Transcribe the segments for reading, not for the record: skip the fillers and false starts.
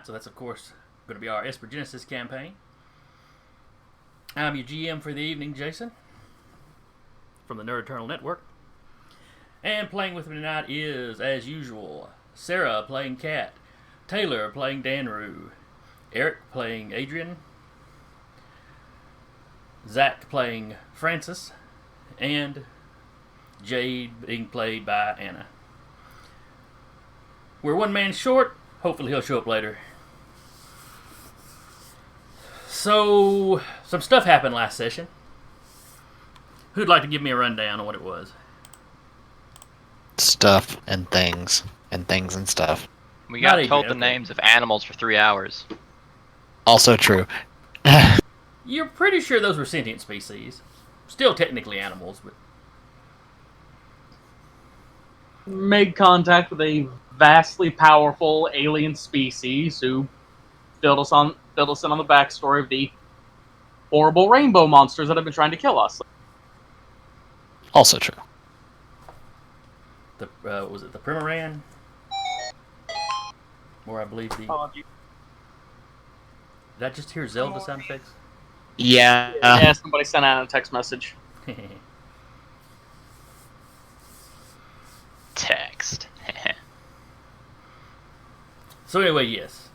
So that's, of course, going to be our Esper Genesis campaign. I'm your GM for the evening, Jason, from the Nerd Eternal Network. And playing with me tonight is, as usual, Sarah playing Kat, Taylor playing Danru, Eric playing Adrian, Zach playing Francis, and Jade being played by Anna. We're one man short. Hopefully he'll show up later. So, some stuff happened last session. Who'd like to give me a rundown on what it was? Stuff and things. And things and stuff. We Not got told Adrian, the okay. names of animals for 3 hours. Also true. You're pretty sure those were sentient species. Still technically animals, but... Made contact with a vastly powerful alien species who filled us in on the backstory of the horrible rainbow monsters that have been trying to kill us. Also true. Was it the Primaran? Or I believe the... Apologies. Did I just hear Zelda sound effects? Yeah. Yeah, somebody sent out a text message. Text. So anyway, yes.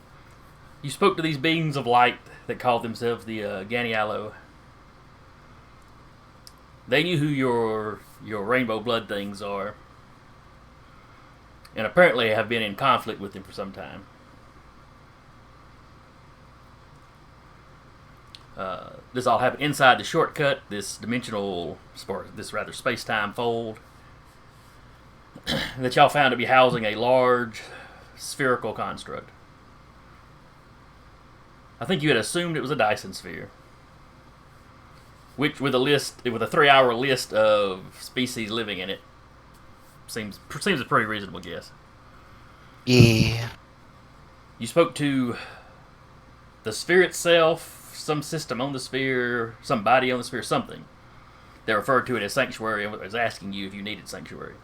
You spoke to these beings of light that called themselves the Ganialo. They knew who your rainbow blood things are. And apparently have been in conflict with them for some time. This all happened inside the shortcut, this dimensional, this rather space-time fold that y'all found to be housing a large spherical construct. I think you had assumed it was a Dyson sphere, which with a 3-hour list of species living in it seems a pretty reasonable guess. Yeah. You spoke to the sphere itself, some system on the sphere, some body on the sphere, something. They referred to it as sanctuary and was asking you if you needed sanctuary.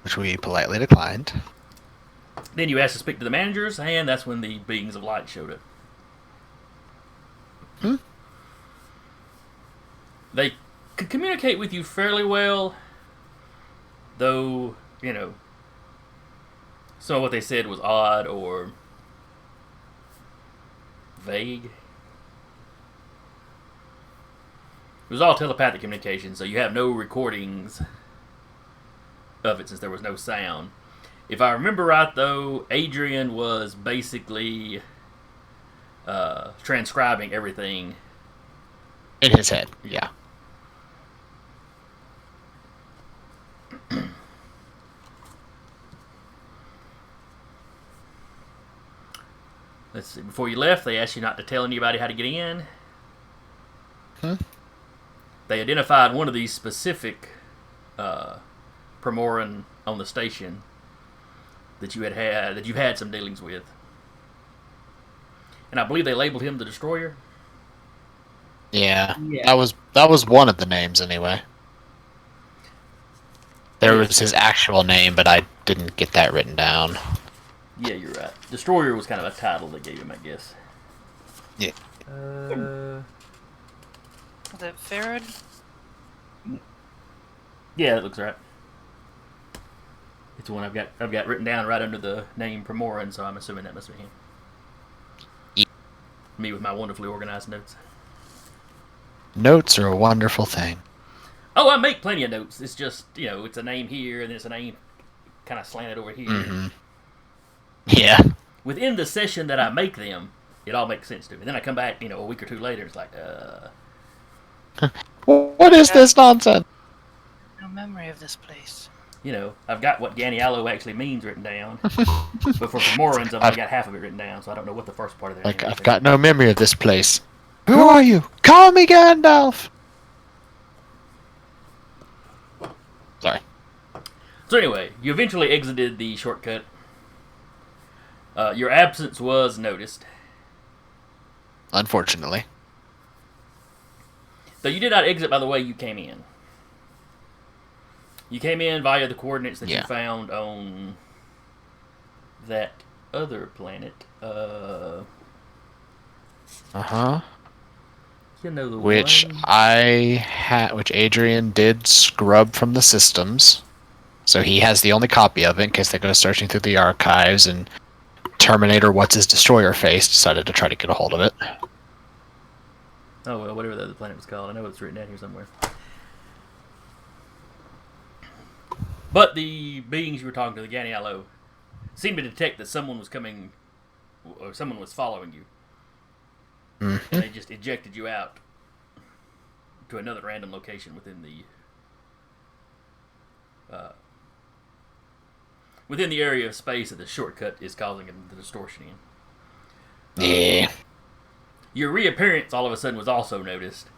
Which we politely declined. Then you asked to speak to the managers, and that's when the beings of light showed up. They could communicate with you fairly well, though, some of what they said was odd or vague. It was all telepathic communication, so you have no recordings of it since there was no sound. If I remember right, though, Adrian was basically transcribing everything In his head, yeah. Let's see. Before you left, they asked you not to tell anybody how to get in. They identified one of these specific Primoran on the station that you've had some dealings with, and I believe they labeled him the Destroyer. Yeah. Yeah. That was one of the names anyway. There was his actual name, but I didn't get that written down. Yeah, you're right. Destroyer was kind of a title they gave him, I guess. Yeah. Is it Farad? Yeah, that looks right. It's the one I've got written down right under the name Primoran, so I'm assuming that must be him. Yeah. Me with my wonderfully organized notes. Notes are a wonderful thing. Oh, I make plenty of notes. It's just, it's a name here, and then it's a name kind of slanted over here. Mm-hmm. Yeah. Within the session that I make them, it all makes sense to me. Then I come back, a week or two later, it's like, What is this nonsense? No memory of this place. I've got what Ganialo actually means written down. But for Primorans, I've only got half of it written down, so I don't know what the first part of their name is. I've got no memory of this place. Who are you? Call me Gandalf! Sorry. So anyway, you eventually exited the shortcut. Your absence was noticed. Unfortunately. Though you did not exit by the way you came in. You came in via the coordinates that you found on that other planet. Uh-huh. You know the Which one. which Adrian did scrub from the systems. So he has the only copy of it in case they go searching through the archives, and Terminator What's His Destroyer Face decided to try to get a hold of it. Oh, well, whatever the other planet was called. I know it's written down here somewhere. But the beings you were talking to, the Ganialo, seemed to detect that someone was coming, or someone was following you. Mm-hmm. And they just ejected you out to another random location within the area of space that the shortcut is causing the distortion in. Yeah. Your reappearance all of a sudden was also noticed.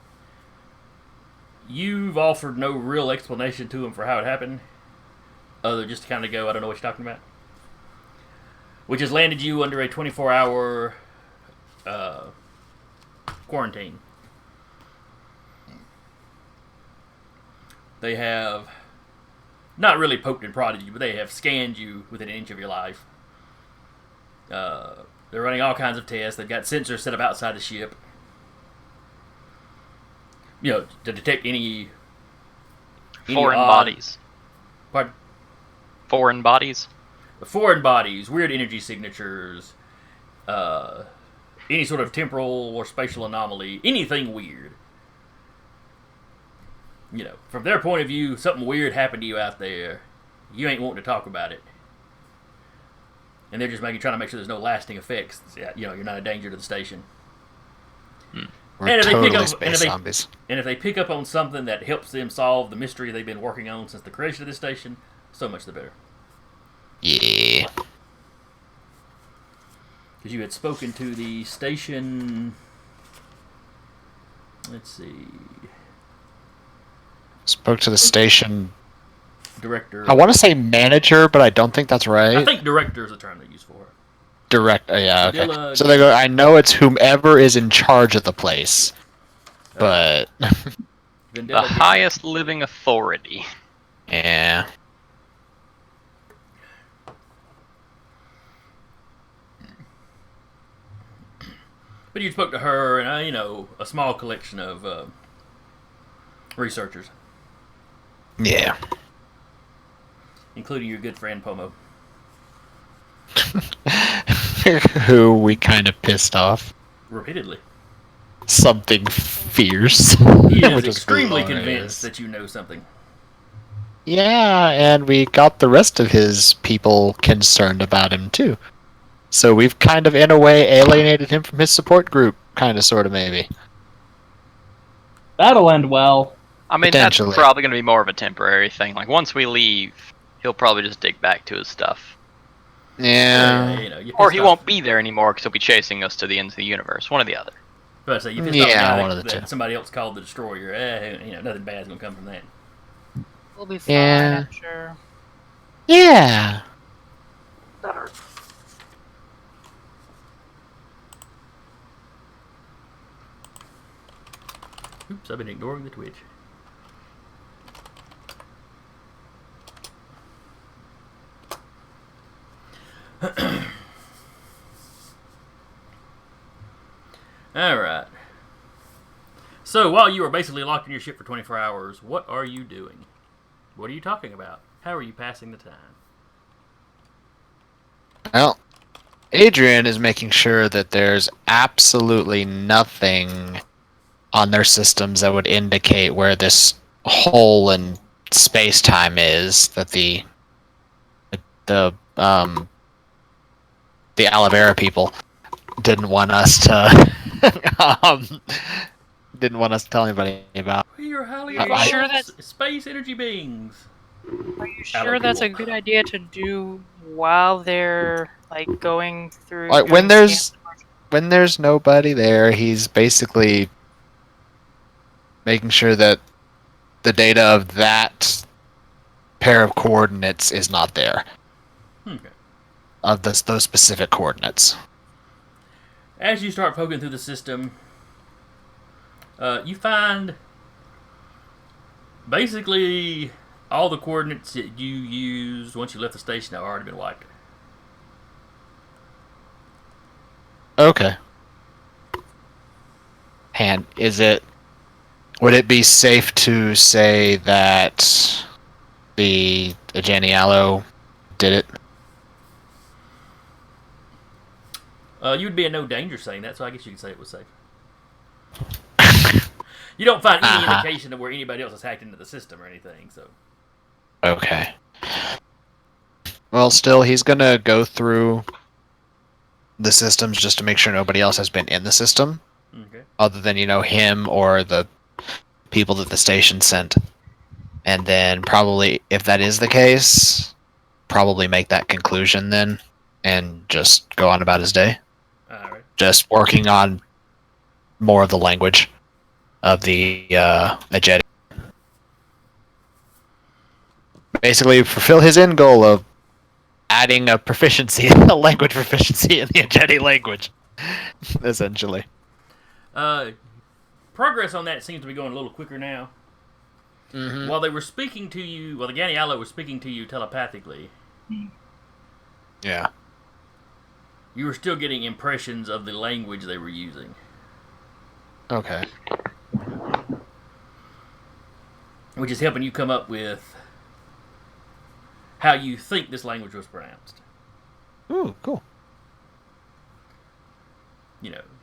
You've offered no real explanation to him for how it happened, other just to kind of go, I don't know what you're talking about. Which has landed you under a 24-hour quarantine. They have not really poked and prodded you, but they have scanned you within an inch of your life. They're running all kinds of tests. They've got sensors set up outside the ship, to detect any Foreign odd- bodies. Pardon? Foreign bodies. Foreign bodies, weird energy signatures, any sort of temporal or spatial anomaly, anything weird. From their point of view, something weird happened to you out there. You ain't wanting to talk about it. And they're just trying to make sure there's no lasting effects. You're not a danger to the station. We're And if they totally pick up- space zombies. And if they pick up on something that helps them solve the mystery they've been working on since the creation of this station, so much the better. Yeah. Because you had spoken to the station. Let's see. Spoke to the station. Director. I want to say manager, but I don't think that's right. I think director is the term they use for it. Yeah, okay. Padilla- So they go, I know it's whomever is in charge of the place, but The Vendetta. highest living authority. yeah. But you spoke to her and, a small collection of researchers, Yeah. including your good friend Pomo. Who we kind of pissed off. Repeatedly. Something fierce. He is Which extremely glorious. convinced that you know something. Yeah, and we got the rest of his people concerned about him too. So we've kind of, in a way, alienated him from his support group. Kind of, sort of, maybe. That'll end well. I mean, that's Potentially. probably going to be more of a temporary thing. Like, once we leave, he'll probably just dig back to his stuff. Yeah. You Or pissed he off- won't be there anymore because he'll be chasing us to the ends of the universe. One or the other. But I say you pissed Yeah, off the guy one of the that two. somebody else called the destroyer. Nothing bad's gonna come from that. We'll be fine, Yeah. I'm sure. Yeah. Oops, I've been ignoring the Twitch. Alright. So, while you are basically locked in your ship for 24 hours, what are you doing? What are you talking about? How are you passing the time? Well, Adrian is making sure that there's absolutely nothing on their systems that would indicate where this hole in space-time is that the Alavera people didn't want us to didn't want us to tell anybody about. We are highly Are you evolved sure that- space energy beings. Are you Hello, sure that's a people. good idea to do while they're going through? Like, doing when there's scans? when there's nobody there, he's basically making sure that the data of that pair of coordinates is not there. Okay. Of those specific coordinates. As you start poking through the system, you find basically all the coordinates that you used once you left the station have already been wiped. Okay. And would it be safe to say that the Ajanialo did it? You'd be in no danger saying that, so I guess you could say it was safe. You don't find any Uh-huh. indication of where anybody else has hacked into the system or anything, so. Okay. Well, still, he's gonna go through the systems just to make sure nobody else has been in the system, Okay. other than, him or the people that the station sent. And then probably, if that is the case, probably make that conclusion then, and just go on about his day. Alright. Just working on more of the language of the Ajeti. Basically, fulfill his end goal of adding a proficiency, a language proficiency in the Ajeti language, essentially. Progress on that seems to be going a little quicker now. Mm-hmm. While they were speaking to you, the Ganialo was speaking to you telepathically, Yeah. you were still getting impressions of the language they were using. Okay. Which is helping you come up with how you think this language was pronounced. Ooh, cool.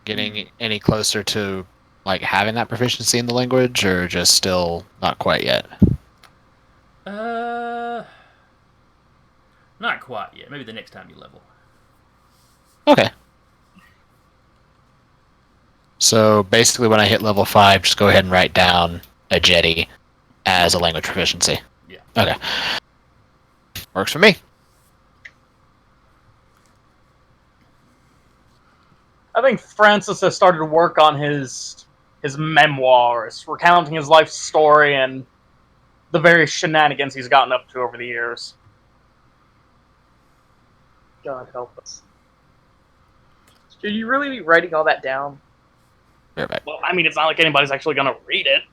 Getting any closer to having that proficiency in the language, or just still not quite yet? Not quite yet. Maybe the next time you level. Okay. So basically, when I hit level 5, just go ahead and write down Ajeti as a language proficiency. Yeah. Okay. Works for me. I think Francis has started to work on his memoirs, recounting his life story and the various shenanigans he's gotten up to over the years. God help us. Should you really be writing all that down? Well, I mean, it's not like anybody's actually going to read it.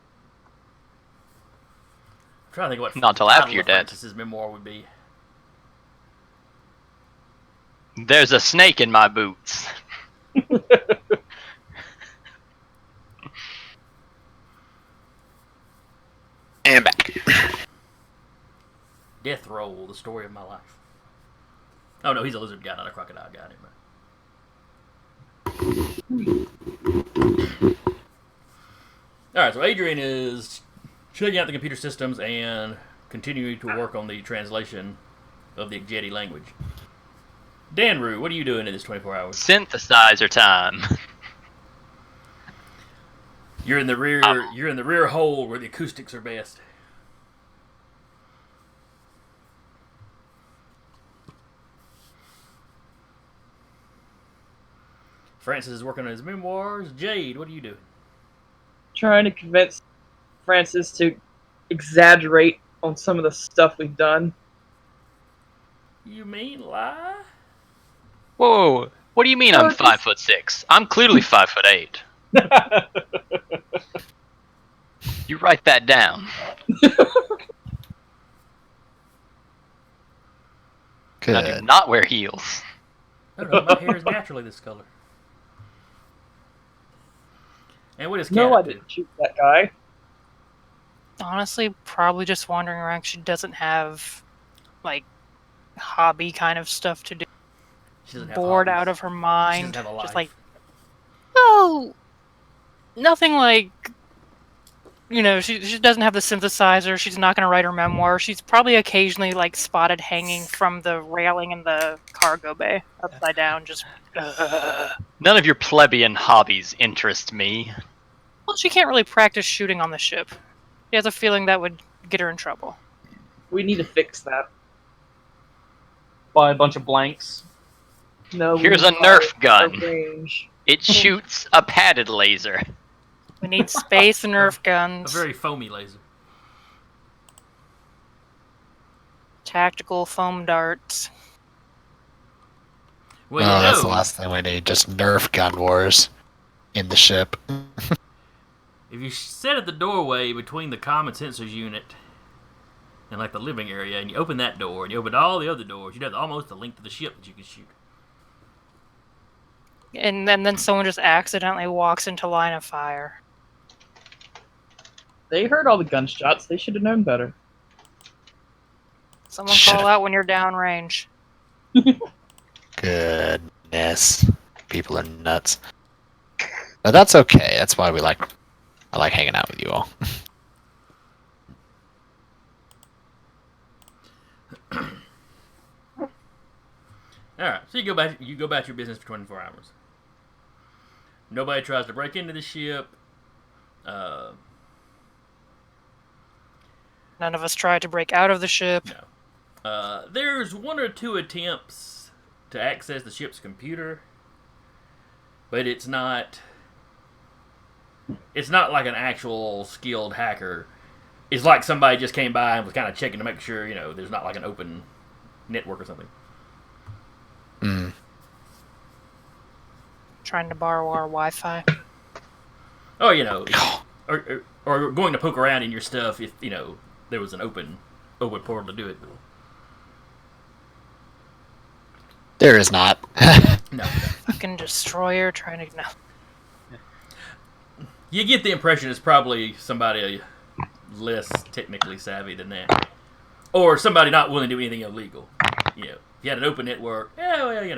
I'm trying to think what Not till title after you're of dead. Francis's memoir would be. There's a snake in my boots. And back. Death Roll, the story of my life. Oh no, he's a lizard guy, not a crocodile guy. Anyway. Alright, so Adrian is checking out the computer systems and continuing to work on the translation of the Ajeti language. Danru, what are you doing in this 24 hours? Synthesizer time. You're in the rear hole where the acoustics are best. Francis is working on his memoirs. Jade, what are you doing? Trying to convince Francis to exaggerate on some of the stuff we've done. You mean lie? Whoa! What do you mean I'm 5'6"? I'm clearly 5'8". You write that down. Good. I do not wear heels. I don't know, my hair is naturally this color. And what is Cat No, I up to? didn't shoot that guy. Honestly, probably just wandering around. She doesn't have, hobby kind of stuff to do. She doesn't have Bored hobbies. out of her She mind. doesn't have a life. Just no, nothing she doesn't have the synthesizer. She's not going to write her memoir. She's probably occasionally spotted hanging from the railing in the cargo bay, upside down, just. None of your plebeian hobbies interest me. Well, she can't really practice shooting on the ship. She has a feeling that would get her in trouble. We need to fix that. Buy a bunch of blanks. No. Here's we a need Nerf a gun. range. It shoots a padded laser. We need space and Nerf a guns, very foamy laser. tactical foam darts. Well, No, you that's the know, last thing we need. Just Nerf gun wars in the ship. if you sit at the doorway between the common sensors unit and the living area, and you open that door, and you open all the other doors, you'd have almost the length of the ship that you could shoot. And then someone just accidentally walks into line of fire. They heard all the gunshots. They should have known better. Someone Should've- call out when you're downrange. Goodness. People are nuts. But that's okay. That's why I like hanging out with you all. All right, so you go back to your business for 24 hours. Nobody tries to break into the ship. None of us tried to break out of the ship. No. There's one or two attempts to access the ship's computer, but it's not like an actual skilled hacker. It's like somebody just came by and was kind of checking to make sure, there's not like an open network or something. Mm. Trying to borrow our Wi-Fi. Oh, or going to poke around in your stuff if, there was an open portal to do it. There is not. No. Fucking destroyer trying to... No. You get the impression it's probably somebody less technically savvy than that. Or somebody not willing to do anything illegal. If you had an open network, Yeah.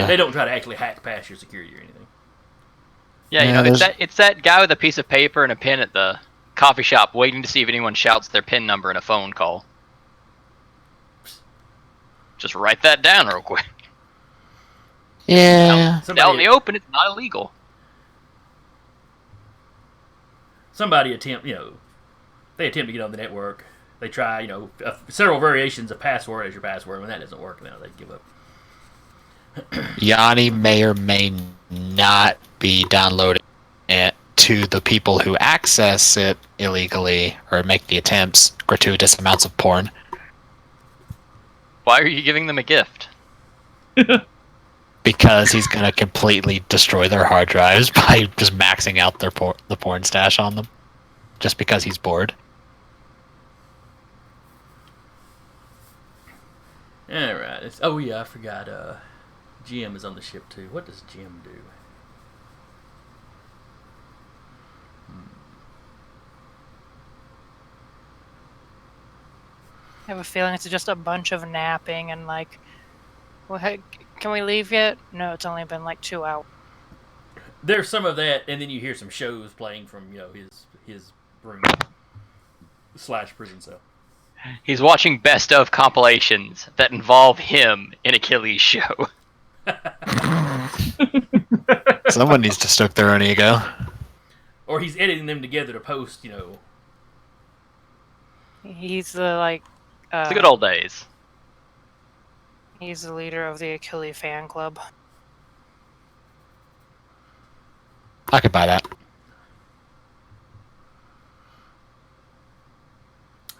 They don't try to actually hack past your security or anything. Yeah, Yeah, it's that guy with a piece of paper and a pen at the coffee shop waiting to see if anyone shouts their PIN number in a phone call. Just write that down real quick. Yeah. Out in the open, it's not illegal. Somebody they attempt to get on the network. They try, several variations of password as your password. When that doesn't work, then they give up. Yanni may or may not be downloading it to the people who access it illegally or make the attempts gratuitous amounts of porn. Why are you giving them a gift? Because he's gonna completely destroy their hard drives by just maxing out the porn stash on them, just because he's bored. All right. I forgot. GM is on the ship too. What does GM do? I have a feeling it's just a bunch of napping and like... Well, hey, can we leave yet? No, it's only been like 2 hours. There's some of that, and then you hear some shows playing from his room / prison cell. He's watching best of compilations that involve him in Achilles' show. Someone needs to stoke their own ego. Or he's editing them together to post. He's the It's the good old days. He's the leader of the Achilles fan club. I could buy that.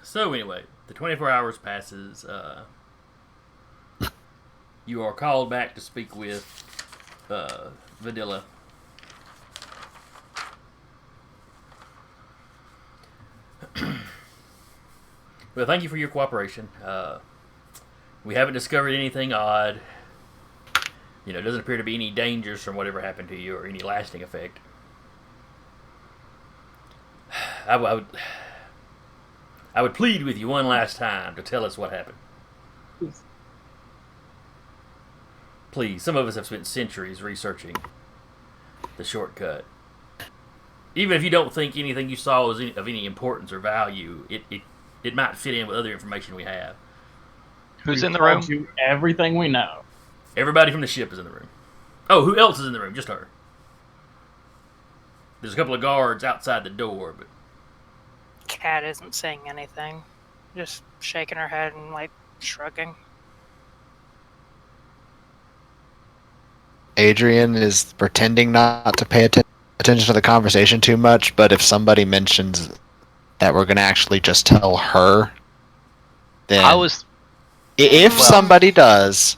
So anyway, the 24 hours passes. You are called back to speak with Vidilla. Well, thank you for your cooperation. We haven't discovered anything odd. It doesn't appear to be any dangers from whatever happened to you or any lasting effect. I would plead with you one last time to tell us what happened. Please, some of us have spent centuries researching the shortcut. Even if you don't think anything you saw was of any importance or value, it might fit in with other information we have. Who's in the room? Told you everything we know. Everybody from the ship is in the room. Oh, who else is in the room? Just her. There's a couple of guards outside the door, but Cat isn't saying anything. Just shaking her head and shrugging. Adrian is pretending not to pay attention to the conversation too much, but if somebody mentions that we're going to actually just tell her, then if somebody does,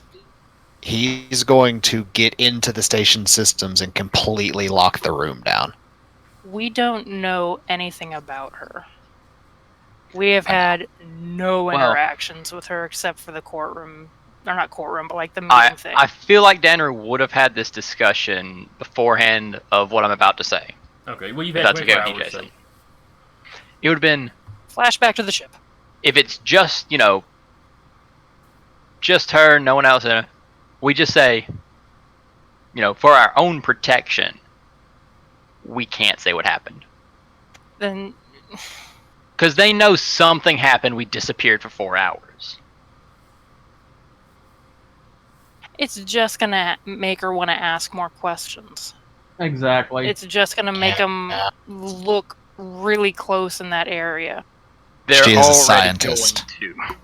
he's going to get into the station systems and completely lock the room down. We don't know anything about her. We have had no interactions with her except for the courtroom or not courtroom, but like the meeting thing. I feel like Danner would have had this discussion beforehand of what I'm about to say. Okay, well, you've If had that's okay 24 with you, hours, Jason. so... It would have been, Flashback to the ship. if it's just, just her, no one else, we just say, for our own protection, we can't say what happened. Then Because they know something happened, we disappeared for 4 hours. it's just gonna make her want to ask more questions. Exactly. It's just gonna make them look really close in that area. They're She is a already scientist. going to.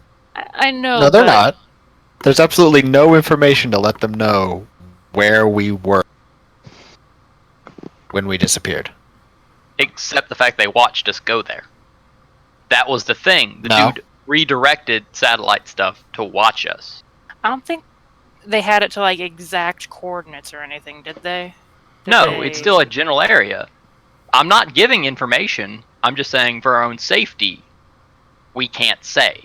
I know. No, they're but not. There's absolutely no information to let them know where we were when we disappeared. Except the fact they watched us go there. That was the thing. The No. dude redirected satellite stuff to watch us. I don't think they had it to like exact coordinates or anything, did they? Did No, they- it's still a general area. I'm not giving information. I'm just saying for our own safety, we can't say.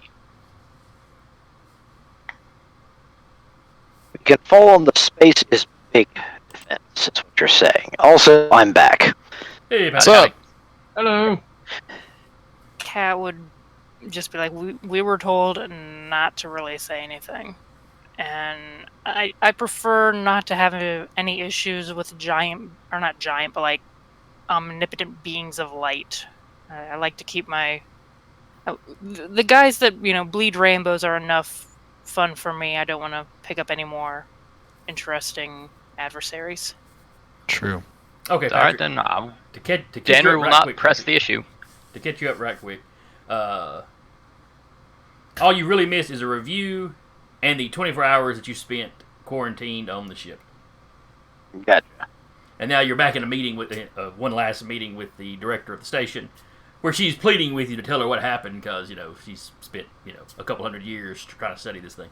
We can fall on the space is big defense, is what you're saying. Also, I'm back. Hey, What's Patty. up? Hello. Cat would just be like, we were told not to really say anything. And I prefer not to have any issues with not giant, but like omnipotent beings of light. I like to keep my... the guys that, bleed rainbows are enough fun for me. I don't want to pick up any more interesting adversaries. True. Okay, All right, Patrick. then. To catch you Danner up will right not quick, press Patrick. the issue. To catch you up right quick, all you really miss is a review and the 24 hours that you spent quarantined on the ship. Gotcha. And now you're back in a meeting with one last meeting with the director of the station, where she's pleading with you to tell her what happened because she's spent a couple hundred years trying to study this thing.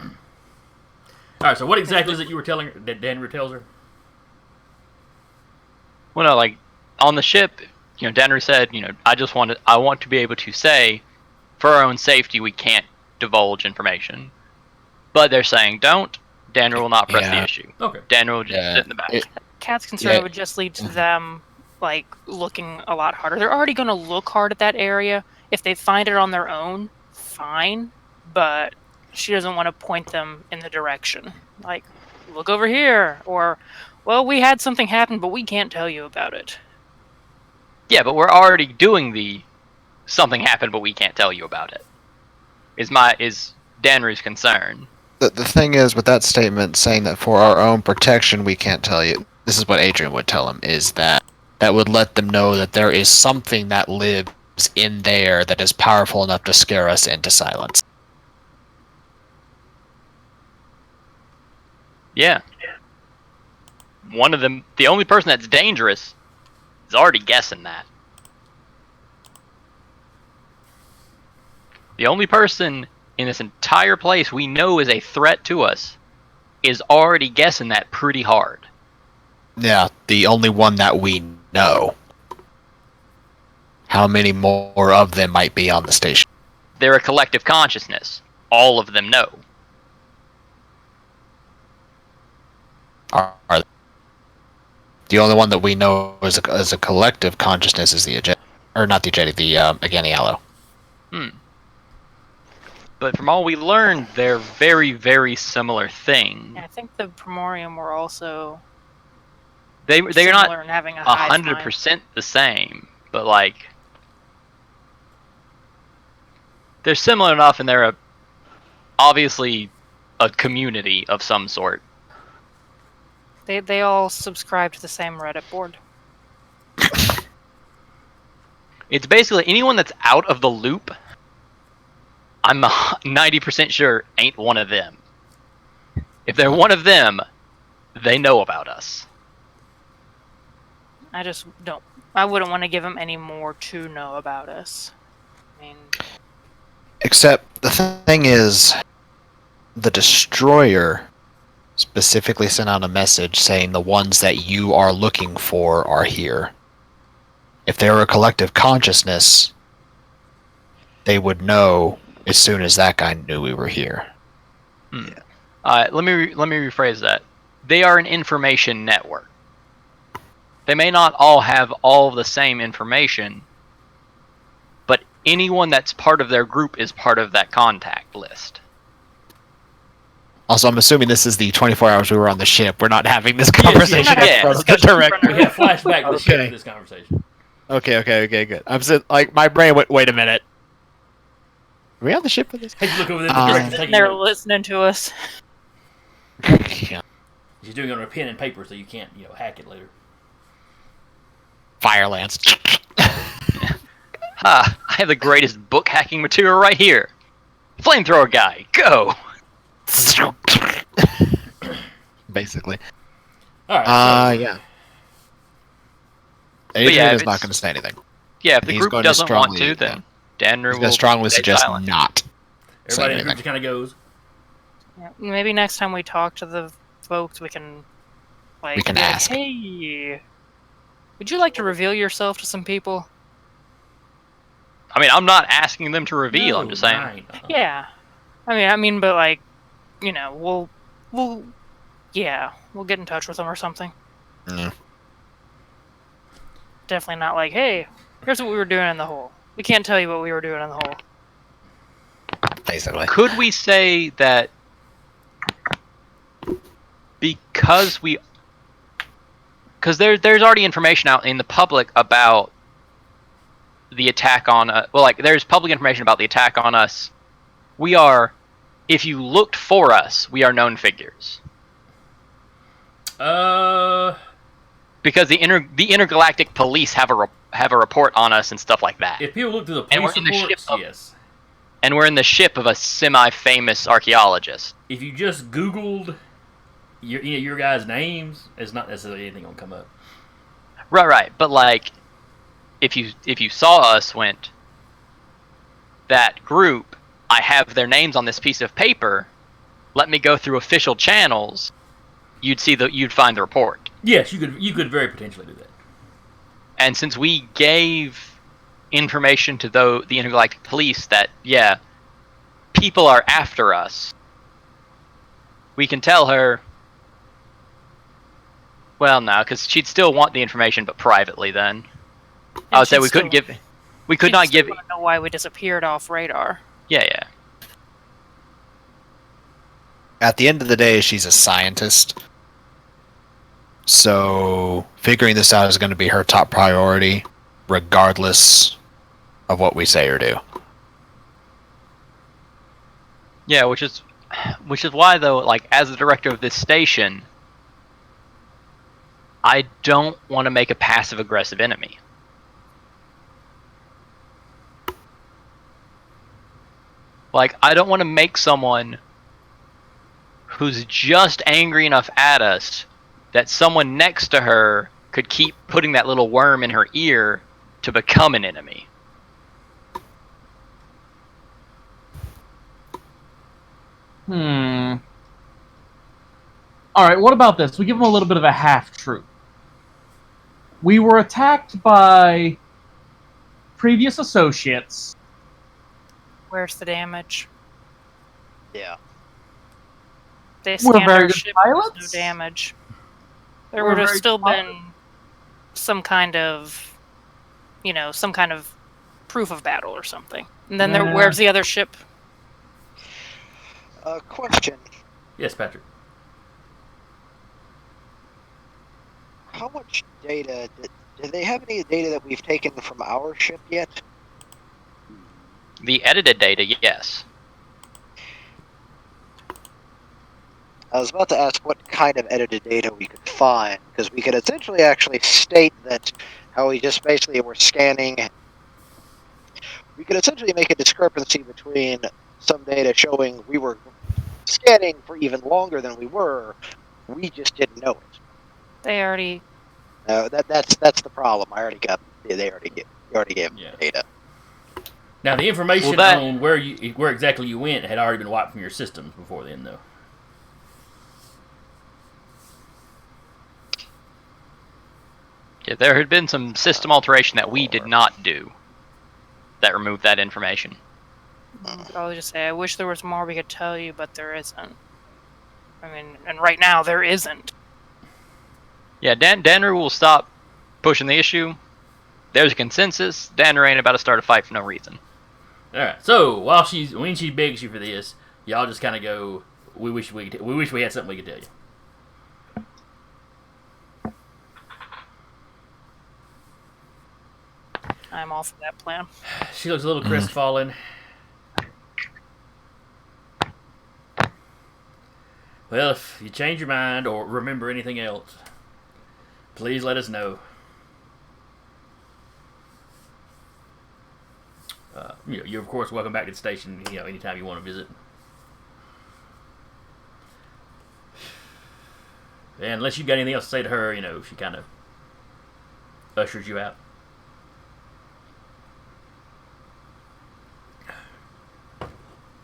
All right, so what exactly is it you were telling her that Danner tells her? Well, no, like on the ship, Danner said, I want to be able to say, for our own safety, we can't divulge information. But they're saying don't. Danner will not press the Yeah. issue. Okay. Danner will just sit in the back. Cat's concern Yeah. would just lead to them like looking a lot harder. They're already going to look hard at that area. If they find it on their own, fine. But she doesn't want to point them in the direction. Like, look over here, or, well, we had something happen, but we can't tell you about it. Yeah, but we're already doing the something happened, but we can't tell you about it. Is Danner's concern. The thing is, with that statement saying that for our own protection we can't tell you, this is what Adrian would tell him, is that would let them know that there is something that lives in there that is powerful enough to scare us into silence. Yeah. One of them, the only person that's dangerous, is already guessing that. The only person in this entire place we know is a threat to us is already guessing that pretty hard. Yeah, the only one that we know. How many more of them might be on the station? They're a collective consciousness. All of them know. Are the only one that we know as a collective consciousness is the Ageni, or not the Ageni, the Aganialo. But from all we learned, they're very, very similar things. Yeah, I think the Primorium were also They're not similar in having a hive mind. 100% the same, but like they're similar enough, and they're obviously a community of some sort. They all subscribe to the same Reddit board. It's basically anyone that's out of the loop. I'm 90% sure ain't one of them. If they're one of them, they know about us. I just don't. I wouldn't want to give them any more to know about us. I mean, Except the thing is, the Destroyer specifically sent out a message saying the ones that you are looking for are here. If they were a collective consciousness, they would know as soon as that guy knew we were here. Let me rephrase that. They are an information network. They may not all have all the same information, but anyone that's part of their group is part of that contact list. Also, I'm assuming this is the 24 hours we were on the ship. We're not having this conversation yeah. in front of the Discussion in front director. of We have flashback to Okay. this conversation. Okay, good. I'm sitting, like, my brain went, wait a minute. Are we on the ship for this? Hey, you look over there, the Um, director's taking They're notes. listening to us. Yeah. She's doing it on a pen and paper, so you can't, hack it later. Fire lance. Ha! I have the greatest book hacking material right here. Flamethrower guy, go! Basically. All right. Yeah. yeah, Adrian if is not it's- going to say anything. Yeah, if the He's group going to doesn't want strongly- to, then Danner He's will going to strongly stay suggest silent. not. Everybody in the saying group anything. just kind of goes. Yeah, maybe next time we talk to the folks, we can We can be like, ask. hey, would you like to reveal yourself to some people? I mean, I'm not asking them to reveal. I'm No, just saying. nine. Yeah, I mean, but like, we'll get in touch with them or something. Yeah. Definitely not like, hey, here's what we were doing in the hole. We can't tell you what we were doing in the hole. Basically. Could we say that because there's already information out in the public about the attack on there's public information about the attack on us. We are, if you looked for us, we are known figures. Because the intergalactic police have a report on us and stuff like that. If people look through the And we're police in the ship reports, of- yes. And we're in the ship of a semi-famous archaeologist. If you just Googled your guys' names, it's not necessarily anything gonna come up. Right. But like, if you saw us, went, that group, I have their names on this piece of paper. Let me go through official channels. You'd find the report. Yes, you could very potentially do that. And since we gave information to the intergalactic police that people are after us, we can tell her. Well, no, because she'd still want the information, but privately. Then I would say we could not give. Want to know why we disappeared off radar. Yeah. At the end of the day, she's a scientist. So figuring this out is going to be her top priority, regardless of what we say or do. Yeah, which is why, though, like, as the director of this station, I don't want to make a passive-aggressive enemy. Like, I don't want to make someone who's just angry enough at us that someone next to her could keep putting that little worm in her ear to become an enemy. Alright, what about this? We give them a little bit of a half-truth. We were attacked by previous associates. Where's the damage? Yeah. They We're scanned very our good ship. There was pilots. no damage. There We're would have very still good pilots. been some kind of, proof of battle or something. And then Yeah. where's the other ship? Question. Yes, Patrick. How much data do they have any data that we've taken from our ship yet? The edited data, yes. I was about to ask what kind of edited data we could find, because we could essentially actually state that how we just basically were scanning. We could essentially make a discrepancy between some data showing we were scanning for even longer than we were. We just didn't know it. They already. That's the problem. They already gave me Yeah. data. Now the information Well, that- on where exactly you went had already been wiped from your systems before then, though. Yeah, there had been some system alteration that we did not do that removed that information. I'll just say, I wish there was more we could tell you, but there isn't. I mean, and right now there isn't. Yeah, Danru will stop pushing the issue. There's a consensus. Danru ain't about to start a fight for no reason. All right. So when she begs you for this, y'all just kind of go, "We wish we had something we could tell you." I'm all for that plan. She looks a little crestfallen. Well, if you change your mind or remember anything else, please let us know. You're of course welcome back to the station. Anytime you want to visit. And unless you got anything else to say to her, she kind of ushers you out.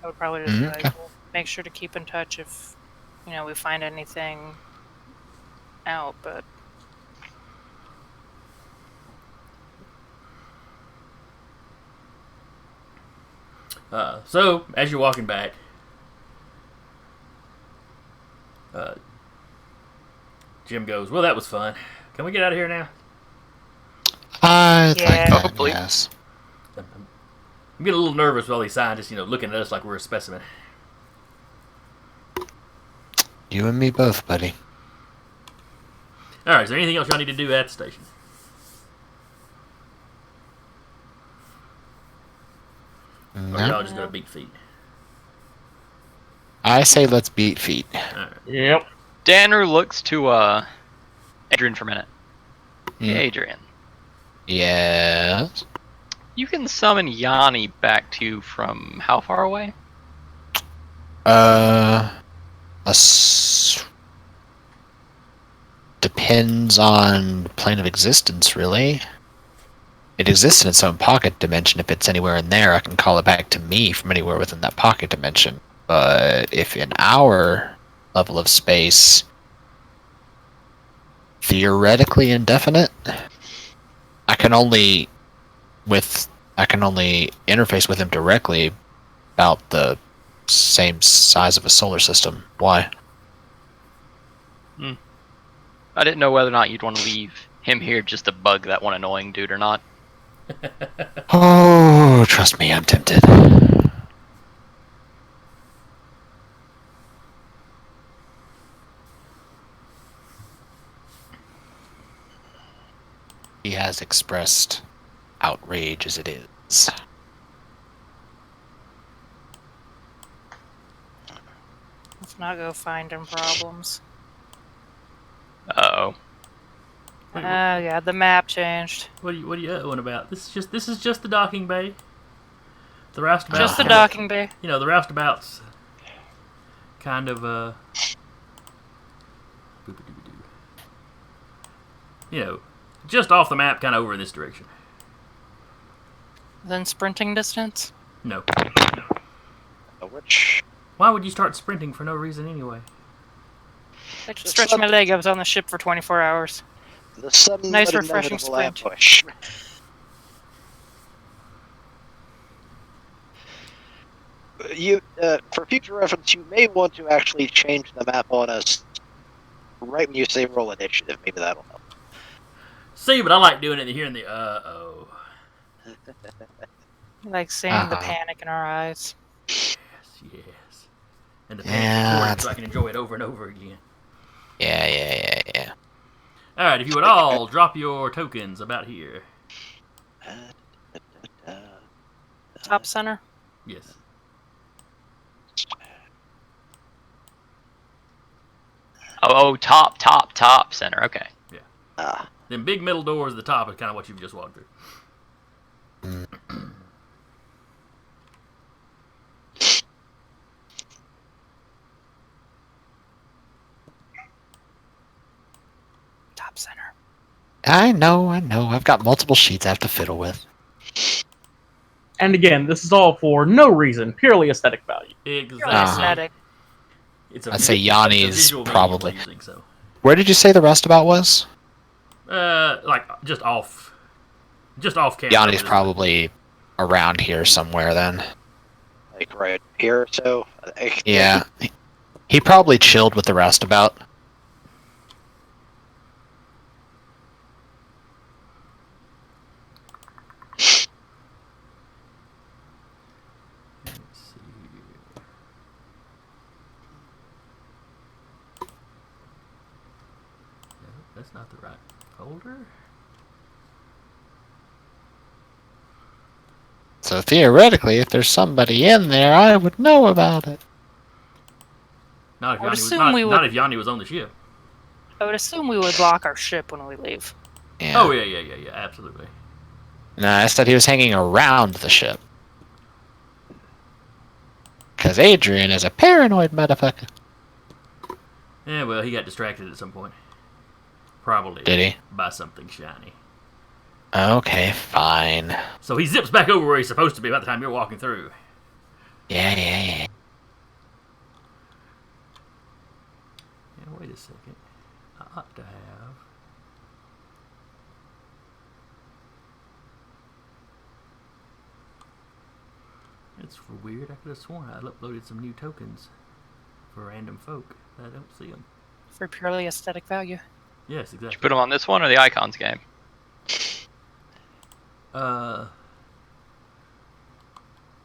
I would probably just be like, well, make sure to keep in touch if, we find anything out, but... So, as you're walking back, Jim goes, "Well, that was fun. Can we get out of here now?" I think Yeah. Hopefully. yes. I'm getting a little nervous with all these scientists, looking at us like we're a specimen. You and me both, buddy. All right, is there anything else y'all need to do at the station? Or No. y'all just gonna beat feet? I say let's beat feet. All right. Yep. Danru looks to Adrian for a minute. Hey, Hmm. Adrian. Yes. You can summon Yanni back to you from how far away? Depends on plane of existence, really. It exists in its own pocket dimension. If it's anywhere in there, I can call it back to me from anywhere within that pocket dimension. But if in our level of space, theoretically indefinite, I can only interface with him directly about the same size of a solar system. Why? I didn't know whether or not you'd want to leave him here just to bug that one annoying dude or not. Oh, trust me, I'm tempted. He has expressed outrage as it is. Let's not go finding problems. Uh-oh. Wait, Oh, yeah, the map changed. What are you uh-ohing about? This is just the docking bay. The roustabout. Just the docking bay. The roustabout's kind of just off the map, kind of over in this direction. Then sprinting distance? No. Which Why would you start sprinting for no reason anyway? I just stretched my leg. I was on the ship for 24 hours. the sudden Nice, but refreshing inevitable sprint. ambush. For future reference, you may want to actually change the map on us right when you say roll initiative. Maybe that'll help. See, but I like doing it here in the uh-oh. Like seeing the panic in our eyes. Yes. And the Yeah, panic so I can enjoy it over and over again. Yeah. Alright, if you would all drop your tokens about here. Top center? Yes. Oh, top center. Okay. Them big middle doors at the top is kind of what you've just walked through. Top center. I know. I've got multiple sheets I have to fiddle with. And again, this is all for no reason, purely aesthetic value. Exactly. Aesthetic. It's a I'd say it's a Yanni's visual medium probably. we're using, so. Where did you say the roustabout was? Like just off camera. Yanni's probably around here somewhere then. like right here. So Yeah. He probably chilled with the roustabout. Let's see here. No, that's not the right folder. So theoretically, if there's somebody in there, I would know about it. Not if I would Yanni was assume we not would- if Yanni was on the ship. I would assume we would lock our ship when we leave. Yeah. Oh yeah, absolutely. No, I said he was hanging around the ship. Because Adrian is a paranoid motherfucker. Yeah, well, he got distracted at some point. Probably. Did he? By something shiny. Okay, fine. So he zips back over where he's supposed to be by the time you're walking through. Yeah. Yeah, wait a second. I ought to have. It's weird. I could have sworn I'd uploaded some new tokens for random folk. I don't see them. For purely aesthetic value. Yes, Did you exactly. put them on this one or the icons game?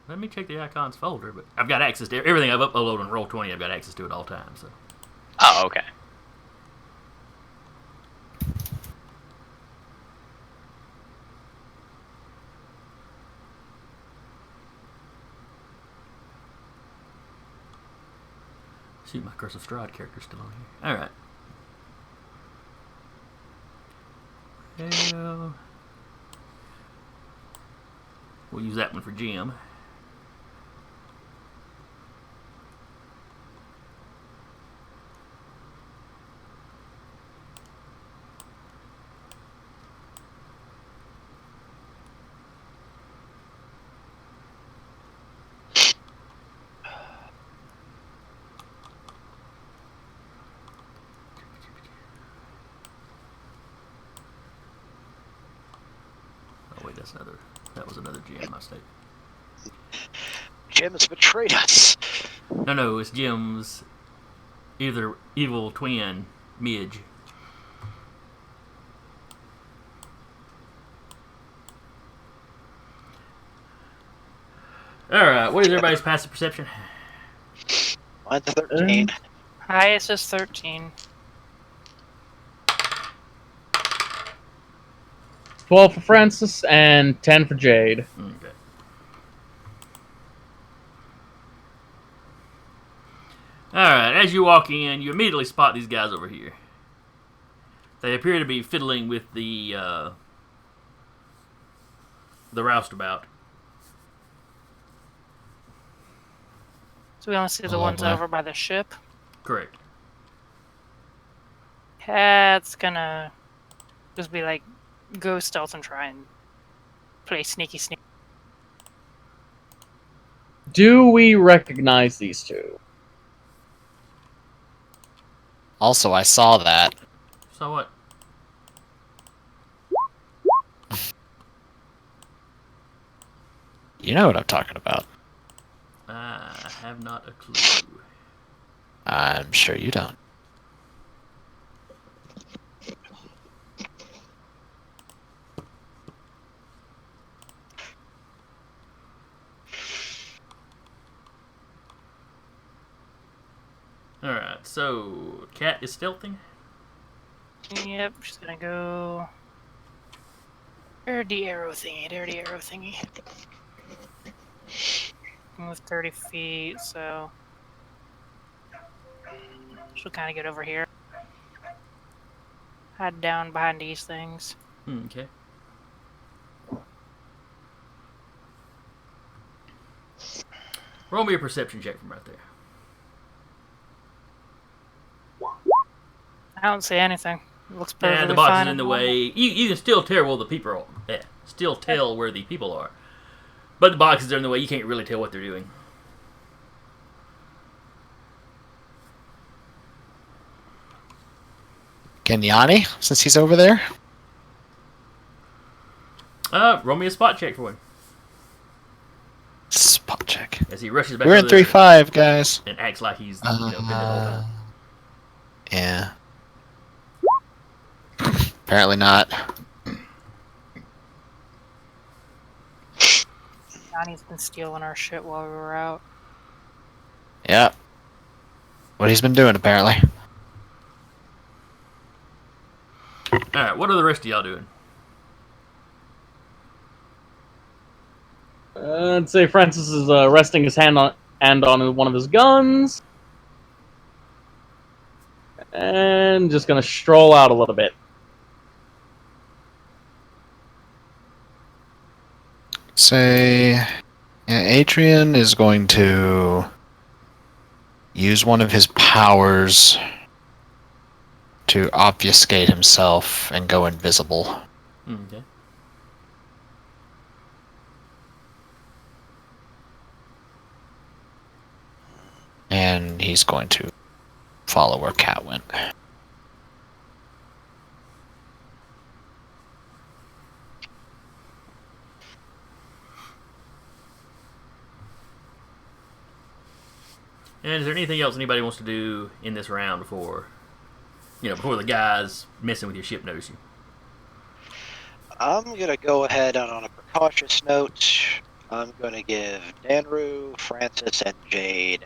Let me check the icons folder, but I've got access to everything I've uploaded on Roll20. I've got access to it all the time. So Oh, okay. shoot, my Curse of Strahd character's still on here. All right. Well, we'll use that one for Jim. Oh wait, that was another Jim. My mistake. Jim has betrayed us. No, it's Jim's either evil twin, Midge. Alright, what is everybody's passive perception? Mine's 13. Highest is 13. 12 for Francis and 10 for Jade. Okay. Alright, as you walk in, you immediately spot these guys over here. They appear to be fiddling with the roustabout. So we only see the Oh, ones boy. over by the ship. Correct. Cat's gonna just be like, go stealth and try and play sneaky. Do we recognize these two? Also, I saw that. So what? You know what I'm talking about. I have not a clue. I'm sure you don't. Alright, so Cat is stealthing. Yep, she's gonna go. There's the arrow thingy. Move 30 feet, so she'll kind of get over here. Hide down behind these things. Okay. Roll me a perception check from right there. I don't see anything. It looks Yeah, perfectly the box fine is in the and way. You can still tell where the people are. Yeah, still tell where the people are. But the boxes are in the way. You can't really tell what they're doing. Can Yanni, since he's over there? Roll me a spot check for him. Spot check. as he rushes back We're over in there 3-5, guys. and acts like he's been there the whole time. Yeah. Apparently not. Johnny's been stealing our shit while we were out. Yep. What he's been doing, apparently. Alright, what are the rest of y'all doing? I'd say Francis is resting his hand on one of his guns. And just gonna stroll out a little bit. Say, yeah, Adrian is going to use one of his powers to obfuscate himself and go invisible. Okay. And he's going to follow where Cat went. And is there anything else anybody wants to do in this round before the guys messing with your ship notice you? I'm gonna go ahead and on a precautious note, I'm gonna give Danru, Francis, and Jade.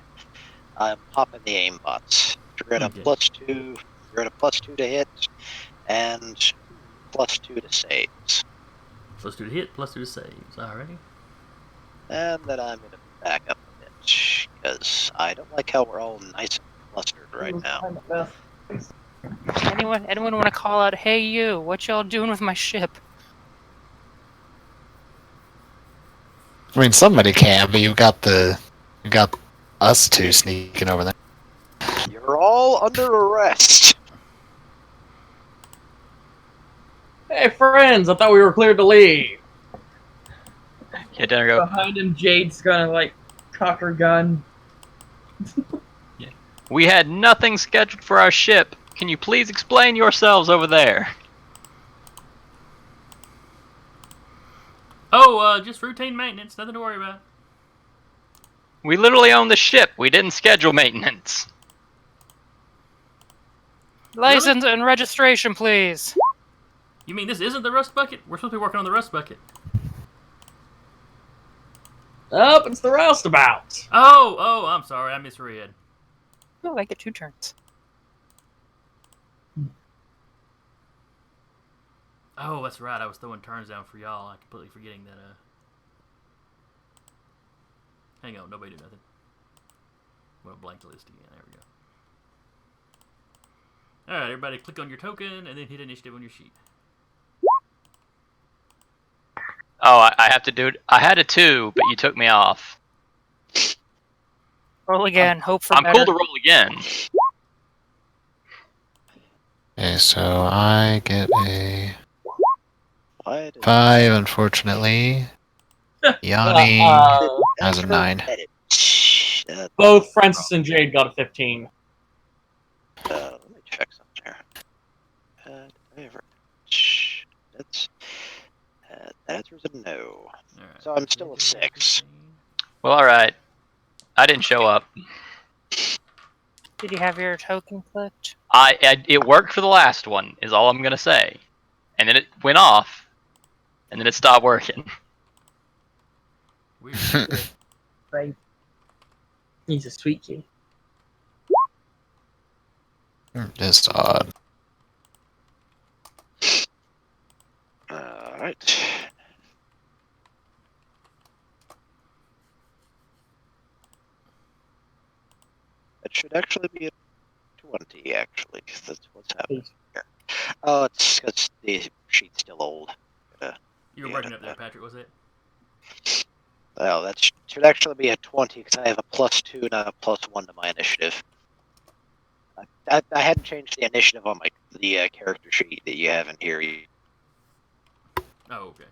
I'm popping the aimbots. You're at a Okay. +2. You're at a +2 to hit, and +2 to saves. +2 to hit, +2 to saves. Alrighty. And then I'm gonna back up a bit because I don't like how we're all nice and clustered right now. Anyone want to call out, hey you, what y'all doing with my ship? I mean, somebody can, but you got us two sneaking over there. You're all under arrest. Hey, friends! I thought we were cleared to leave. Yeah, Danner go. Behind him, Jade's gonna like cock her gun. We had nothing scheduled for our ship. Can you please explain yourselves over there? Oh, just routine maintenance. Nothing to worry about. We literally own the ship. We didn't schedule maintenance. License and registration, please. You mean this isn't the rust bucket? We're supposed to be working on the rust bucket. Up, it's the roustabout. Oh, I'm sorry. I misread. Oh, I get 2 turns. Oh, that's right. I was throwing turns down for y'all. I'm completely forgetting that. Hang on. Nobody do nothing. We'll blank the list again. There we go. Alright, everybody click on your token and then hit initiative on your sheet. Oh, I have to do it. I had a 2, but you took me off. Roll again. Hope for I'm better. cool to roll again. Okay, so I get a Why did 5, unfortunately. Yanni has a 9. Both Francis and Jade got a 15. Let me check something here. That answer's a no. Alright. So I'm still a 6. Well, alright. I didn't show up. Did you have your token clicked? It worked for the last one, is all I'm gonna say. And then it went off, and then it stopped working. Weird. Right. He's a sweet kid. Just odd. Alright. It should actually be a 20, actually. That's what's happening here. Oh, it's because the sheet's still old. You were breaking up there, Patrick, was it? Well, that should actually be a 20 because I have a +2, not a +1 to my initiative. I hadn't changed the initiative on the character sheet that you have in here. Oh, okay.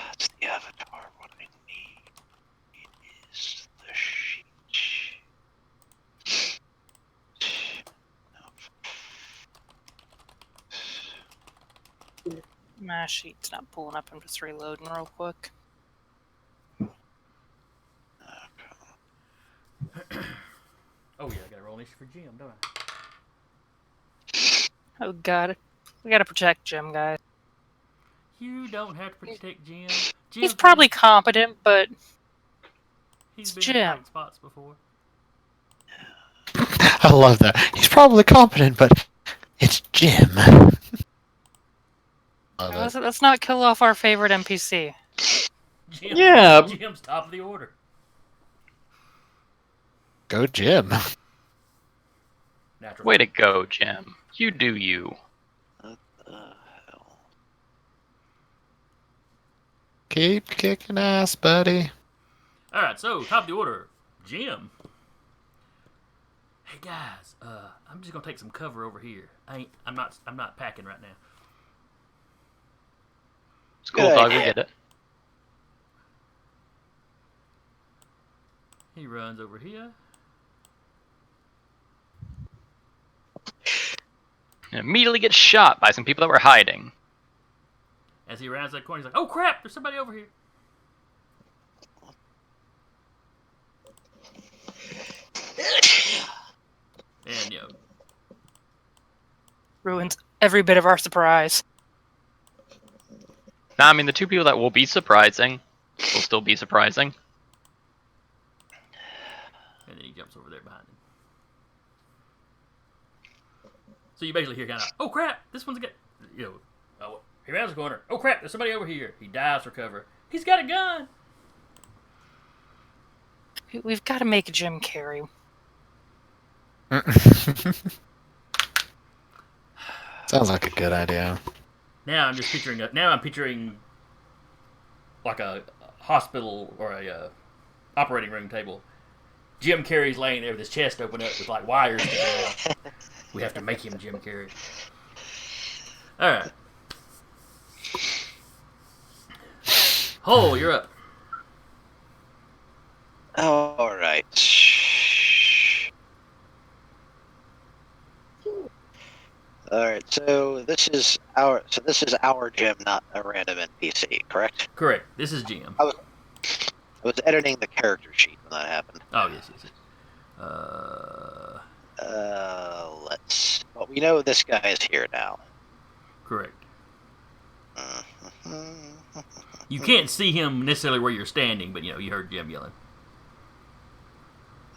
That's the avatar. What I need is the sheet. My sheet's not pulling up. I'm just reloading real quick. Oh yeah, I gotta roll initiative for Jim, don't I? Oh god, we gotta protect Jim, guys. You don't have to protect Jim. He's probably competent, but He's it's been in Jim. tight spots before. I love that. He's probably competent, but it's Jim. Love it. Let's not kill off our favorite NPC. Jim's top of the order. Go Jim. Natural. Way to go, Jim. You do you. What the hell? Keep kicking ass, buddy. All right, so top of the order, Jim. Hey guys, I'm just gonna take some cover over here. I'm not packing right now. It's cool, Good dog. We idea. get it. He runs over here. And immediately gets shot by some people that were hiding. As he rounds that corner, he's like, "Oh crap! There's somebody over here." And Ruins every bit of our surprise. Now, I mean, the two people that will be surprising will still be surprising. and then he jumps over there behind him. So you basically hear kind of, "Oh crap! This one's got," oh, he rounds the corner. "Oh crap! There's somebody over here." He dives for cover. He's got a gun. We've got to make Jim carry. Sounds like a good idea. Now I'm just picturing. Now I'm picturing like a hospital or a operating room table. Jim Carrey's laying there with his chest open up with like wires sticking out. We have to make him Jim Carrey. All right. Hole, you're up. All right. All right. So this is our gym, not a random NPC, correct? Correct. This is Jim. I was editing the character sheet when that happened. Oh yes. Well, we know this guy is here now. Correct. You can't see him necessarily where you're standing, but you heard Jim yelling.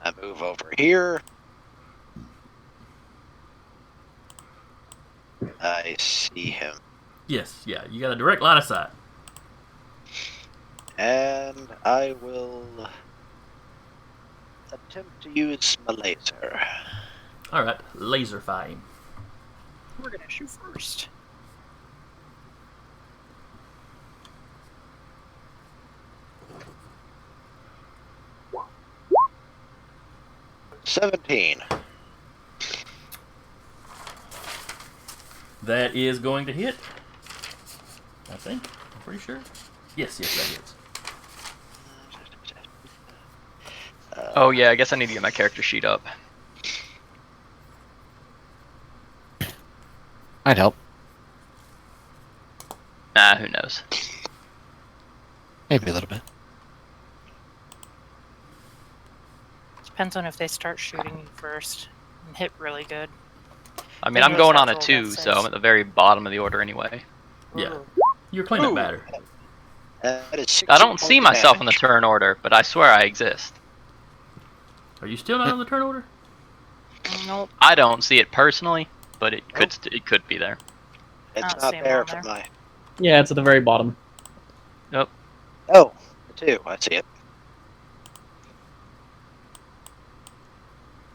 I move over here. I see him. Yes, yeah. You got a direct line of sight. And I will attempt to use my laser. All right, laserfy him. We're gonna shoot first. $17. That is going to hit. I think. I'm pretty sure. Yes, that hits. Oh yeah, I guess I need to get my character sheet up. I'd help. Nah, who knows? Maybe a little bit. Depends on if they start shooting you first and hit really good. I mean, Then I'm you'll going on start a rolling 2, that so I'm six. at the very bottom of the order anyway. Yeah. Ooh. You're cleanup Ooh. batter. That is 16 I don't see points of myself in the damage. turn order, but I swear I exist. Are you still not on the turn order? Nope. I don't see it personally, but it could be there. It's I don't not see him there on for there. my. Yeah, it's at the very bottom. Oh, the 2. I see it.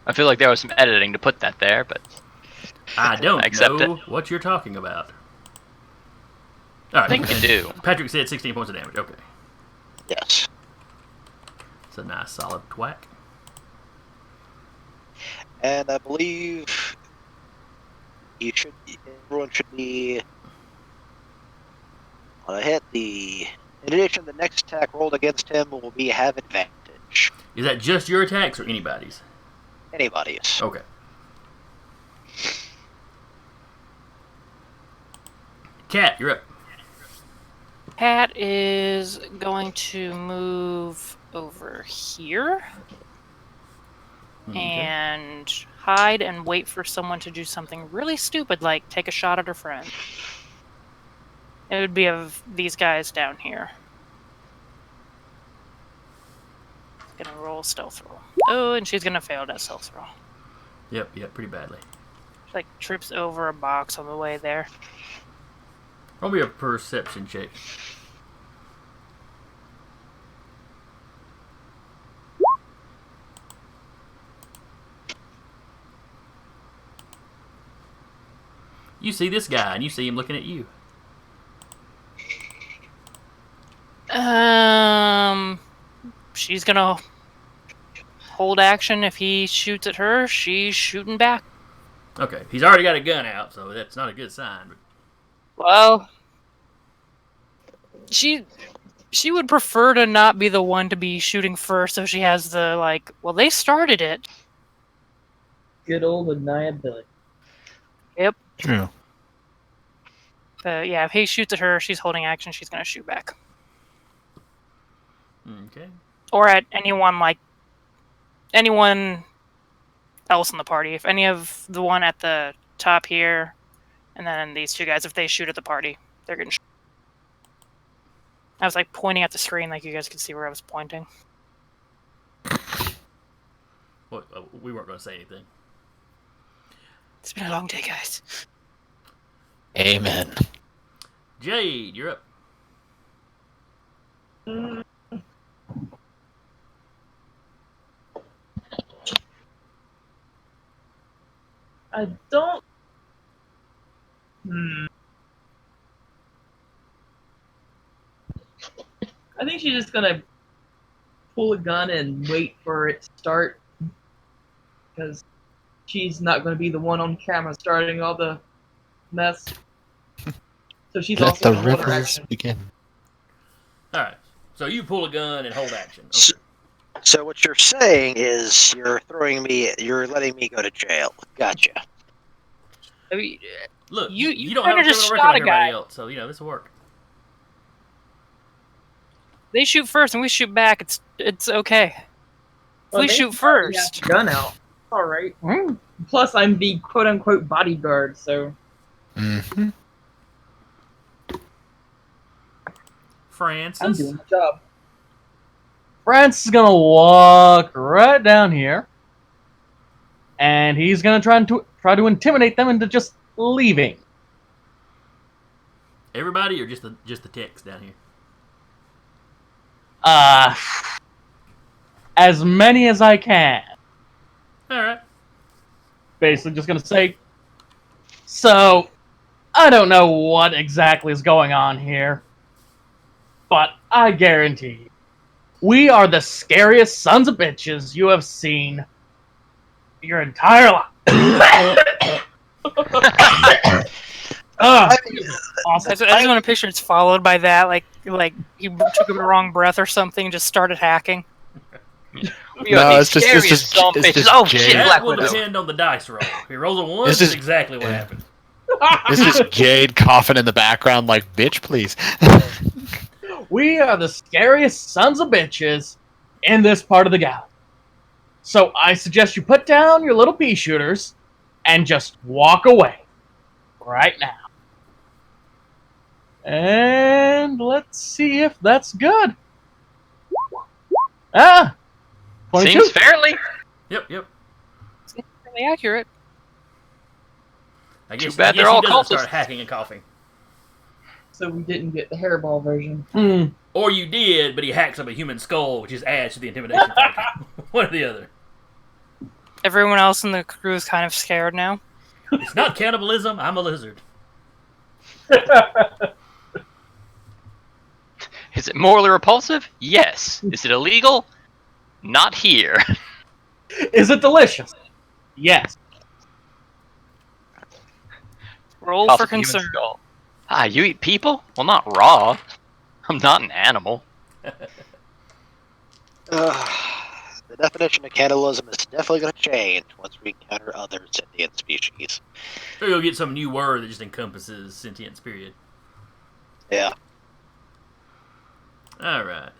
I feel like there was some editing to put that there, but I don't Accept know what you're talking about. All right. I think you do. Patrick said 16 points of damage. Okay. Yes. It's a nice solid whack. And I believe everyone should be on a hit. In addition, the next attack rolled against him will have advantage. Is that just your attacks or anybody's? Anybody's. Okay. Cat, you're up. Cat is going to move over here Okay. and hide and wait for someone to do something really stupid, like take a shot at her friend. It would be of these guys down here. Gonna roll a stealth roll. Oh, and she's gonna fail that stealth roll. Yep, pretty badly. She like trips over a box on the way there. Roll me a perception check. You see this guy, and you see him looking at you. She's gonna hold action. If he shoots at her, she's shooting back. Okay, he's already got a gun out, so that's not a good sign. But Well, she would prefer to not be the one to be shooting first, so she has the like. Well, they started it. Good old deniability. Yep. True. But yeah, if he shoots at her, she's holding action. She's gonna shoot back. okay. Or at anyone else in the party. If any of the one at the top here, and then these two guys, if they shoot at the party, they're getting shot. I was like pointing at the screen, like you guys could see where I was pointing. Well, we weren't going to say anything. It's been a long day, guys. Amen. Jade, you're up. I don't. I think she's just gonna pull a gun and wait for it to start, because she's not gonna be the one on camera starting all the mess. So she's Let also the gonna hold her rivers action. begin. All right. So you pull a gun and hold action. Okay. So what you're saying is you're letting me go to jail. Gotcha. I mean, Look, you you don't have a kinda just criminal record shot like a guy. everybody else, so this will work. they shoot first and we shoot back. It's okay. If Well, we they shoot already have first. the gun out. All right. Plus, I'm the quote unquote bodyguard, so Mm-hmm. Francis. I'm doing my job. Francis is gonna walk right down here, and he's gonna try to intimidate them into just leaving. Everybody, or just the text down here? As many as I can. All right. Basically, just gonna say. So, I don't know what exactly is going on here, but I guarantee you, we are the scariest sons of bitches you have seen your entire life. I mean, Awesome. I just want to picture it's followed by that, like he took a wrong breath or something and just started hacking. We are No, the it's just scariest son of bitches. just Oh Jay. shit, That Black will Widow. depend on the dice roll. If he rolls a 1, This that's is- exactly what yeah. happened. This is Jade coughing in the background like, bitch, please. We are the scariest sons of bitches in this part of the galaxy. So I suggest you put down your little pea shooters and just walk away. Right now. And let's see if that's good. 22. Seems fairly. Yep. Really accurate. I guess, Too bad I guess they're he all doesn't start cultists. hacking and coughing. So we didn't get the hairball version. Or you did, but he hacks up a human skull, which just adds to the intimidation factor. One or the other. Everyone else in the crew is kind of scared now. It's not cannibalism. I'm a lizard. Is it morally repulsive? Yes. Is it illegal? Not here. Is it delicious? Yes. Roll Toss for up a human concern. skull. Ah, you eat people? Well, not raw. I'm not an animal. The definition of cannibalism is definitely going to change once we encounter other sentient species. Or you'll get some new word that just encompasses sentience, period. Yeah. Alright.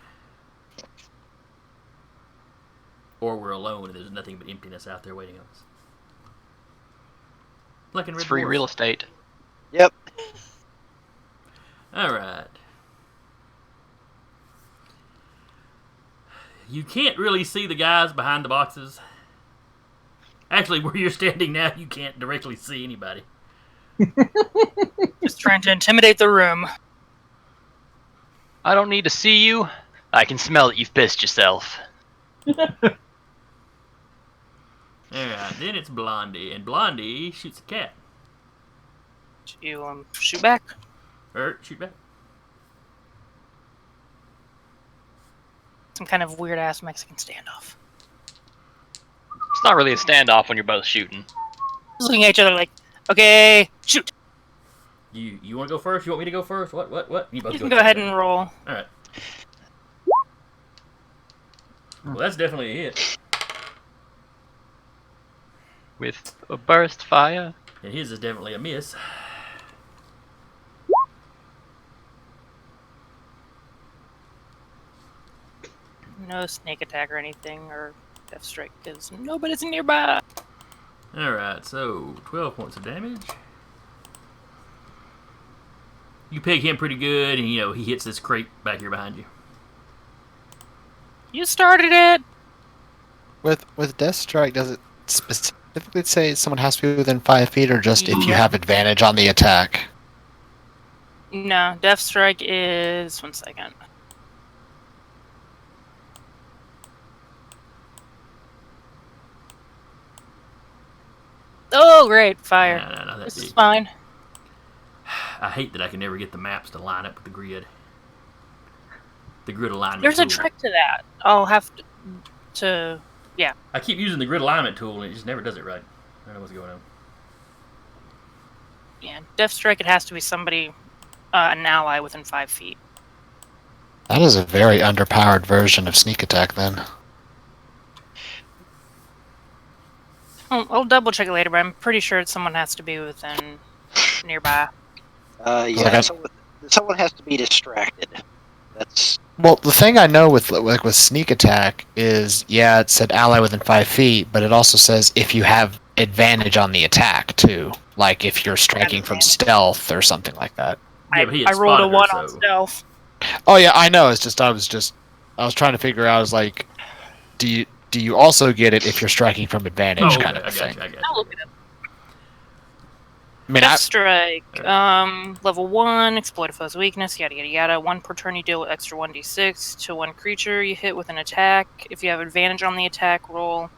Or we're alone and there's nothing but emptiness out there waiting on us. Like in It's Red free Dwarf. real estate. Yep. Alright. You can't really see the guys behind the boxes. Actually, where you're standing now, you can't directly see anybody. Just trying to intimidate the room. I don't need to see you. I can smell that you've pissed yourself. Alright, then it's Blondie, and Blondie shoots a cat. You shoot back. Or shoot back. Some kind of weird ass Mexican standoff. It's not really a standoff when you're both shooting. Just looking at each other like, okay, shoot. You want to go first? You want me to go first? What? You both You can go ahead and roll. Alright. Well, that's definitely a hit. With a burst fire. And his is definitely a miss. No snake attack or anything, or death strike, because nobody's nearby. Alright, so 12 points of damage. You peg him pretty good, and he hits this crate back here behind you. You started it! With Death Strike, does it specifically say someone has to be within 5 feet, or just if you Yeah. have advantage on the attack? No, death strike is... 1 second. Oh, great, fire. No, This that's is it. fine. I hate that I can never get the maps to line up with the grid. The grid alignment There's a tool. trick to that. I'll have to yeah. I keep using the grid alignment tool, and it just never does it right. I don't know what's going on. Yeah, death strike, it has to be somebody, an ally within 5 feet. That is a very underpowered version of sneak attack, then. I'll double check it later, but I'm pretty sure someone has to be within nearby. Yeah, Okay. someone has to be distracted. That's Well, the thing I know with sneak attack is, yeah, it said ally within 5 feet, but it also says if you have advantage on the attack too, like if you're striking from stealth or something like that. Yeah, but he had I rolled a spotted her, 1 on so- stealth. Oh yeah, I know. It's just I was trying to figure out. I was like, do you also get it if you're striking from advantage, Oh, okay, kind of I a got thing? you. I got I'll you. look it up. I mean, Death strike. Level 1, exploit a foe's weakness, yada yada yada. 1 per turn you deal with extra 1d6 to 1 creature you hit with an attack. If you have advantage on the attack roll,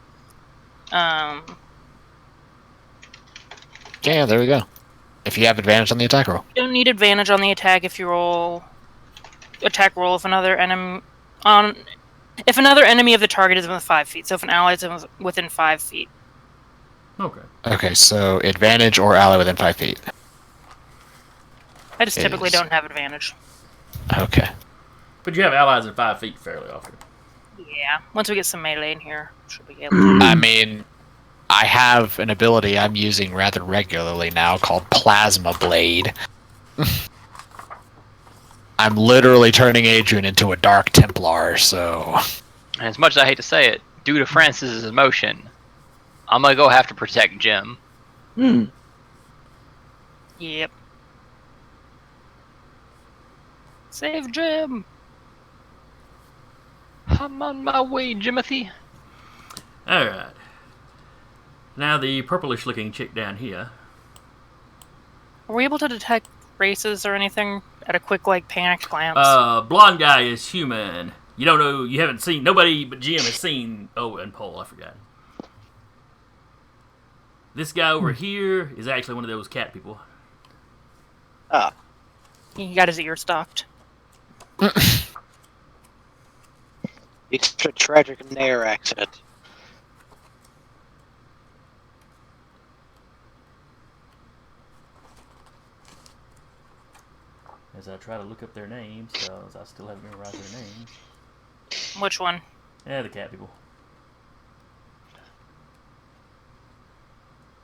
yeah, there we go. If you have advantage on the attack roll. you don't need advantage on the attack if you roll if another enemy of the target is within 5 feet. So if an ally is within 5 feet. Okay. Okay, so advantage or ally within 5 feet. I just typically Is- don't have advantage. Okay. But you have allies in 5 feet fairly often. Yeah, once we get some melee in here, should be able to. I mean, I have an ability I'm using rather regularly now called Plasma Blade. I'm literally turning Adrian into a Dark Templar, so... And as much as I hate to say it, due to Francis's emotion, I'm gonna go have to protect Jim. Yep. Save Jim! I'm on my way, Jimothy. Alright. Now the purplish looking chick down here. Are we able to detect races or anything at a quick, panicked glance? Blonde guy is human. You don't know, you haven't seen, nobody but Jim has seen, and Paul, I forgot. This guy over here is actually one of those cat people. He got his ear stopped. it's a tragic Nair accident. As I try to look up their names, because I still haven't memorized their names. Which one? Yeah, the cat people.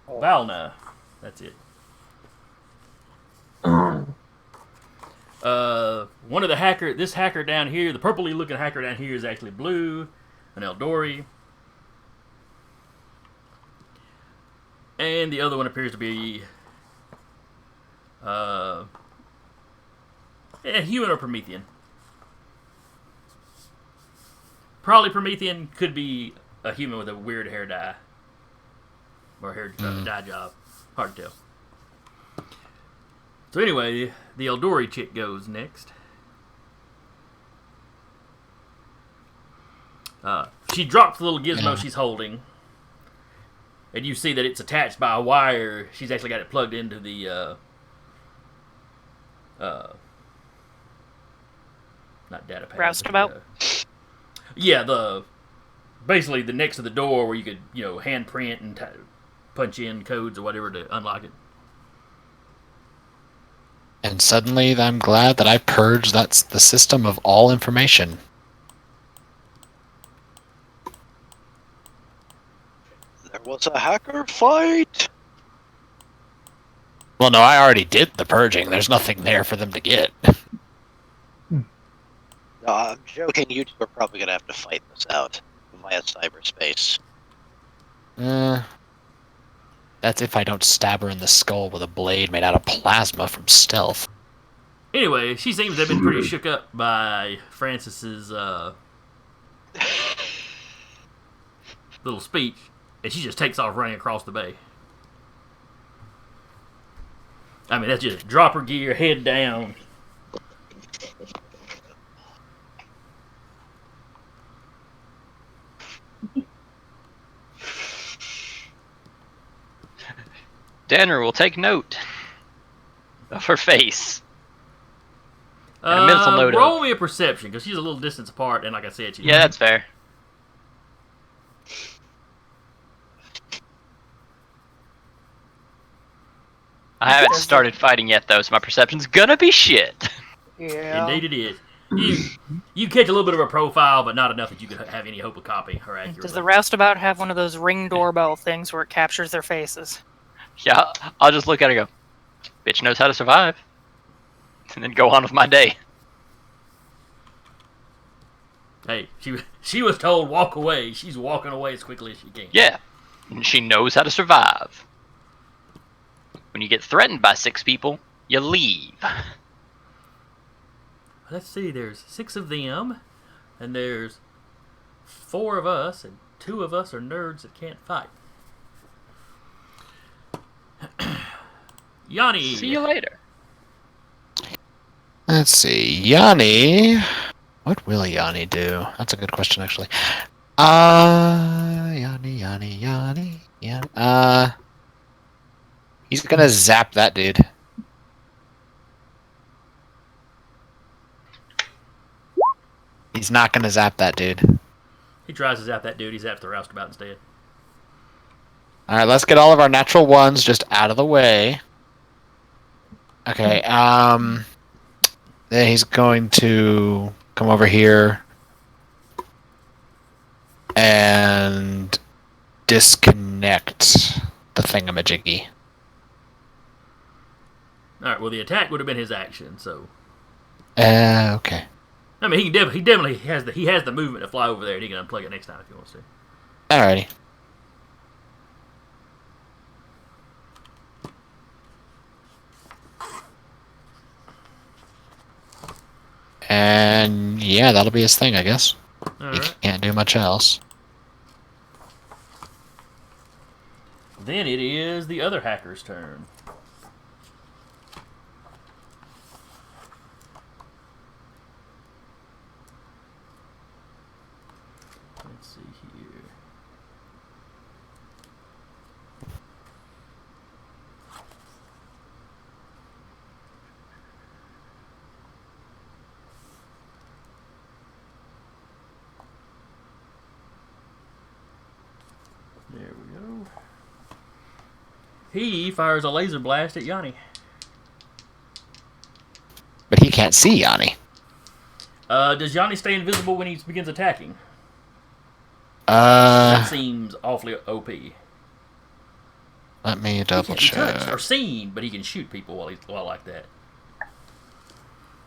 Valna. That's it. One of this hacker down here, the purpley looking hacker down here is actually blue, an Eldori. And the other one appears to be human or Promethean. Probably Promethean, could be a human with a weird hair dye. Or hair dye job. Hard to tell. So anyway, the Eldori chick goes next. She drops the little gizmo she's holding. And you see that it's attached by a wire. She's actually got it plugged into the not data pad. Roustabout? Basically the next to the door where you could, hand print and punch in codes or whatever to unlock it. And suddenly I'm glad that I purged the system of all information. There was a hacker fight. Well, no, I already did the purging. There's nothing there for them to get. No, I'm joking. You two are probably going to have to fight this out via cyberspace. That's if I don't stab her in the skull with a blade made out of plasma from stealth. Anyway, she seems to have been pretty shook up by Francis's little speech, and she just takes off running across the bay. I mean, that's just drop her gear, head down. Danner will take note of her face. And a mental note roll me a perception, because she's a little distance apart, and like I said, she's... Yeah, that's fair. I haven't started fighting yet, though, so my perception's gonna be shit. Yeah. Indeed it is. You catch a little bit of a profile, but not enough that you could have any hope of copying her accurately. Does the roustabout have one of those ring doorbell things where it captures their faces? Yeah, I'll just look at her and go, bitch knows how to survive. And then go on with my day. Hey, she was told walk away. She's walking away as quickly as she can. Yeah, and she knows how to survive. When you get threatened by 6 people, you leave. Let's see, there's 6 of them, and there's 4 of us, and 2 of us are nerds that can't fight. Yanni! See you later. Let's see, Yanni. What will Yanni do? That's a good question, actually. Yanni. He's gonna zap that dude. He's not gonna zap that dude. He tries to zap that dude, he zaps the roustabout instead. Alright, let's get all of our natural ones just out of the way. Okay, then he's going to come over here and disconnect the thingamajiggy. Alright, well the attack would have been his action, so... Okay. I mean, he definitely has the movement to fly over there, and he can unplug it next time if he wants to. Alrighty. And yeah, that'll be his thing, I guess. He Alright. can't do much else. Then it is the other hacker's turn. Let's see here. There we go. He fires a laser blast at Yanni. But he can't see Yanni. Does Yanni stay invisible when he begins attacking? Uh, That seems awfully OP. let me He double can't be touched or check. seen, but he can shoot people while like that.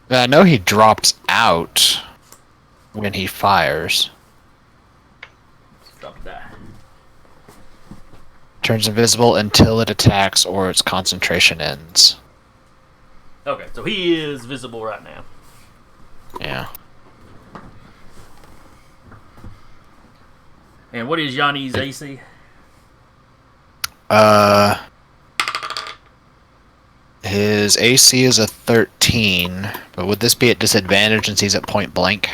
I know he drops out when he fires. Drop the die. Turns invisible until it attacks or its concentration ends. Okay, so he is visible right now. Yeah. And what is Yanni's AC? His AC is a 13, but would this be at disadvantage since he's at point blank?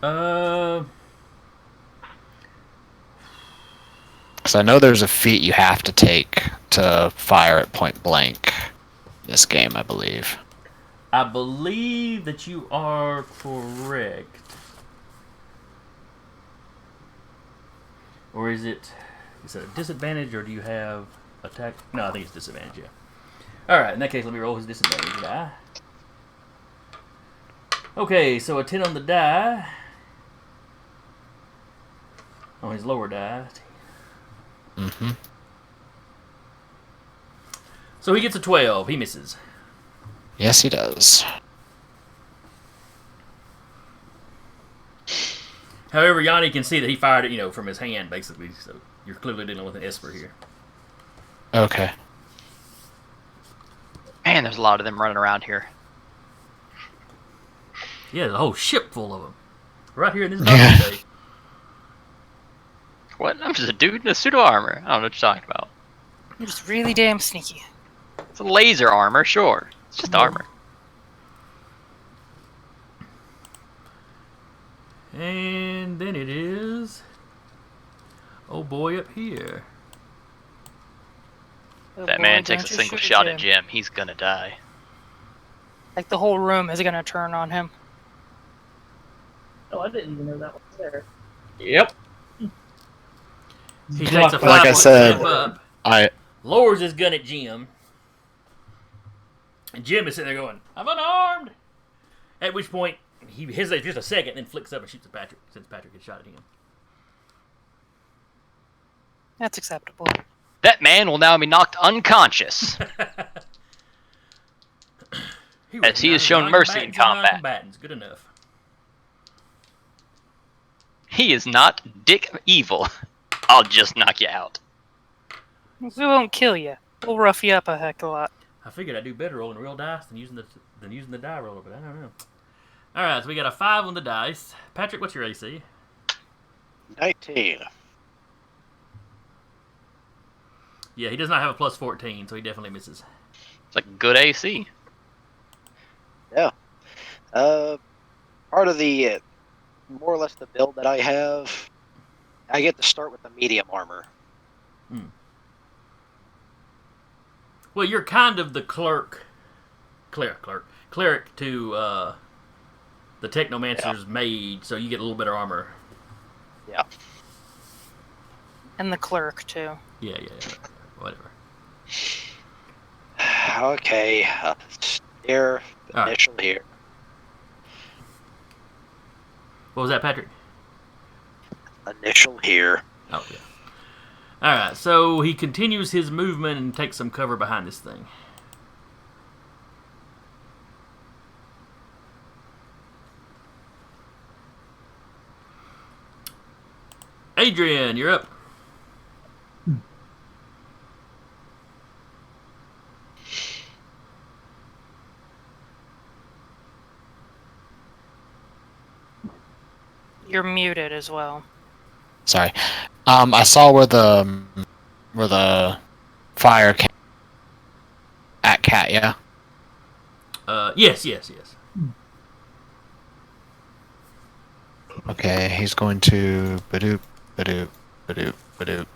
Uh, Because I know there's a feat you have to take to fire at point blank in this game, I believe. I believe that you are correct. Or is it a disadvantage, or do you have attack? No, I think it's disadvantage, yeah. Alright, in that case, let me roll his disadvantage die. Okay, so a 10 on the die. On his lower die. Mm-hmm. So he gets a 12. He misses. Yes, he does. However, Yanni can see that he fired it, from his hand, basically. So you're clearly dealing with an Esper here. Okay. Man, there's a lot of them running around here. Yeah, there's a whole ship full of them. Right here in this Yeah. box bay. What? I'm just a dude in a suit of armor. I don't know what you're talking about. You're just really damn sneaky. It's a laser armor, sure. It's just armor. And then it is... Oh boy, up here. Oh That boy, man don't takes a you single shoot shot at Jim, he's gonna die. Like the whole room is gonna turn on him. Oh, I didn't even know that was there. Yep. He takes a 5 Like I said, step up, I lowers his gun at Jim, and Jim is sitting there going, "I'm unarmed." At which point he hesitates just a second, then flicks up and shoots at Patrick, since Patrick had shot at him. That's acceptable. That man will now be knocked unconscious. As he has shown mercy in combat. Combatants. Good enough. He is not Dick Evil. I'll just knock you out. We won't kill you. We'll rough you up a heck of a lot. I figured I'd do better rolling real dice than using the die roller, but I don't know. All right, so we got a 5 on the dice. Patrick, what's your AC? 19. Yeah, he does not have a plus 14, so he definitely misses. It's like good AC. Yeah. Part of the, more or less the build that I have, I get to start with the medium armor. Well, you're kind of the cleric to the Technomancer's maid, so you get a little better armor. Yeah. And the clerk, too. Yeah, whatever. Okay. Here, All right. initial here. What was that, Patrick? Initial here. Oh, yeah. Alright, so he continues his movement and takes some cover behind this thing. Adrian, you're up. You're muted as well. sorry. I saw where the fire came at Cat. Yeah. Yes. Okay, he's going to badoop, badoop, badoop, badoop.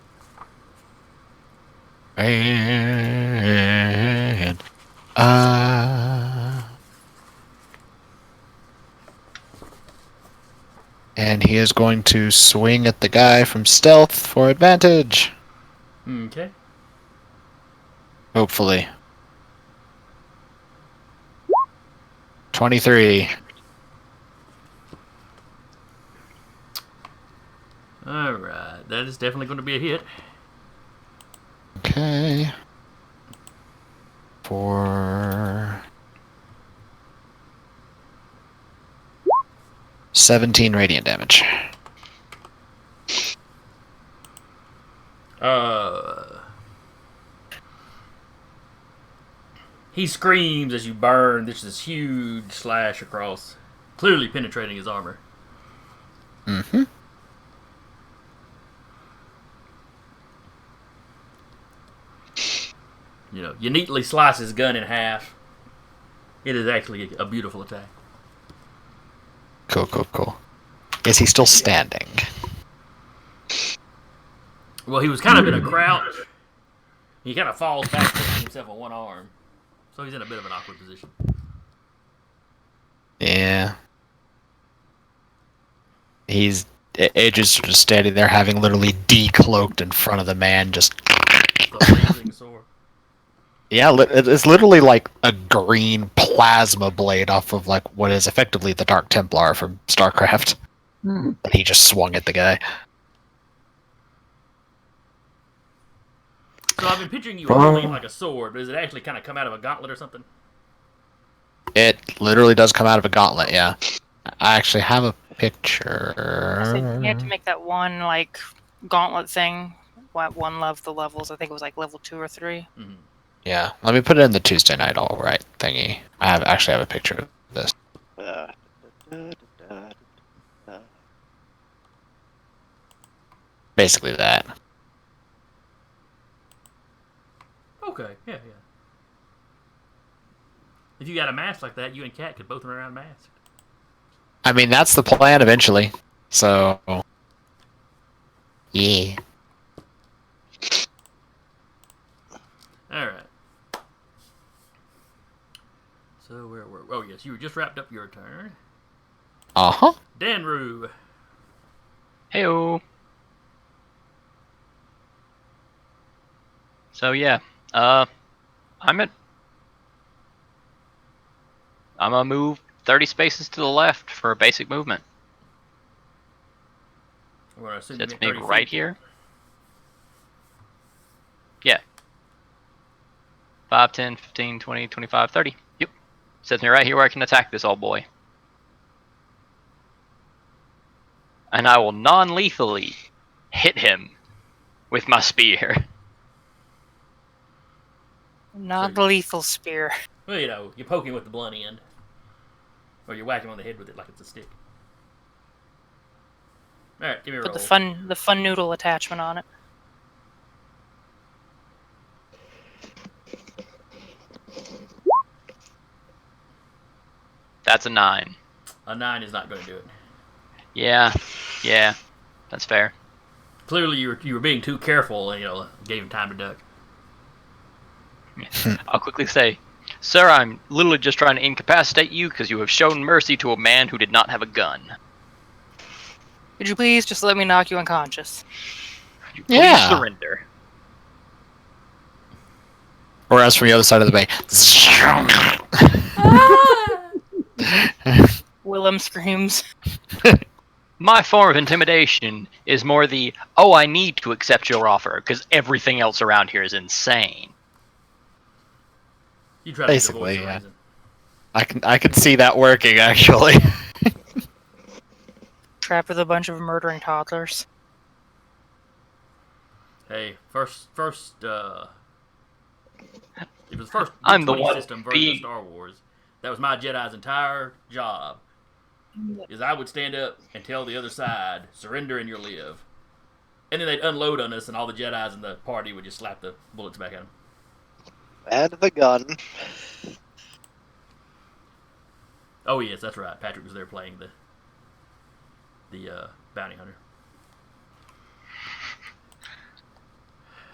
And he is going to swing at the guy from stealth for advantage. Okay. Hopefully. 23. Alright, that is definitely going to be a hit. Okay. For 17 radiant damage. He screams as you burn. There's this huge slash across, clearly penetrating his armor. Mm-hmm. You know, you neatly slice his gun in half. It is actually a beautiful attack. Cool. Is he still standing? Well, he was kind of in a crouch. He kind of falls back, pushing himself on one arm. So he's in a bit of an awkward position. Yeah. Age is just standing there, having literally decloaked in front of the man, just... The blazing sword. Yeah, it's literally like a green plasma blade off of like what is effectively the Dark Templar from StarCraft. But he just swung at the guy. So I've been picturing you holding it like a sword, but does it actually kind of come out of a gauntlet or something? It literally does come out of a gauntlet, yeah. I actually have a picture. So you had to make that one like gauntlet thing. One of the levels. I think it was like level 2 or 3. Mm-hmm. Yeah, let me put it in the Tuesday night all right thingy. I actually have a picture of this. Basically that. Okay, yeah. If you got a mask like that, you and Kat could both run around masked. I mean, that's the plan eventually. So, yeah. Alright. So where were... Oh, yes, you just wrapped up your turn. Uh-huh. Danru. Heyo. So yeah, I'm gonna move 30 spaces to the left for a basic movement. Well, I assume That's you me meant 30 right feet. here. Yeah. 5, 10, 15, 20, 25, 30. Yep. Sets me right here where I can attack this old boy. And I will non-lethally hit him with my spear. Not lethal spear. Well, you know, you poke him with the blunt end. Or you whack him on the head with it like it's a stick. Alright, give me a roll. Put the fun noodle attachment on it. That's a 9. A 9 is not going to do it. Yeah, that's fair. Clearly, you were being too careful and, you know, gave him time to duck. I'll quickly say, sir, I'm literally just trying to incapacitate you because you have shown mercy to a man who did not have a gun. Could you please just let me knock you unconscious? You please Yeah. surrender. Whereas from the other side of the bay. Willem screams. My form of intimidation is more the, oh, I need to accept your offer because everything else around here is insane. You try to Basically, avoid the yeah. reason. I can see that working actually. Trapped with a bunch of murdering toddlers. Hey, first, it was the first I'm the D20 one system version of being- Star Wars. That was my Jedi's entire job. Is I would stand up and tell the other side, surrender and you'll live. And then they'd unload on us and all the Jedi's in the party would just slap the bullets back at them. And the gun. Oh yes, that's right. Patrick was there playing the bounty hunter.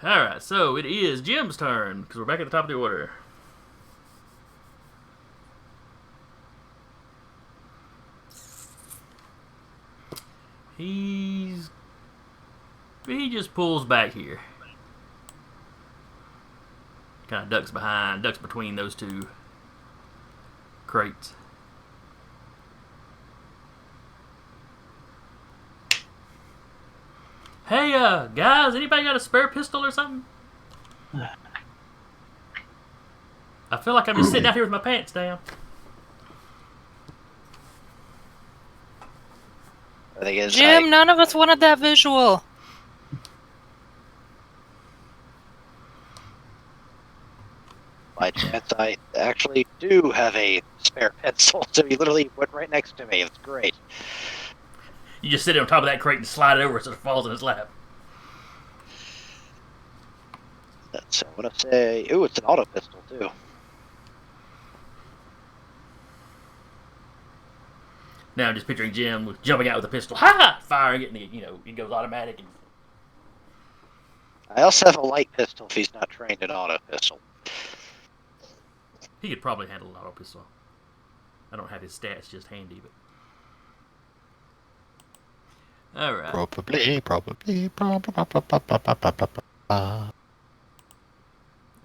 Alright, so it is Jim's turn, because we're back at the top of the order. He just pulls back here. Kind of ducks between those two crates. Hey, guys, anybody got a spare pistol or something? I feel like I'm just sitting out here with my pants down. The thing is, Jim, none of us wanted that visual. by chance, I actually do have a spare pencil, so he literally went right next to me. It's great. You just sit on top of that crate and slide it over so it falls in his lap. So I'm gonna say, ooh, it's an auto pistol too. Now I'm just picturing Jim jumping out with a pistol, ha! Firing it, and it goes automatic. And I also have a light pistol if he's not trained in auto pistol. he could probably handle an auto pistol. I don't have his stats just handy, but all right. Probably. All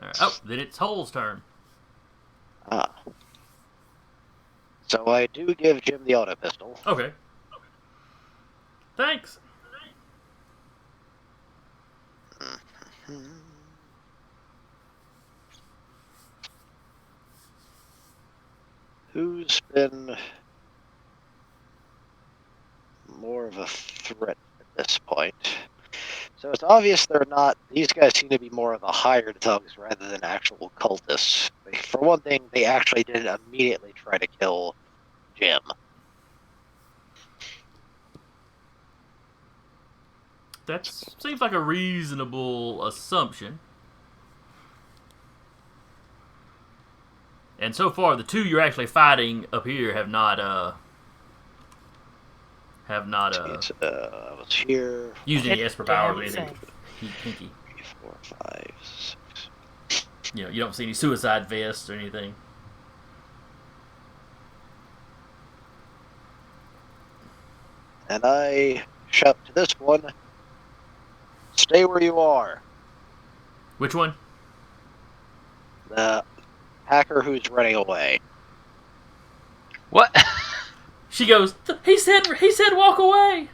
right. Oh, then it's Hole's turn. Ah. So I do give Jim the auto pistol. Okay. Thanks. Who's been more of a threat at this point? So it's obvious they're not. These guys seem to be more of the hired thugs rather than actual cultists. For one thing, they actually didn't immediately try to kill Jim. That seems like a reasonable assumption. And so far, the two you're actually fighting up here have not I was here. used any Esper powers or anything Everything. hinky. 3, 4, 5, 6. You don't see any suicide vests or anything. And I shout to this one, stay where you are. Which one? The hacker who's running away. What? She goes, he said walk away.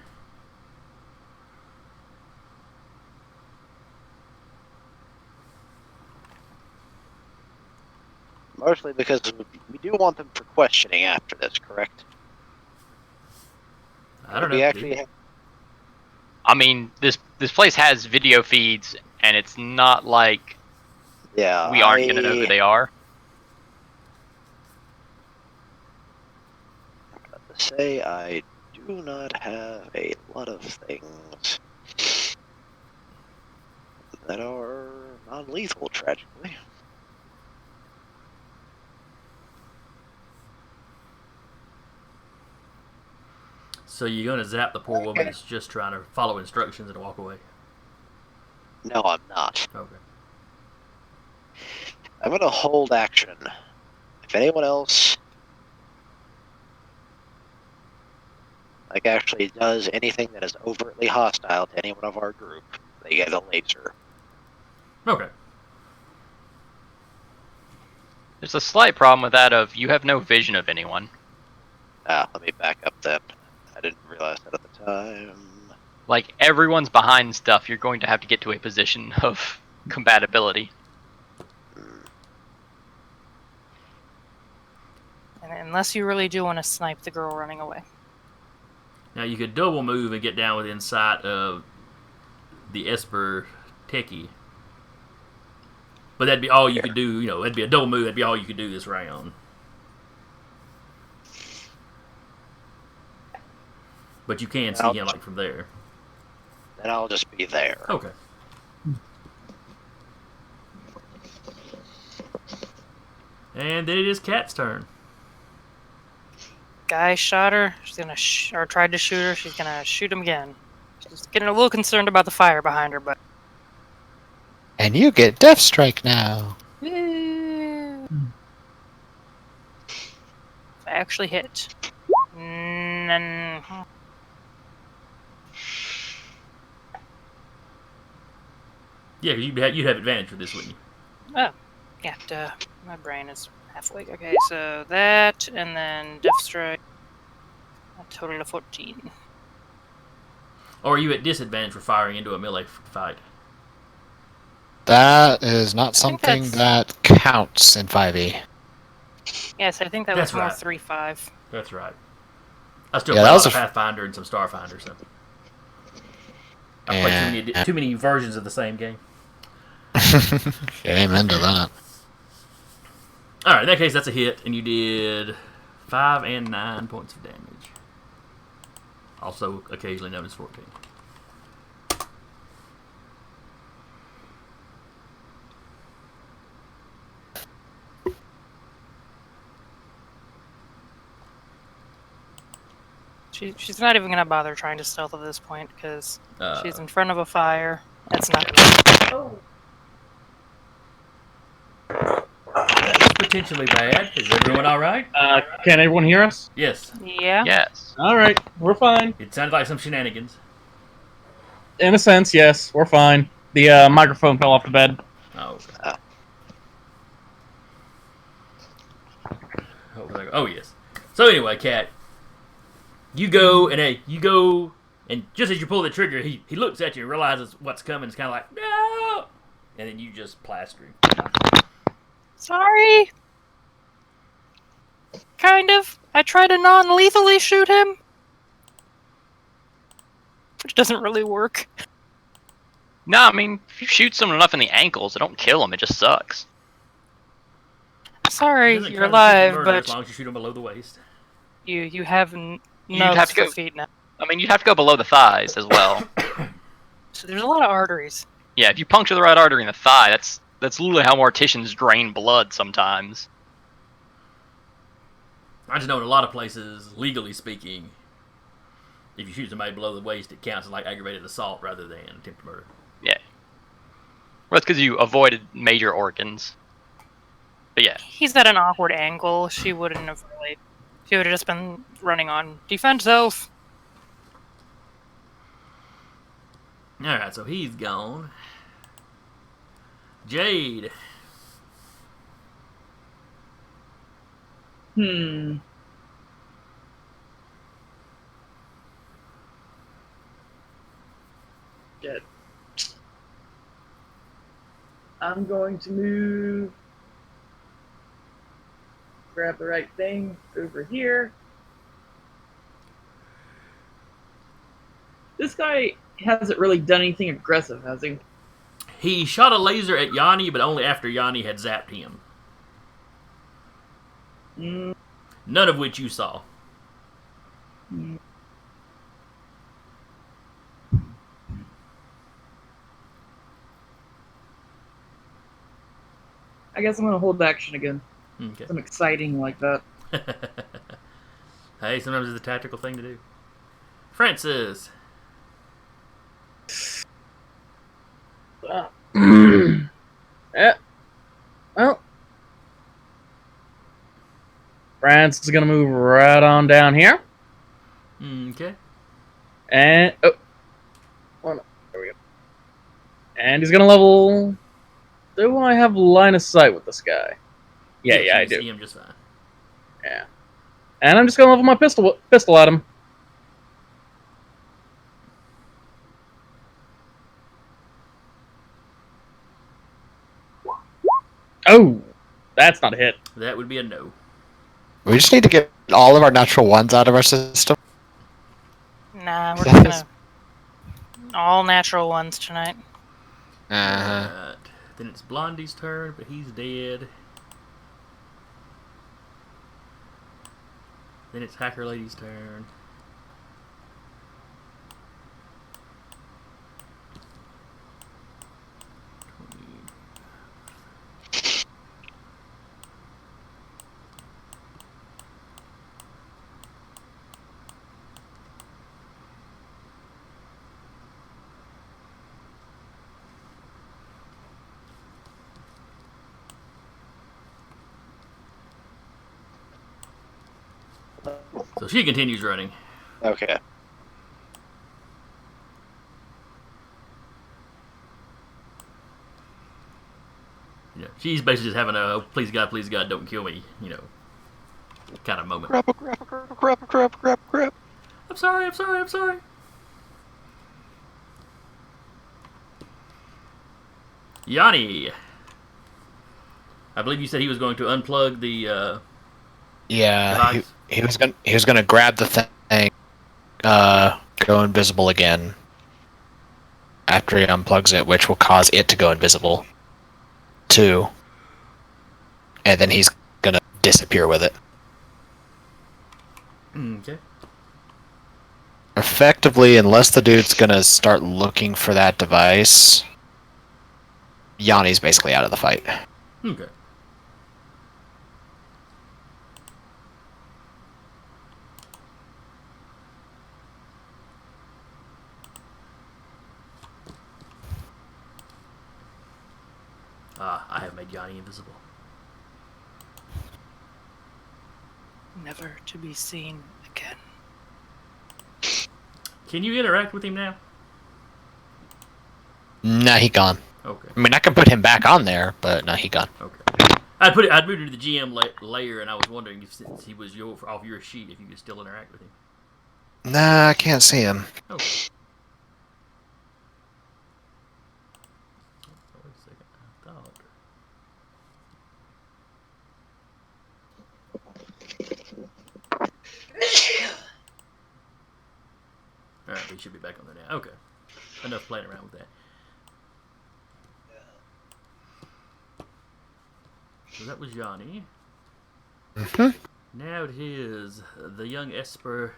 Mostly because we do want them for questioning after this, correct? I don't We know. actually I mean, this place has video feeds, and it's not like yeah, we aren't going to know who they are. Say I do not have a lot of things that are non-lethal, tragically. So you're gonna zap the poor woman that's just trying to follow instructions and walk away. No, I'm not. Okay. I'm gonna hold action. If anyone else actually does anything that is overtly hostile to anyone of our group, they get a laser. Okay. There's a slight problem with that of you have no vision of anyone. Let me back up then. I didn't realize that at the time. Like, everyone's behind stuff. You're going to have to get to a position of compatibility. And unless you really do want to snipe the girl running away. Now you could double move and get down within sight of the Esper techie. But that'd be all you could do, that'd be a double move, that'd be all you could do this round. But you can see him from there. Then I'll just be there. Okay. And then it is Kat's turn. Guy shot her. She's gonna or tried to shoot her. She's gonna shoot him again. She's getting a little concerned about the fire behind her, but. And you get Death Strike now. I actually hit. Yeah, because you'd have advantage for this, wouldn't you? Oh, yeah. Duh. My brain is half awake. Okay, so that, and then Death Strike. A total of 14. Or are you at disadvantage for firing into a melee fight? That is not something that counts in 5e. Yes, I think that That's was more right. 3-5. That's right. I still Yeah, play that a was lot of a Pathfinder and some Starfinder. So I played too many versions of the same game. Amen to that. All right, in that case, that's a hit, and you did 5 and 9 points of damage. Also, occasionally known as 14. She's not even gonna bother trying to stealth at this point because she's Uh, in front of a fire. That's not gonna work. That's potentially bad. Is everyone all right? Can everyone hear us? Yes. Yeah. Yes. All right, we're fine. It sounded like some shenanigans. In a sense, yes, we're fine. The microphone fell off the bed. Oh, okay. Oh, yes. So anyway, Cat, you go and just as you pull the trigger, he looks at you and realizes what's coming. It's kind of like no, and then you just plaster him. Sorry. Kind of. I tried to non-lethally shoot him, which doesn't really work. No, I mean, if you shoot someone enough in the ankles, it don't kill them. It just sucks. Sorry, Doesn't you're count as alive, murder as but long as you shoot him below the waist. you have You'd nubs have to for go- feet now. I mean, you'd have to go below the thighs as well. So there's a lot of arteries. Yeah, if you puncture the right artery in the thigh, that's literally how morticians drain blood sometimes. I just know in a lot of places, legally speaking, if you shoot somebody below the waist, it counts as like aggravated assault rather than attempted murder. Yeah. Well, that's because you avoided major organs. But yeah. He's at an awkward angle. She wouldn't have really. She would have just been running on defend self. All right, so he's gone. Jade. Hmm. Good. I'm going to move. Grab the right thing over here. This guy hasn't really done anything aggressive, has he? He shot a laser at Yanni, but only after Yanni had zapped him. Mm, None of which you saw. mm. I guess I'm gonna hold action again. Okay. Something exciting like that. Hey, sometimes it's a tactical thing to do. Francis. Well, France is gonna move right on down here, Okay. and there we go. And he's gonna level. Do I have line of sight with this guy? Yeah, Yes, I you do. see him just fine. Yeah, and I'm just gonna level my pistol at him. Oh, that's not a hit. That would be a no. We just need to get all of our natural ones out of our system. Nah, we're just gonna all natural ones tonight. Uh-huh. Right. Then it's Blondie's turn, but he's dead. Then it's Hacker Lady's turn. So she continues running. Okay. You know, she's basically just having a oh, please God, don't kill me, kind of moment. Crap. I'm sorry. Yanni. I believe you said he was going to unplug the Yeah, device. he was gonna grab the saying, go invisible again after he unplugs it, which will cause it to go invisible too. And then he's gonna disappear with it. Okay. Effectively, unless the dude's gonna start looking for that device, Yanni's basically out of the fight. Okay. I have made Yanni invisible. Never to be seen again. Can you interact with him now? Nah, he gone. Okay. I mean, I can put him back on there, but no, he gone. Okay. I'd moved into the GM layer, and I was wondering if since he was off your sheet, if you could still interact with him. Nah, I can't see him. Okay. Wait a second. I thought. All right, he should be back on there now. Okay. Enough playing around with that. So that was Yanni. Mm-hmm. Now it is the young Esper.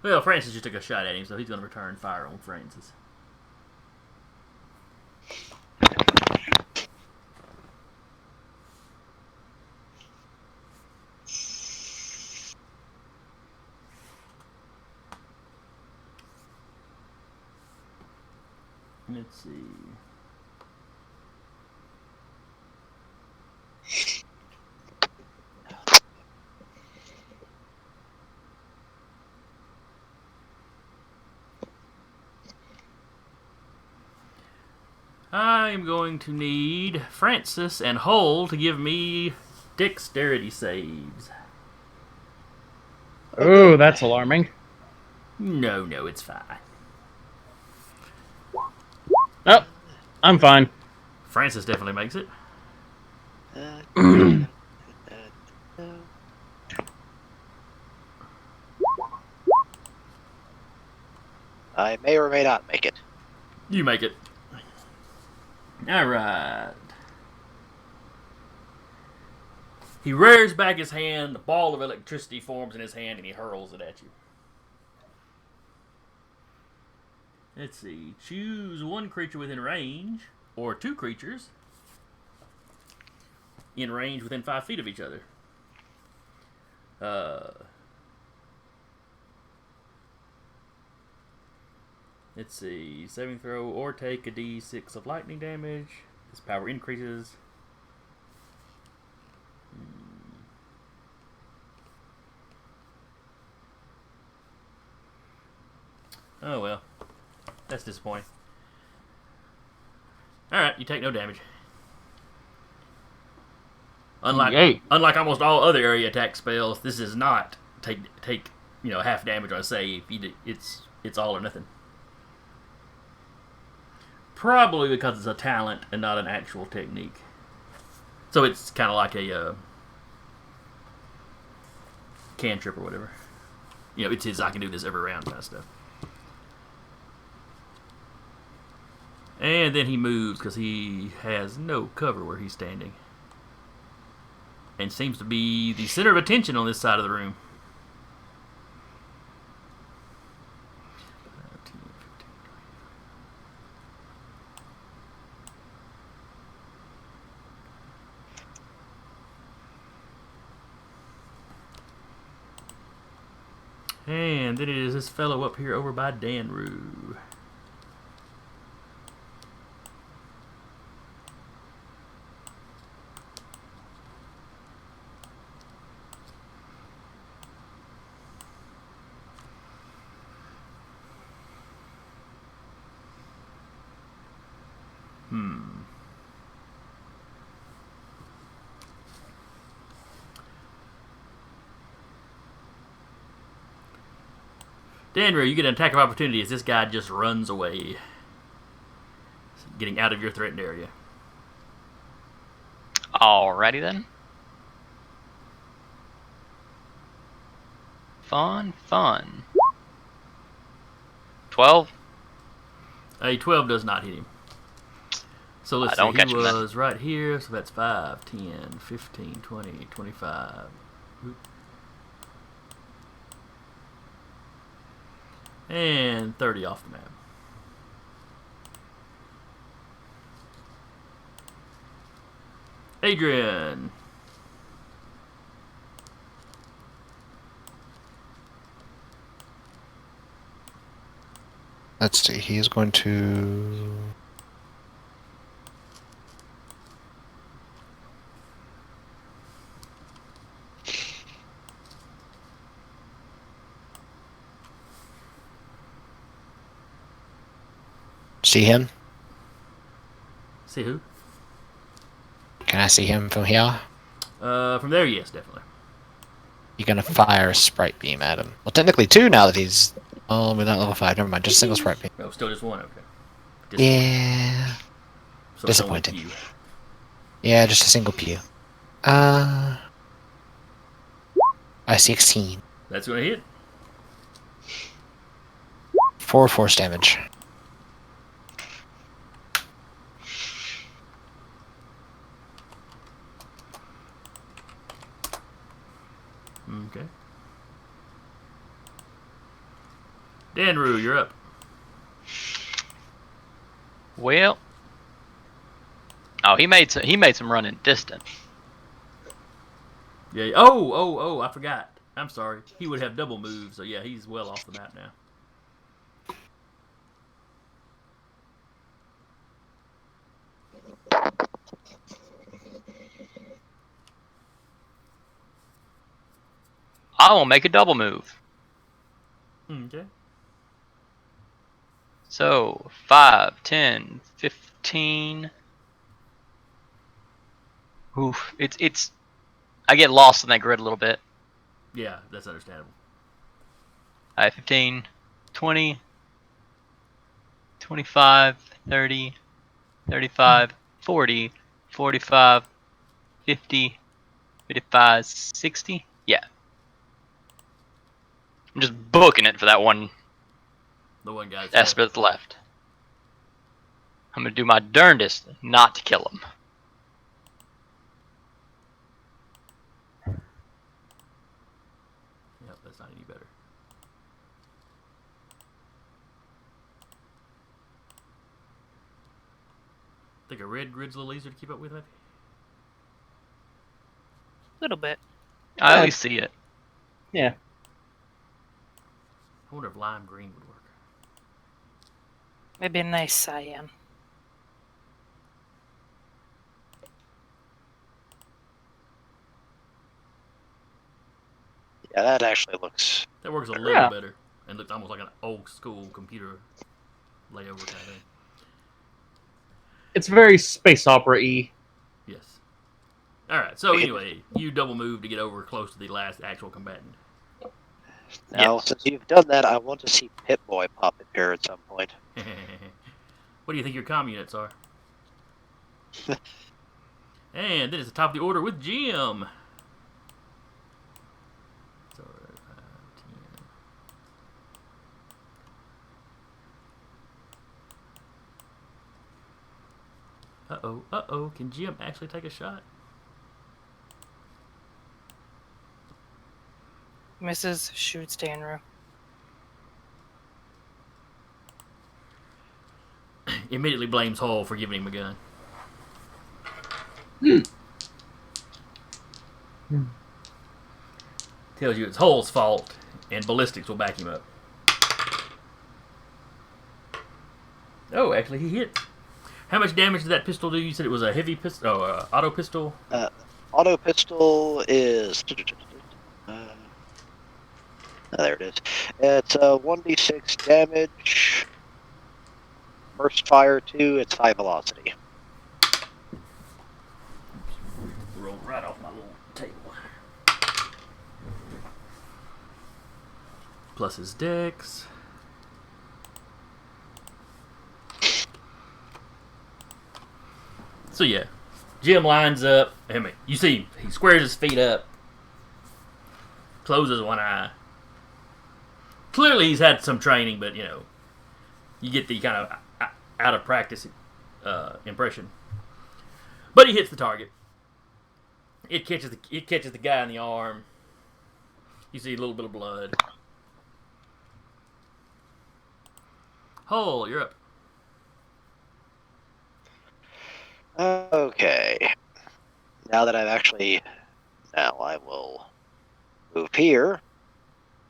Well, Francis just took a shot at him, so he's going to return fire on Francis. Let's see. I am going to need Francis and Hull to give me dexterity saves. Ooh, that's alarming. No, it's fine. Oh, I'm fine. Francis definitely makes it. I may or may not make it. You make it. Alright. He rears back his hand, the ball of electricity forms in his hand, and he hurls it at you. Let's see. Choose one creature within range, or two creatures in range within 5 feet of each other. Let's see. Saving throw or take a d6 of lightning damage. His power increases. Oh well. That's disappointing. Alright, you take no damage. Unlike almost all other area attack spells, this is not take half damage on a save. It's all or nothing. Probably because it's a talent and not an actual technique. So it's kind of like a cantrip or whatever. It's his I can do this every round kind of stuff. And then he moves because he has no cover where he's standing. And seems to be the center of attention on this side of the room. And then it is this fellow up here over by Danru. Danru, you get an attack of opportunity as this guy just runs away. Getting out of your threatened area. Alrighty then. Fun. 12? A 12 does not hit him. So let's don't see, catch he him then. was right here, so that's 5, 10, 15, 20, 25. Oop. And 30 off the map. Adrian. Let's see. He is going to. See him? See who? Can I see him from here? From there, yes, definitely. You're gonna fire a sprite beam at him. Well, technically two now that he's. Oh, we're not level 5. Never mind. Just a single sprite beam. Oh, still just one, okay. Yeah. So it's only disappointing. few. Yeah, just a single pew. I 16. That's gonna hit. 4 force damage. Okay. Danru, you're up. Well. Oh, he made some running distance. Yeah. Oh, I forgot. I'm sorry. He would have double moves, so yeah, he's well off the map now. I will make a double move. Okay. So 5, 10, 15. Oof. It's. I get lost in that grid a little bit. Yeah, that's understandable. 15, 20, 25, 30, 35, 40, 45, 50, 55, 60. Yeah. I'm just booking it for that one The one guy's Esper that's left. I'm gonna do my darndest not to kill him. Yep, that's not any better. Think a red grid's a little easier to keep up with, maybe? A little bit. I at least see it. Yeah. I wonder if lime green would work. Maybe a nice cyan. Yeah, that actually looks. That works a little Yeah. better. And looks almost like an old school computer layover kind of thing. It's very space opera-y. Yes. Alright, so anyway, you double move to get over close to the last actual combatant. Now, since you've done that, I want to see Pip-Boy pop in here at some point. What do you think your comm units are? And then it's the top of the order with Jim. So, 5, 10. Uh-oh. Can Jim actually take a shot? Misses, shoots Danru. Immediately blames Hall for giving him a gun. Tells you it's Hull's fault, and ballistics will back him up. Oh, actually, he hit. How much damage did that pistol do? You said it was a heavy pistol, auto pistol. Auto pistol is. There it is. It's 1d6 damage. First fire 2, it's high velocity. Rolled right off my little table. Plus his dex. So yeah, Jim lines up. You see him. He squares his feet up, closes one eye, Clearly, he's had some training, but you get the kind of out of practice impression. But he hits the target. It catches the guy in the arm. You see a little bit of blood. Hole, you're up. Okay. Now that now I will move here.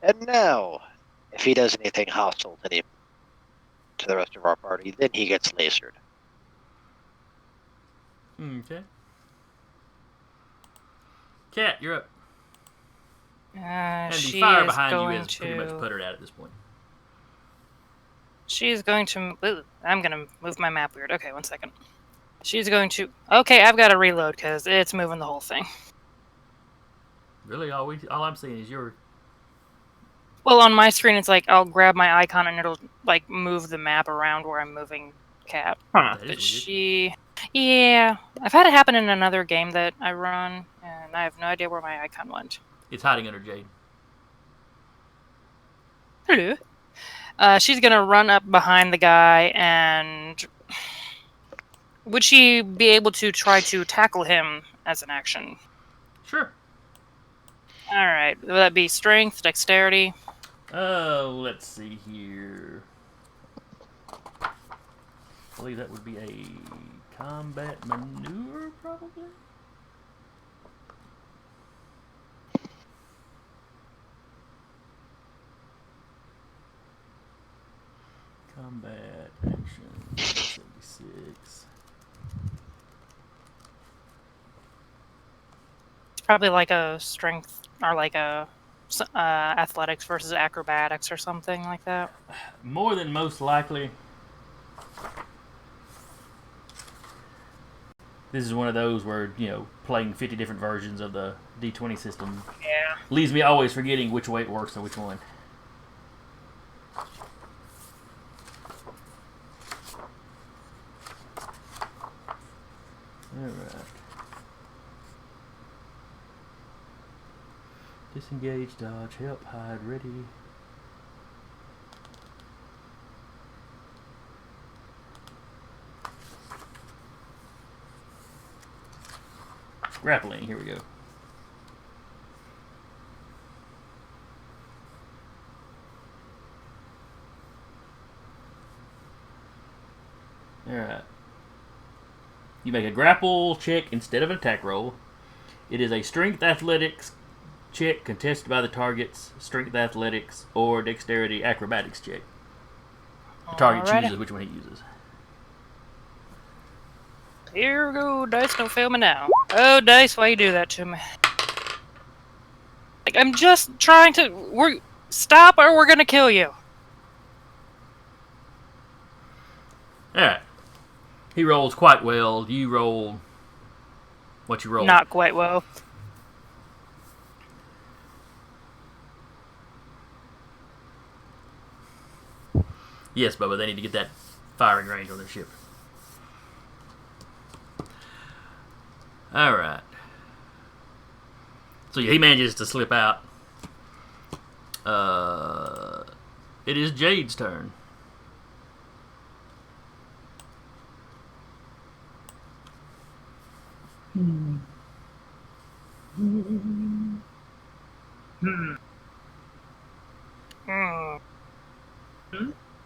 And now, if he does anything hostile to the rest of our party, then he gets lasered. Okay. Cat, you're up. And the She fire is behind you going is pretty much to. puttered out at this point. She's going to. I'm gonna move my map weird. Okay, 1 second. She's going to. Okay, I've got to reload because it's moving the whole thing. Really, all I'm seeing is your. Well, on my screen, it's like I'll grab my icon and it'll like move the map around where I'm moving Cat. Huh. That is But weird. yeah, I've had it happen in another game that I run, and I have no idea where my icon went. It's hiding under Jade. Hello. She's gonna run up behind the guy, and would she be able to try to tackle him as an action? Sure. All right. Will that be strength, dexterity? Let's see here. I believe that would be a combat maneuver, probably. Combat action 76. It's probably like a strength or like a athletics versus acrobatics or something like that. More than most likely. This is one of those where, playing 50 different versions of the D20 system Yeah. leaves me always forgetting which way it works and which one. Alright. Disengage, dodge, help, hide, ready. Grappling, here we go. Alright. You make a grapple check instead of an attack roll. It is a strength athletics check contested by the target's strength athletics or dexterity acrobatics check. The target Alrighty. chooses which one he uses. Here we go. Dice, don't fail me now. Oh, Dice, why you do that to me? Like, I'm just trying to... Stop or we're gonna kill you. Alright. He rolls quite well. You roll... What you roll? Not quite well. Yes, Bubba, they need to get that firing range on their ship. Alright. So he manages to slip out. It is Jade's turn. Hmm. Hmm.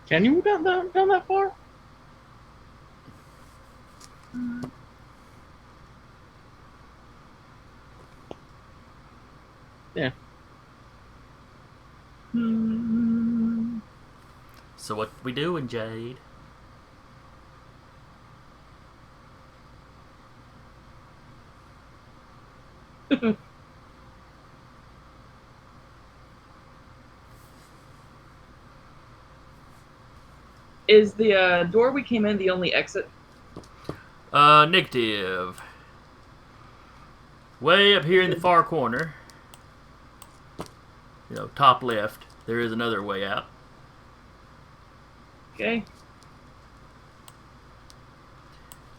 Can you move down that far? Yeah. So what we doing, Jade? Is the door we came in the only exit? Negative. Way up here in the far corner, top left, there is another way out. Okay.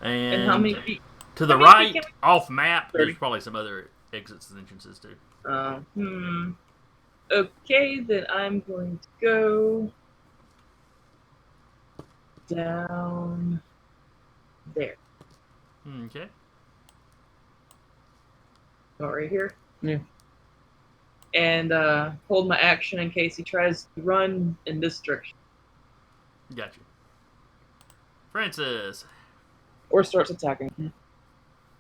And how many feet? to the how many right, feet off map, 30. there's probably some other exits and entrances too. Okay, then I'm going to go down there. Okay. Not right here. Yeah. And hold my action in case he tries to run in this direction. Gotcha. Francis. Or starts attacking.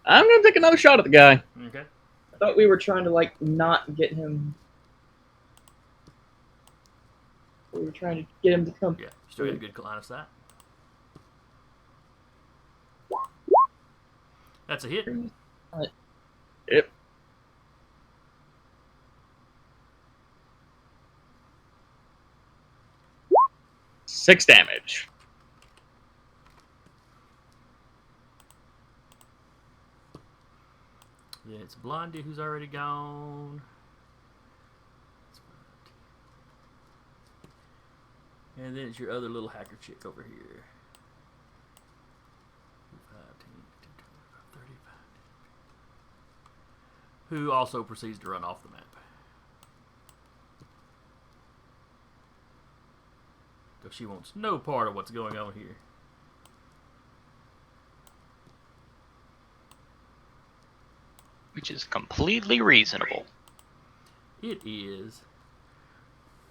I'm gonna take another shot at the guy. Okay. I thought we were trying to, like, not get him. We were trying to get him to come. Yeah. Still got a good line of sight. That's a hit. Yep. Six damage. Then it's Blondie who's already gone. And then it's your other little hacker chick over here. 5, 10, 15, 20, 35. Who also proceeds to run off the map. Because she wants no part of what's going on here. Which is completely reasonable. It is.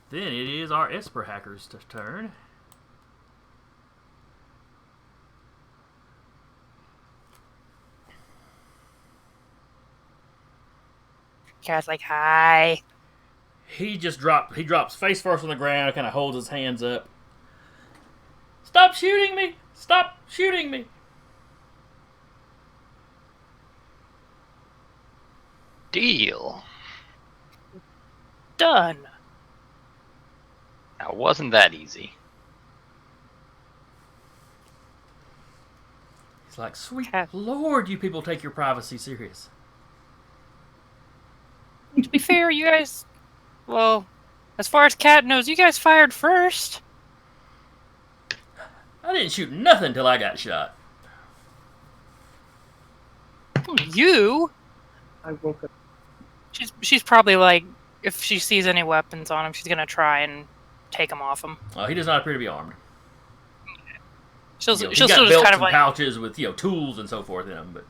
Then it is our Esper hacker's turn. Cat's like, hi. He drops face first on the ground, kind of holds his hands up. Stop shooting me! Stop shooting me! Deal. Done. Now, wasn't that easy? He's like, sweet Cat. Lord, you people take your privacy serious. To be fair, you guys, well, as far as Cat knows, you guys fired first. I didn't shoot nothing till I got shot. You? I woke up. She's probably like, if she sees any weapons on him, she's gonna try and take them off him. He does not appear to be armed. She'll He's still got just belts kind of and like pouches with tools and so forth in them, but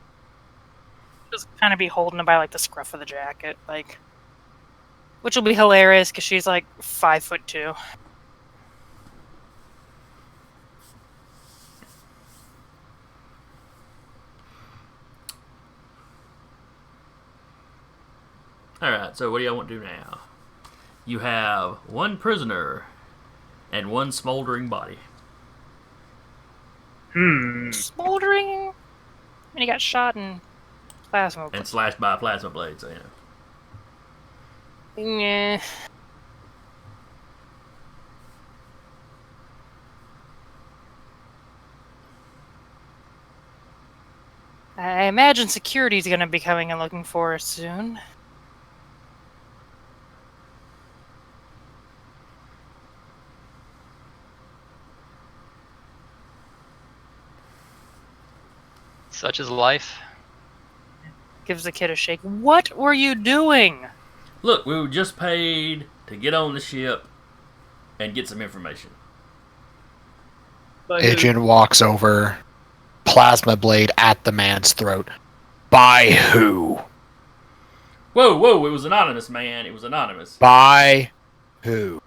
just kind of be holding him by like the scruff of the jacket, like, which will be hilarious because she's like 5'2". Alright, so what do y'all want to do now? You have one prisoner and one smoldering body. Smoldering, and he got shot in plasma. And slashed by a plasma blade, so Yeah. I imagine security's gonna be coming and looking for us soon. Such is life. Gives the kid a shake. What were you doing? Look, we were just paid to get on the ship and get some information. But who? Adrian walks over, plasma blade at the man's throat. By who? Whoa, it was anonymous, man. It was anonymous. By who?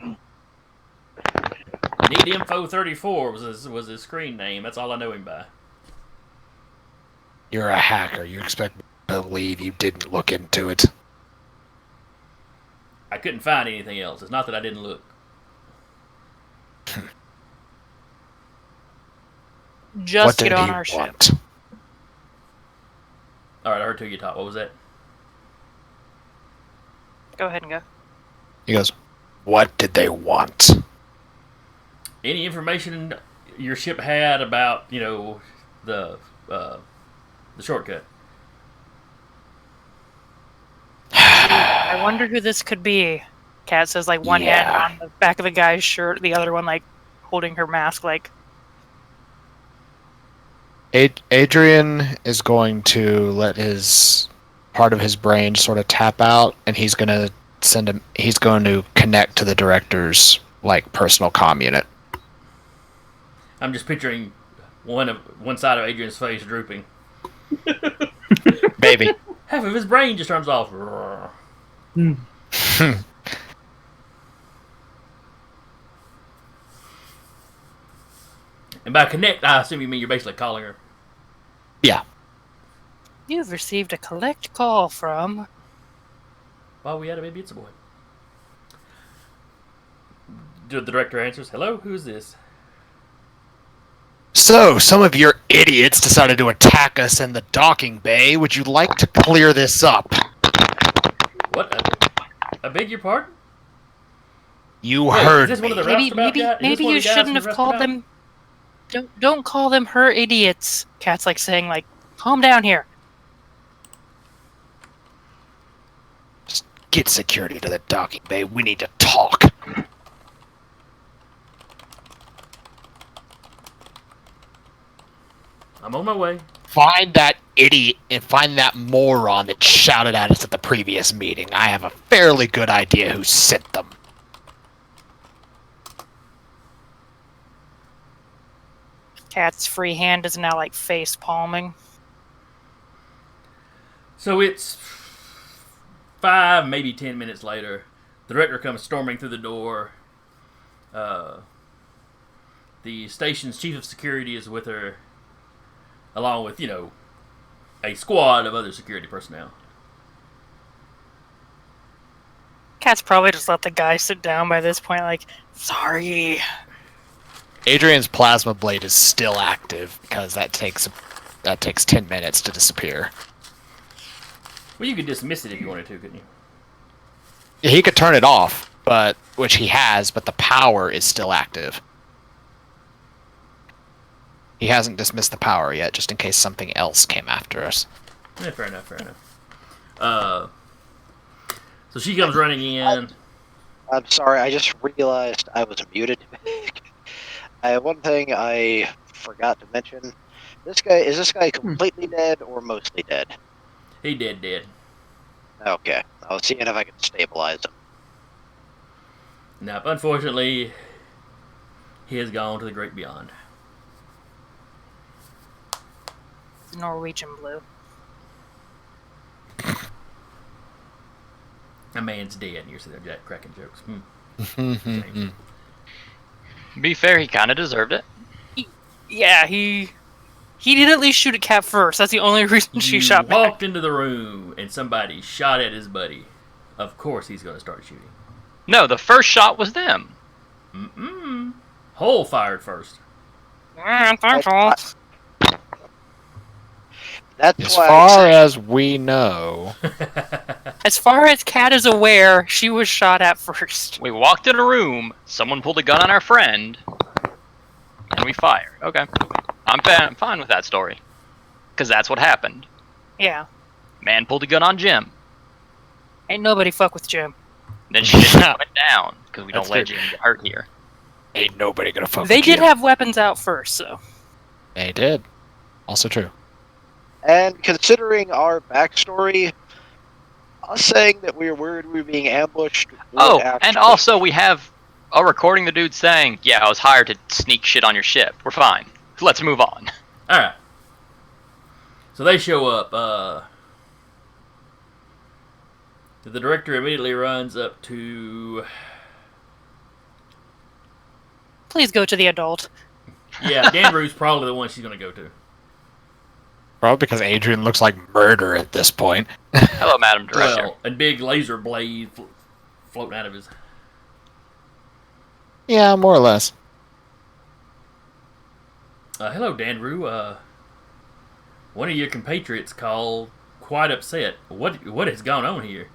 Need Info 34 was his screen name. That's all I know him by. You're a hacker. You expect me to believe you didn't look into it. I couldn't find anything else. It's not that I didn't look. Just What get did on he our ship. want? Alright, I heard two you talk. What was that? Go ahead and go. He goes, what did they want? Any information your ship had about, the shortcut? I wonder who this could be. Kat says, like, one hand Yeah. on the back of the guy's shirt, the other one, like, holding her mask, like... Adrian is going to let his part of his brain sort of tap out, and he's going to send him. He's going to connect to the director's like personal comm unit. I'm just picturing one side of Adrian's face drooping. Maybe. Half of his brain just turns off. And by connect, I assume you mean you're basically calling her. Yeah. You've received a collect call from. While we had a baby, it's a boy. The director answers, "Hello, who's this?" So, some of your idiots decided to attack us in the docking bay. Would you like to clear this up? What? I beg your pardon? You Wait, heard is this one of me. the roustabout guys? Is this Maybe one of you the guys shouldn't from have the called roustabout? them. Don't call them her idiots. Cat's like saying like, calm down here. Just get security to the docking bay. We need to talk. I'm on my way. Find that idiot and find that moron that shouted at us at the previous meeting. I have a fairly good idea who sent them. Cat's free hand is now like face palming. So it's 5, maybe 10 minutes later. The director comes storming through the door. The station's chief of security is with her, along with, a squad of other security personnel. Cat's probably just let the guy sit down by this point, like, sorry. Adrian's plasma blade is still active because that takes 10 minutes to disappear. Well, you could dismiss it if you wanted to, couldn't you? He could turn it off, which he has, but the power is still active. He hasn't dismissed the power yet, just in case something else came after us. Yeah, fair enough. So she comes running in. I'm sorry, I just realized I was muted. One thing I forgot to mention. Is this guy completely dead or mostly dead? He dead. Okay. I was seeing if I could stabilize him. Nope, unfortunately, he has gone to the great beyond. Norwegian blue. A man's dead, and you're sitting there cracking jokes. Be fair, he kind of deserved it. Yeah, he did at least shoot at Cat first. That's the only reason she shot back. Walked into the room, and somebody shot at his buddy. Of course he's going to start shooting. No, the first shot was them. Hole fired first. Thanks all. That's As why far as we know, As far as Cat is aware, she was shot at first. We walked in a room, someone pulled a gun on our friend, and we fired. Okay. I'm fine with that story. Because that's what happened. Yeah. Man pulled a gun on Jim. Ain't nobody fuck with Jim. Then she just went down, because we That's don't let good. Jim get hurt here. ain't nobody gonna fuck They with did you. have weapons out first, so. They did. Also true. And considering our backstory, us saying that we were worried we were being ambushed. Oh, and also we have a recording the dude saying, yeah, I was hired to sneak shit on your ship. We're fine. Let's move on. Alright. So they show up. The director immediately runs up to... Please go to the adult. Yeah, Danbury's probably the one she's going to go to. Probably because Adrian looks like murder at this point. Hello, Madam Director. Well, a big laser blade floating out of his... Yeah, more or less. Hello, Danru. One of your compatriots called quite upset. What has gone on here?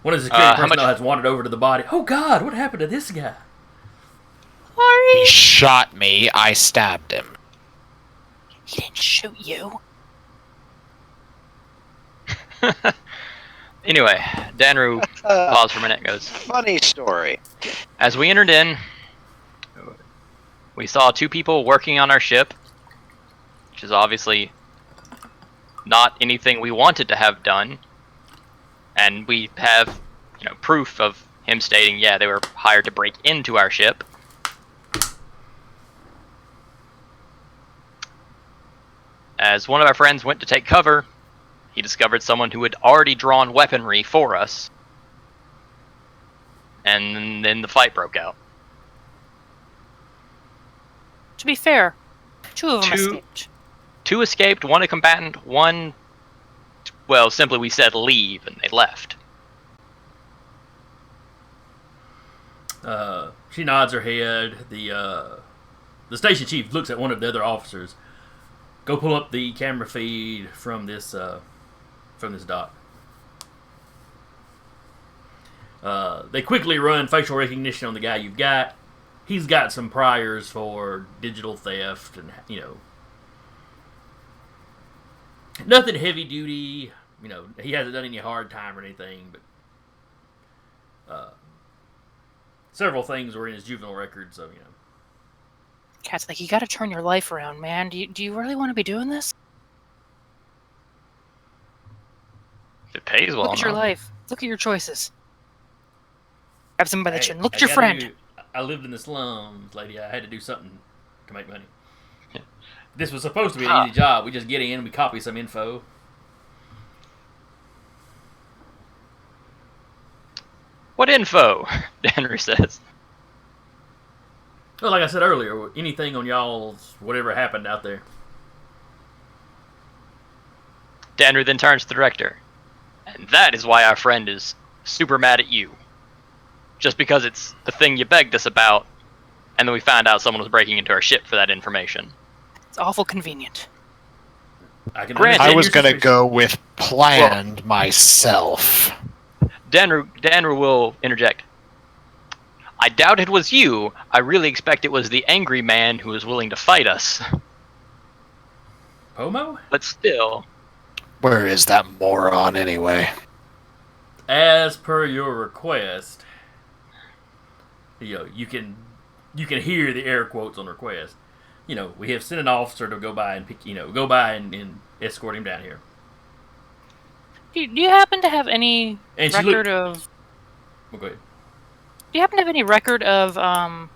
One of the security personnel has wandered over to the body. Oh, God, what happened to this guy? He shot me. I stabbed him. He didn't shoot you. Anyway, Danru paused for a minute and goes, Funny story. as we entered in, we saw two people working on our ship, which is obviously not anything we wanted to have done. And we have, proof of him stating, yeah, they were hired to break into our ship. As one of our friends went to take cover, he discovered someone who had already drawn weaponry for us. And then the fight broke out. To be fair, 2 of them escaped. 2 escaped, 1 a combatant, 1, well, simply we said leave, and they left. She nods her head. The station chief looks at one of the other officers. Go pull up the camera feed from this dock. They quickly run facial recognition on the guy you've got. He's got some priors for digital theft and, nothing heavy duty. He hasn't done any hard time or anything, but several things were in his juvenile record, so, Cat's like, you gotta turn your life around, man. Do you really want to be doing this? If it pays well Look at your enough. life. Look at your choices. Grabs him by the Hey, chin. Look I at your gotta friend. I lived in the slums, lady. I had to do something to make money. This was supposed to be an easy job. We just get in, we copy some info. What info? Henry says. Well, like I said earlier, anything on y'all's whatever happened out there. Danru then turns to the director. And that is why our friend is super mad at you. Just because it's the thing you begged us about, and then we found out someone was breaking into our ship for that information. It's awful convenient. I can Grant, understand I was your gonna suspicion. go with planned myself. Danru will interject. I doubt it was you. I really expect it was the angry man who was willing to fight us. Pomo? But still, Where is that moron anyway? As per your request, you can hear the air quotes on request. We have sent an officer to go by and pick, and escort him down here. Do you happen to have any And she record looked- of? Well, go ahead. Do you happen to have any record of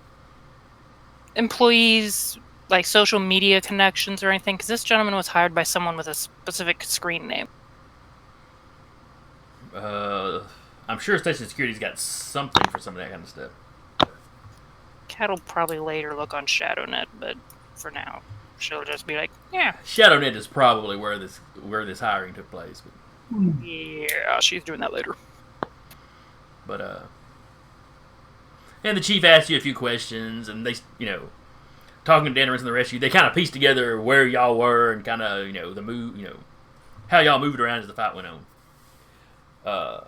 employees, like social media connections or anything? Because this gentleman was hired by someone with a specific screen name. I'm sure Station Security's got something for some of that kind of stuff. Cat will probably later look on ShadowNet, but for now, she'll just be like, yeah, ShadowNet is probably where this hiring took place, yeah, she's doing that later. but and the chief asked you a few questions, and they, talking to Dannerous and the rest of you, they kind of pieced together where y'all were and kind of, the move, how y'all moved around as the fight went on.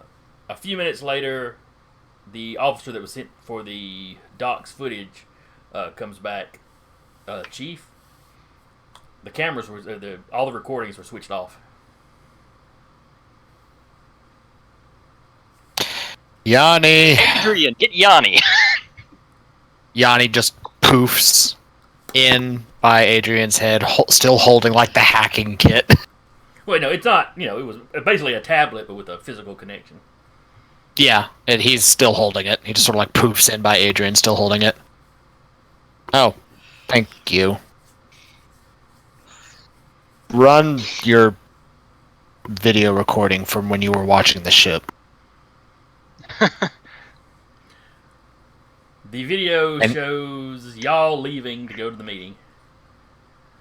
A few minutes later, the officer that was sent for the doc's footage comes back. Chief, the cameras were, all the recordings were switched off. Yanni. Adrian, get Yanni. Yanni just poofs in by Adrian's head, still holding like the hacking kit. Well, no, it's not. It was basically a tablet, but with a physical connection. Yeah, and he's still holding it. He just sort of like poofs in by Adrian, still holding it. Oh, thank you. Run your video recording from when you were watching the ship. The video shows y'all leaving to go to the meeting.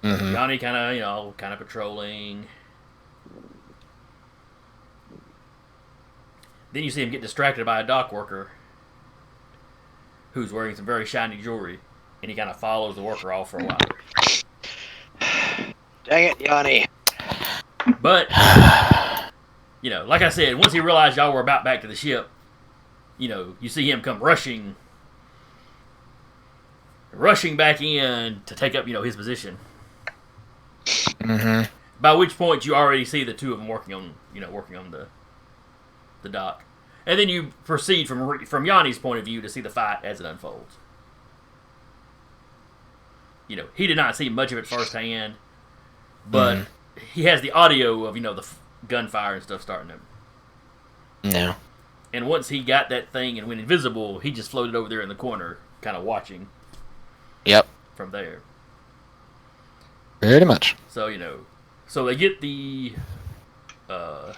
Mm-hmm. Yanni kind of patrolling. Then you see him get distracted by a dock worker who's wearing some very shiny jewelry, and he kind of follows the worker off for a while. Dang it, Yanni. But, like I said, once he realized y'all were about back to the ship, you see him come rushing back in to take up, his position. Mm-hmm. By which point you already see the two of them working on the dock. And then you proceed from Yanni's point of view to see the fight as it unfolds. He did not see much of it firsthand, but he has the audio of, the gunfire and stuff starting to No. And once he got that thing and went invisible, he just floated over there in the corner, kind of watching. Yep. From there. Pretty much. So, so they get the, was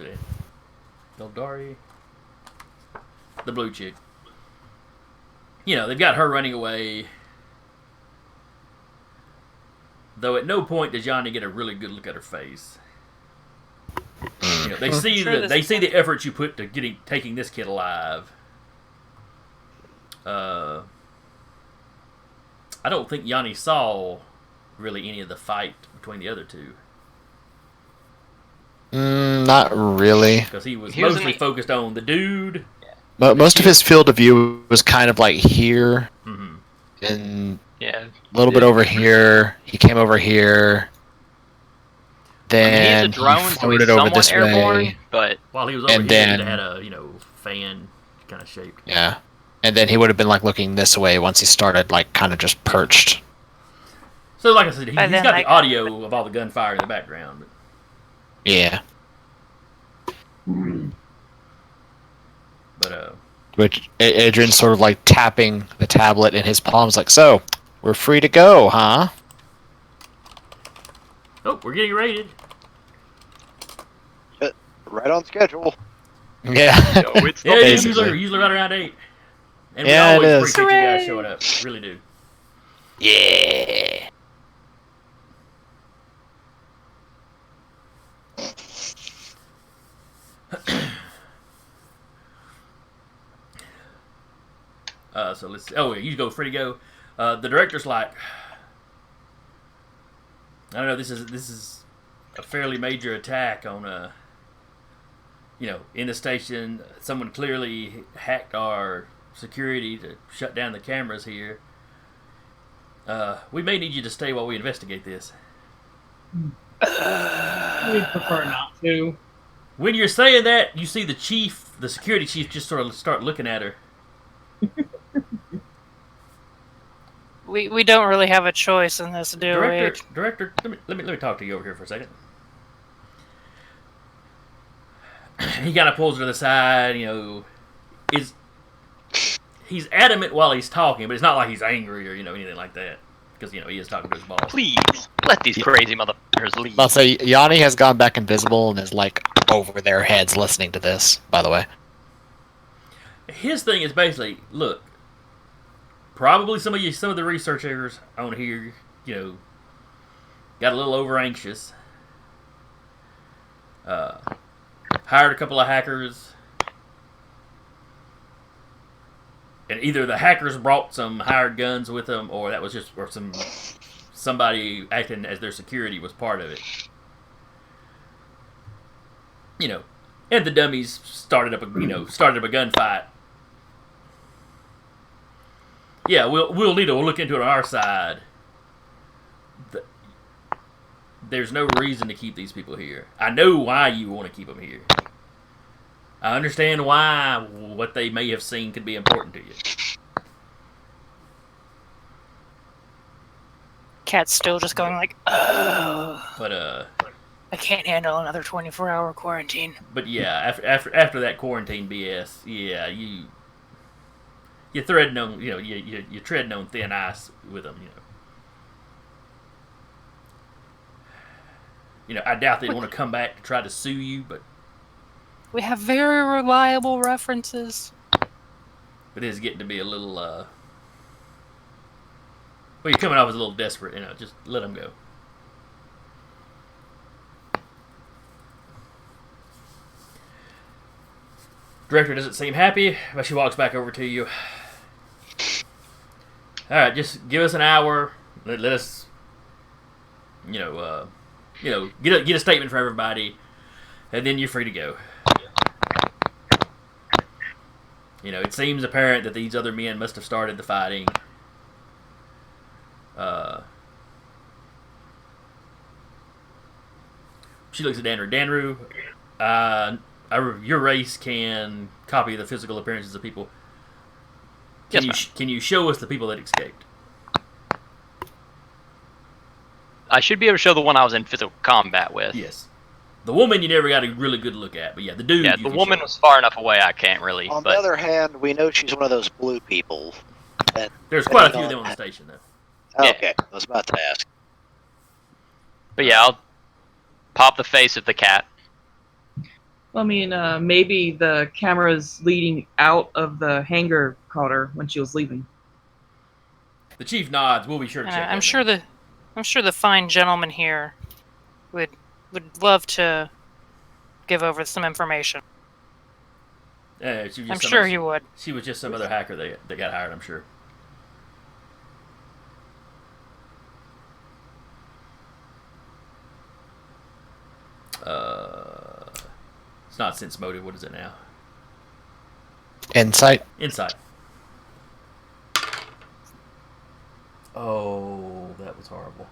it Eldari? The blue chick. They've got her running away. Though at no point does Yanni get a really good look at her face. They see the effort you put to taking this kid alive. I don't think Yanni saw really any of the fight between the other two. Not really. Because he was mostly focused on the dude. But most of his field of view was kind of like here, and Yeah. a little bit over here. He came over here. Then he's a drone, he so floated he's over somewhat this airborne, way. but while he was over And here, then- he had a fan kind of shaped. Yeah. And then he would have been like looking this way once he started like kind of just perched. So, like I said, he's By then, got the like- audio of all the gunfire in the background. Yeah. But Which Adrian's sort of like tapping the tablet in his palms, like, so we're free to go, huh? oh, we're getting raided. Right on schedule. Yeah. no, it's Yeah, not it's basically. usually right around 8. And Yeah, we it always is. appreciate you guys Hooray! showing up. Really do. Yeah. So let's. Oh, yeah, you go free to go. The director's like, I don't know. This is a fairly major attack on in the station. Someone clearly hacked our security to shut down the cameras here. We may need you to stay while we investigate this. We'd prefer not to. When you're saying that, you see the security chief, just sort of start looking at her. We don't really have a choice in this, do Director, let me talk to you over here for a second. He kind of pulls her to the side. He's adamant while he's talking, but it's not like he's angry or anything like that, because he is talking to his boss. Please let these crazy motherfuckers leave. I'll say Yanni has gone back invisible and is like over their heads listening to this, by the way. His thing is basically, look, probably some of the researchers on here, got a little over anxious. Hired a couple of hackers, and either the hackers brought some hired guns with them, or that was just somebody acting as their security was part of it. And the dummies started up a gunfight. Yeah, we'll need to look into it on our side. There's no reason to keep these people here. I know why you want to keep them here. I understand why what they may have seen could be important to you. Cat's still just going like, oh, But I can't handle another 24-hour quarantine. But yeah, after that quarantine BS, yeah, you're threading on you're treading on thin ice with them. I doubt they'd want to come back to try to sue you, but We have very reliable references. it is getting to be a little. Well, you're coming off as a little desperate. Just let them go. Director doesn't seem happy, but she walks back over to you. All right, just give us an hour. Let us, get a statement for everybody, and then you're free to go. It seems apparent that these other men must have started the fighting. She looks at Danru. Your race can copy the physical appearances of people. Can you show us the people that escaped? I should be able to show the one I was in physical combat with. Yes. The woman you never got a really good look at, but yeah, the dude. Yeah, you the can woman show. was far enough away I can't really. On the But other hand, we know she's one of those blue people. And There's quite a depending few of them on the station, though. Yeah. Okay, I was about to ask. yeah, I'll pop the face of the cat. I mean, maybe the cameras leading out of the hangar caught her when she was leaving. The chief nods. We'll be sure to And check. I'm sure the fine gentleman here would love to give over some information. Yeah, she was I'm just sure he would. She was just some other hacker that got hired. I'm sure. It's not sense motive. What is it now? Insight. Insight. Oh, that was horrible.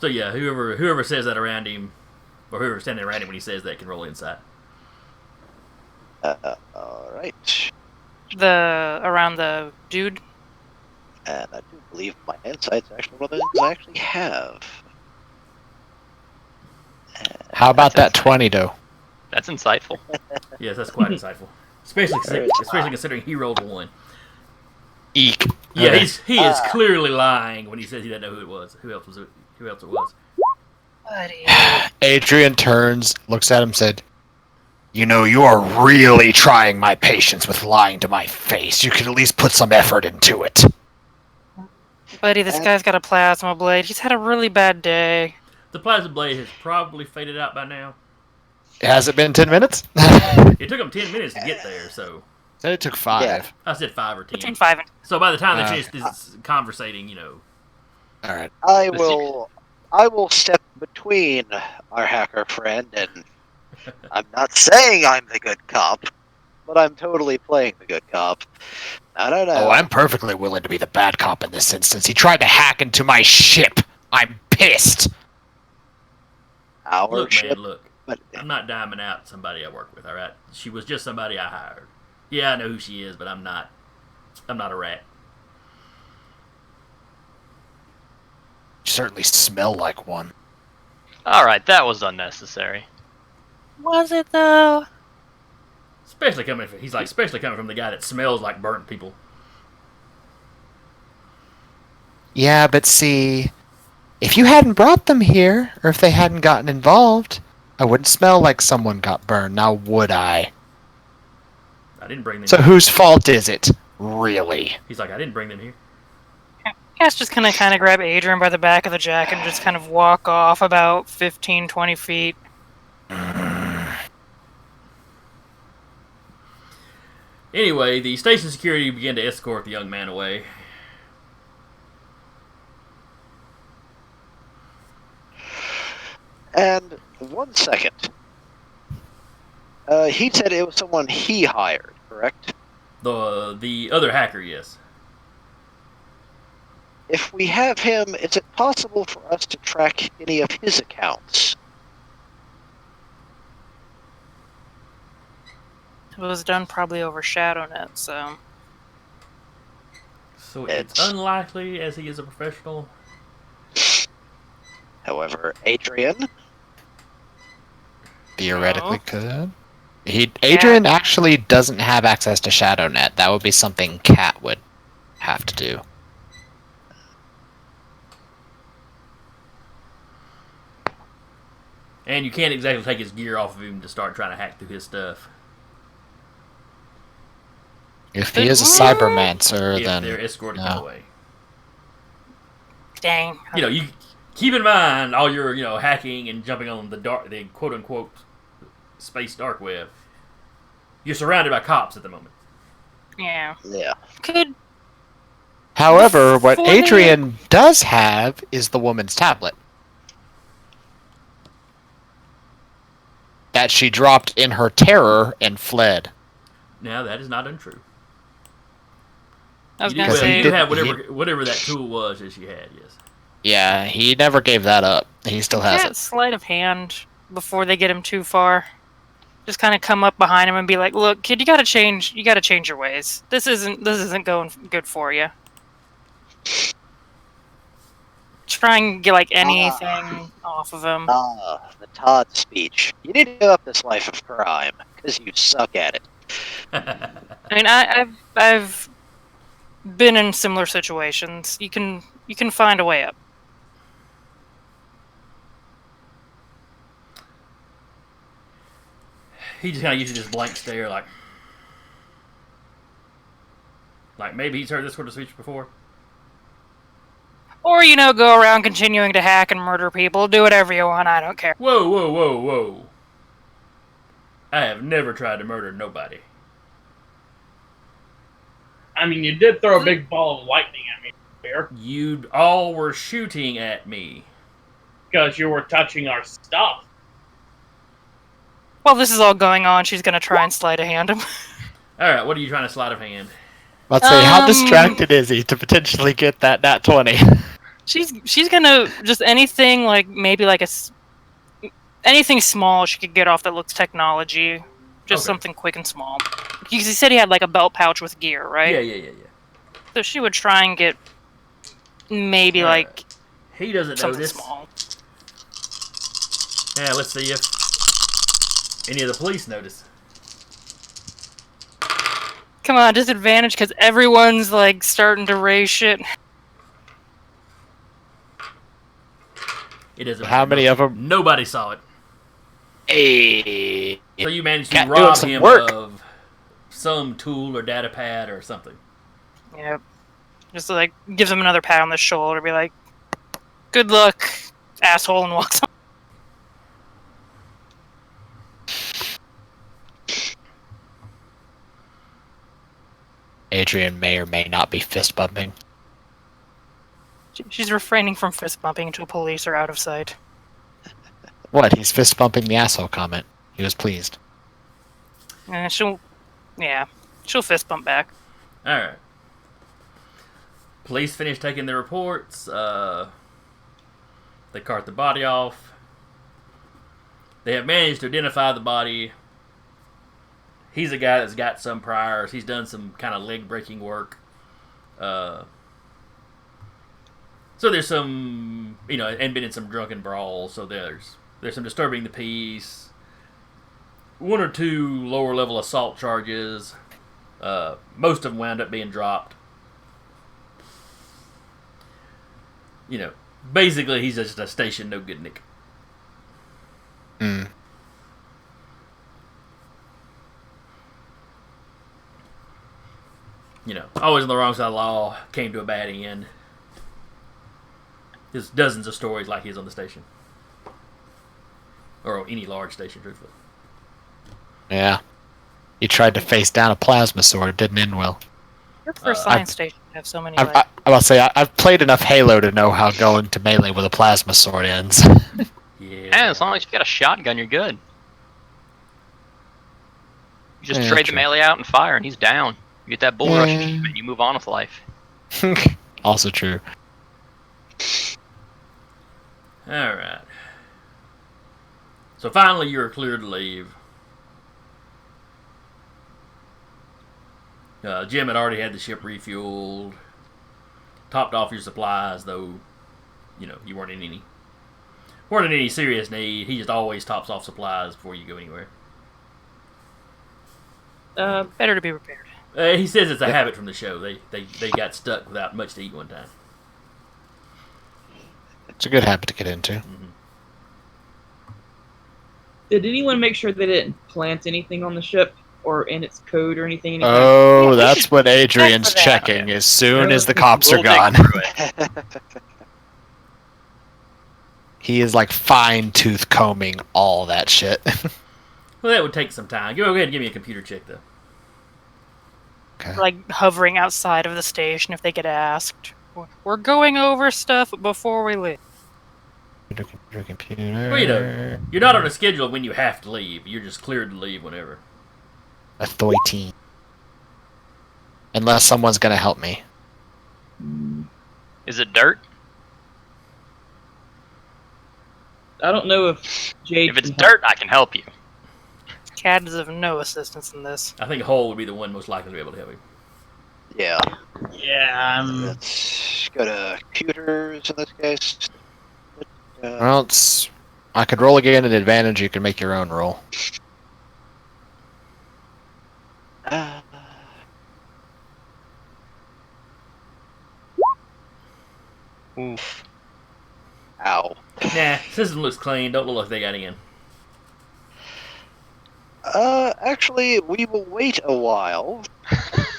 So yeah, whoever says that around him, or whoever's standing around him when he says that, can roll insight. Alright. Around the dude. And I do believe my insight's actually one of the things I actually have. How about that 20, though? That's insightful. Yes, that's quite insightful, especially considering he rolled a 1. Eek. Yeah, Okay. he is clearly lying when he says he doesn't know who it was. Who else it was? Buddy. Adrian turns, looks at him, said, "You know, you are really trying my patience with lying to my face. You could at least put some effort into it." Buddy, this guy's got a plasma blade. He's had a really bad day. The plasma blade has probably faded out by now. Has it been 10 minutes? It took him 10 minutes to get there, so Said it took 5. Yeah. I said 5 or 10. Between 5 and So by the time they finished this conversating, you know, All right. I will step between our hacker friend and I'm not saying I'm the good cop, but I'm totally playing the good cop. I don't know. Oh, I'm perfectly willing to be the bad cop in this instance. He tried to hack into my ship. I'm pissed. Our look, ship, man, look. but I'm not diming out somebody I work with. All right, she was just somebody I hired. Yeah, I know who she is, but I'm not a rat. You certainly smell like one. Alright, that was unnecessary. Was it though? Especially coming from the guy that smells like burnt people. Yeah, but see, if you hadn't brought them here, or if they hadn't gotten involved, I wouldn't smell like someone got burned, now would I? I didn't bring them. So here. whose fault is it, really? He's like, I didn't bring them here. Cass just kind of grab Adrian by the back of the jacket and just kind of walk off about 15, 20 feet. Anyway, the station security began to escort the young man away. and 1 second. He said it was someone he hired, correct? The other hacker, yes. If we have him, is it possible for us to track any of his accounts? It was done probably over ShadowNet, so... So it's unlikely, as he is a professional. However, Adrian, Theoretically could. Adrian actually doesn't have access to ShadowNet. That would be something Kat would have to do. And you can't exactly take his gear off of him to start trying to hack through his stuff. If he is a cybermancer, If then they're escorting no. him away. Dang. You know, you keep in mind all your, hacking and jumping on the quote unquote space dark web. You're surrounded by cops at the moment. Yeah. yeah. Could... However, what Before they- Adrian does have is the woman's tablet. That she dropped in her terror and fled. Now that is not untrue. I was You gonna do, say... you do have he- whatever that tool was that she had, yes. Yeah, he never gave that up. He still has Yeah, it. sleight of hand before they get him too far. Just kind of come up behind him and be like, "Look, kid, you gotta change your ways. This isn't going good for you." try and get like anything off of him. The Todd speech. You need to give up this life of crime, because you suck at it. I mean, I've been in similar situations. You can find a way up. He just kind of uses this blank stare, like maybe he's heard this sort of speech before. Or, go around continuing to hack and murder people. Do whatever you want, I don't care. Whoa, whoa, whoa, whoa. I have never tried to murder nobody. I mean, you did throw a big ball of lightning at me here You all were shooting at me. because you were touching our stuff. While this is all going on, she's gonna try and sleight of hand him. Alright, what are you trying to sleight of hand? Let's say, how distracted is he to potentially get that nat 20? She's gonna just anything like maybe like anything small she could get off that looks technology, just Okay. something quick and small. Because he said he had like a belt pouch with gear, right? Yeah. So she would try and get maybe Alright. like He doesn't something notice. small. Yeah, let's see if any of the police notice. Come on, disadvantage because everyone's like starting to raise shit. It doesn't How matter. many of them? Nobody saw it. Hey. So you managed to Cat doing rob some him work. of some tool or data pad or something. Yep. Just like gives him another pat on the shoulder, be like, "Good luck, asshole," and walks on. Adrian may or may not be fist bumping. She's refraining from fist bumping until police are out of sight. What? He's fist bumping the asshole comment. He was pleased. And she'll fist bump back. Alright. Police finish taking their reports. They cart the body off. They have managed to identify the body. He's a guy that's got some priors. He's done some kind of leg-breaking work. So there's some, and been in some drunken brawls. So there's some disturbing the peace. 1 or 2 lower-level assault charges. Most of them wound up being dropped. Basically he's just a station no good Nick. Mm. Always on the wrong side of the law, came to a bad end. There's dozens of stories like his on the station. Or on any large station, truthfully. Yeah. He tried to face down a plasma sword. It didn't end well. Your first science station have so many. I've played enough Halo to know how going to melee with a plasma sword ends. Yeah. And as long as you got a shotgun, you're good. You just Yeah, trade true. the melee out and fire, and he's down. You get that bull rush Yeah. achievement, you move on with life. Also true. Alright. So finally you're cleared to leave. Jim had already had the ship refueled. Topped off your supplies, though, you weren't in any serious need. He just always tops off supplies before you go anywhere. Better to be prepared. He says it's a habit from the show. They got stuck without much to eat one time. It's a good habit to get into. Did anyone make sure they didn't plant anything on the ship or in its code or anything? Oh, we that's should what Adrian's check for that. checking as soon as the cops We'll are dig gone. through it. He is like fine-tooth combing all that shit. Well, that would take some time. Go ahead and give me a computer check, though. Okay. Like hovering outside of the station if they get asked. We're going over stuff before we leave. Computer. Well, you're not on a schedule when you have to leave. You're just cleared to leave whenever. A 13. Unless someone's gonna help me. Is it dirt? I don't know if Jade. If it's can dirt, I can help you. Cad is of no assistance in this. I think Hole would be the one most likely to be able to help you. Yeah. Yeah, That's go to computers in this case. Well, I could roll again at advantage. You can make your own roll. Uh, Oof. ow. Nah, system looks clean. Don't look like they got in. Actually, we will wait a while.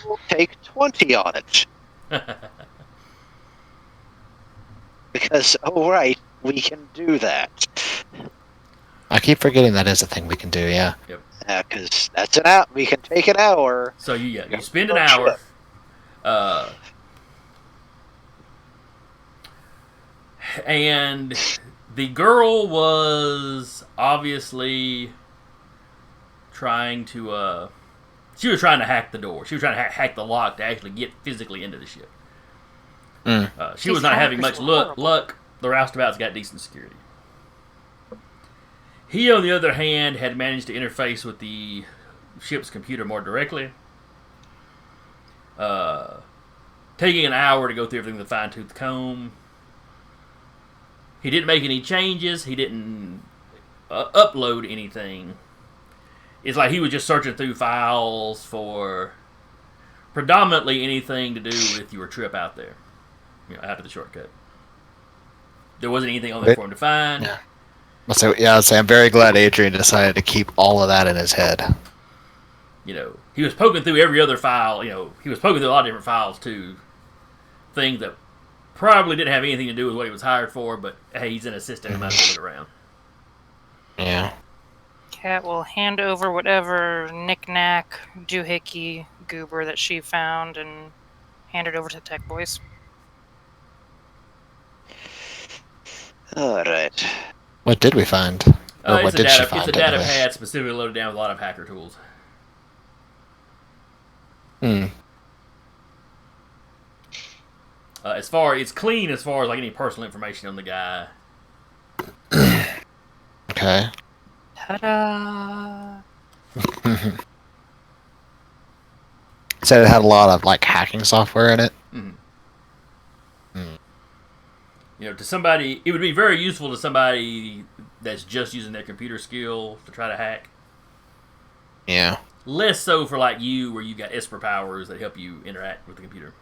We'll take 20 on it. Because, oh right, we can do that. I keep forgetting that is a thing we can do. Yeah. Because that's an hour. We can take an hour. So you spend an hour. And the girl was obviously trying to she was trying to hack the door. She was trying to hack the lock to actually get physically into the ship. She was These not having much hackers were horrible. luck. The roustabout's got decent security. He, on the other hand, had managed to interface with the ship's computer more directly. Taking an hour to go through everything with a fine-tooth comb. He didn't make any changes. He didn't upload anything. It's like he was just searching through files for predominantly anything to do with your trip out there. Out of the shortcut. There wasn't anything on there for him to find. Yeah. I'd say I'm very glad Adrian decided to keep all of that in his head. He was poking through every other file. He was poking through a lot of different files too. Things that probably didn't have anything to do with what he was hired for, but hey, he's an assistant and might as well look around. Yeah. Cat will hand over whatever knick-knack, doohickey, goober that she found and hand it over to the tech boys. Alright. What did we find? Or what did she find? It's a data pad specifically loaded down with a lot of hacker tools. It's clean as far as like any personal information on the guy. Okay. Ta-da! Said it had a lot of like hacking software in it. To somebody, it would be very useful to somebody that's just using their computer skill to try to hack. Yeah. Less so for like you, where you got Esper powers that help you interact with the computer.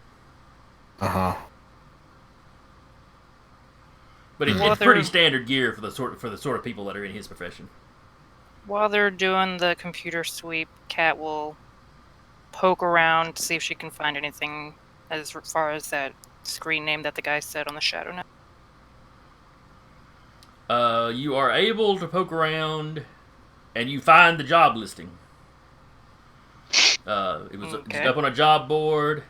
But it's pretty standard gear for the sort of people that are in his profession. While they're doing the computer sweep, Kat will poke around to see if she can find anything as far as that screen name that the guy said on the shadow net. You are able to poke around, and you find the job listing. It was up on a job board.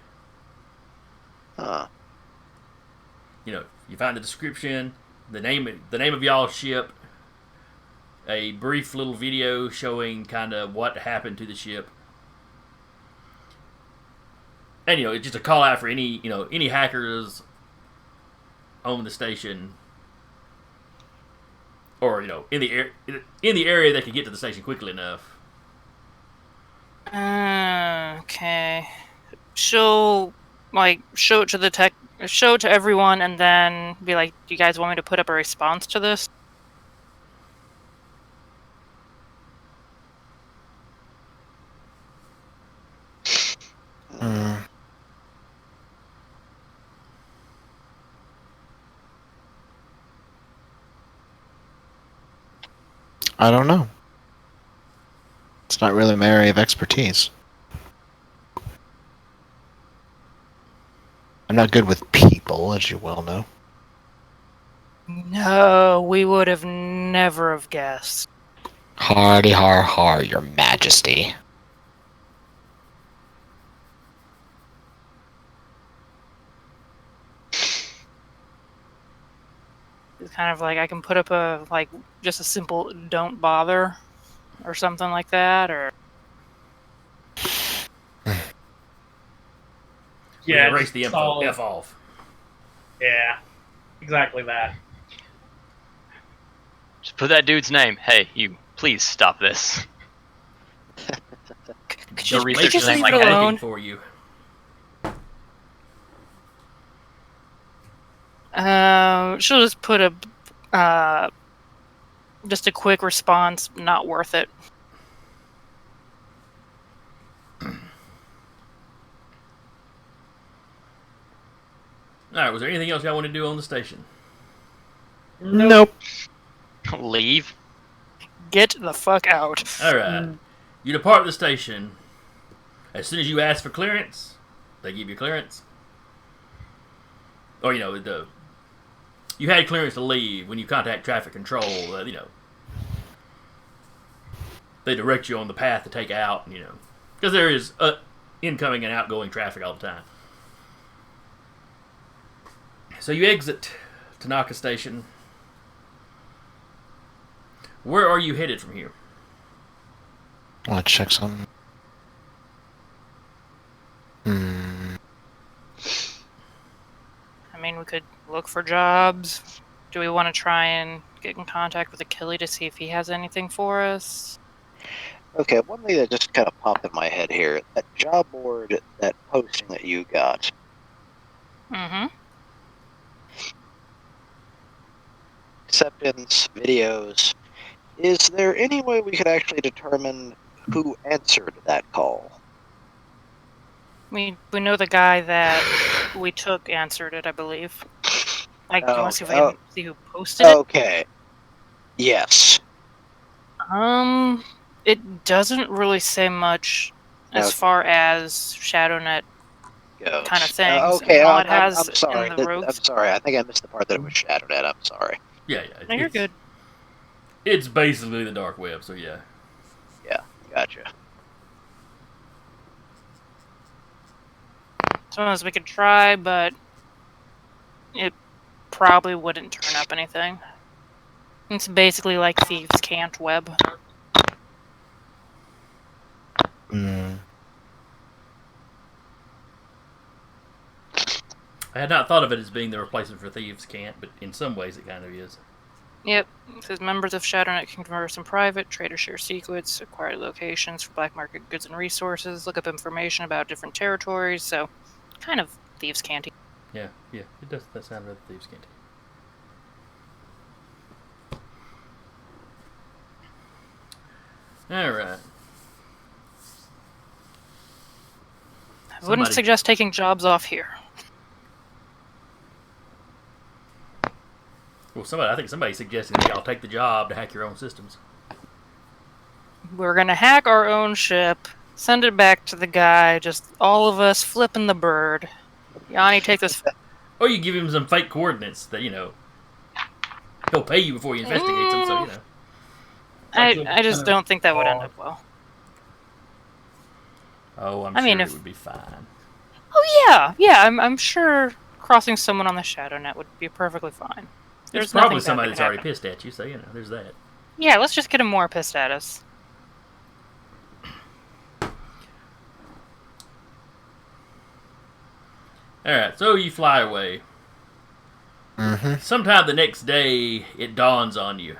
You find the description, the name of y'all's ship, a brief little video showing kind of what happened to the ship, and it's just a call out for any hackers on the station, or in the area that could get to the station quickly enough. Okay. She'll show it to the tech, show it to everyone, and then be like, "Do you guys want me to put up a response to this?" I don't know. It's not really my area of expertise. I'm not good with people, as you well know. No, we would have never have guessed. Hardy har har, your majesty. It's kind of like I can put up just a simple "don't bother" or something like that, or Yeah, erase the info. solid. F off. Yeah, exactly that. Just put that dude's name. Hey, you, please stop this. could Go you research just his name leave like it that. alone? For you. She'll just put just a quick response. Not worth it. Alright, was there anything else y'all want to do on the station? Nope. Leave. Get the fuck out. Alright. You depart the station. As soon as you ask for clearance, they give you clearance. Or, you had clearance to leave when you contact traffic control, they direct you on the path to take out, because there is incoming and outgoing traffic all the time. So you exit Tanaka Station. Where are you headed from here? I want to check something. I mean, we could look for jobs. Do we want to try and get in contact with Achille to see if he has anything for us? Okay, one thing that just kind of popped in my head here, that job board, that posting that you got. Mm-hmm. Acceptance, videos. Is there any way we could actually determine who answered that call? We know the guy that we took answered it, I believe. You want to see if we can see who posted it? Okay. Yes. It doesn't really say much as far as ShadowNet Goes. kind of things. Okay, All I'm it has sorry. in the rogues. I'm sorry. I think I missed the part that it was ShadowNet. I'm sorry. Yeah. No, you're good. It's basically the dark web, so yeah. Yeah, gotcha. Sometimes we could try, but it probably wouldn't turn up anything. It's basically like Thieves' Cant web. I had not thought of it as being the replacement for Thieves' Cant, but in some ways it kind of is. Yep. It says members of ShadowNet can converse in private, trade or share secrets, acquire locations for black market goods and resources, look up information about different territories, so kind of Thieves' Cant. Yeah, it does. That sound rather Thieves' Cant. Alright. I wouldn't suggest taking jobs off here. Well, I think somebody suggested that y'all take the job to hack your own systems. We're gonna hack our own ship, send it back to the guy, just all of us flipping the bird. Yanni, take this. Or you give him some fake coordinates that, he'll pay you before he investigates them, so, I just don't think that would end up well. Oh, I'm sure it would be fine. Oh, yeah, I'm sure crossing someone on the ShadowNet would be perfectly fine. There's probably somebody that's already pissed at you, so, there's that. Yeah, let's just get him more pissed at us. Alright, so you fly away. Mm-hmm. Sometime the next day, it dawns on you.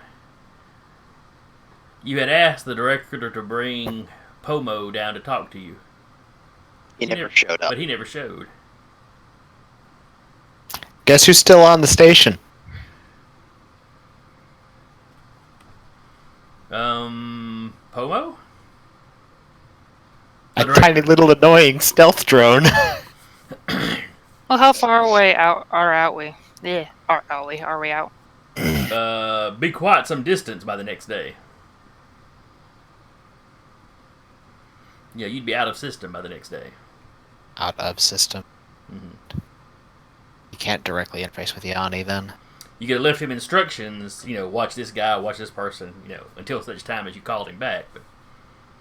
You had asked the director to bring Pomo down to talk to you. He never showed up. But he never showed. Guess who's still on the station? Pomo? A tiny little annoying stealth drone. Well, how far away are we? Yeah, are we out? Be quite some distance by the next day. Yeah, you'd be out of system by the next day. Out of system. Mm-hmm. You can't directly interface with Yanni then. You could have left him instructions, watch this guy, watch this person, until such time as you called him back. But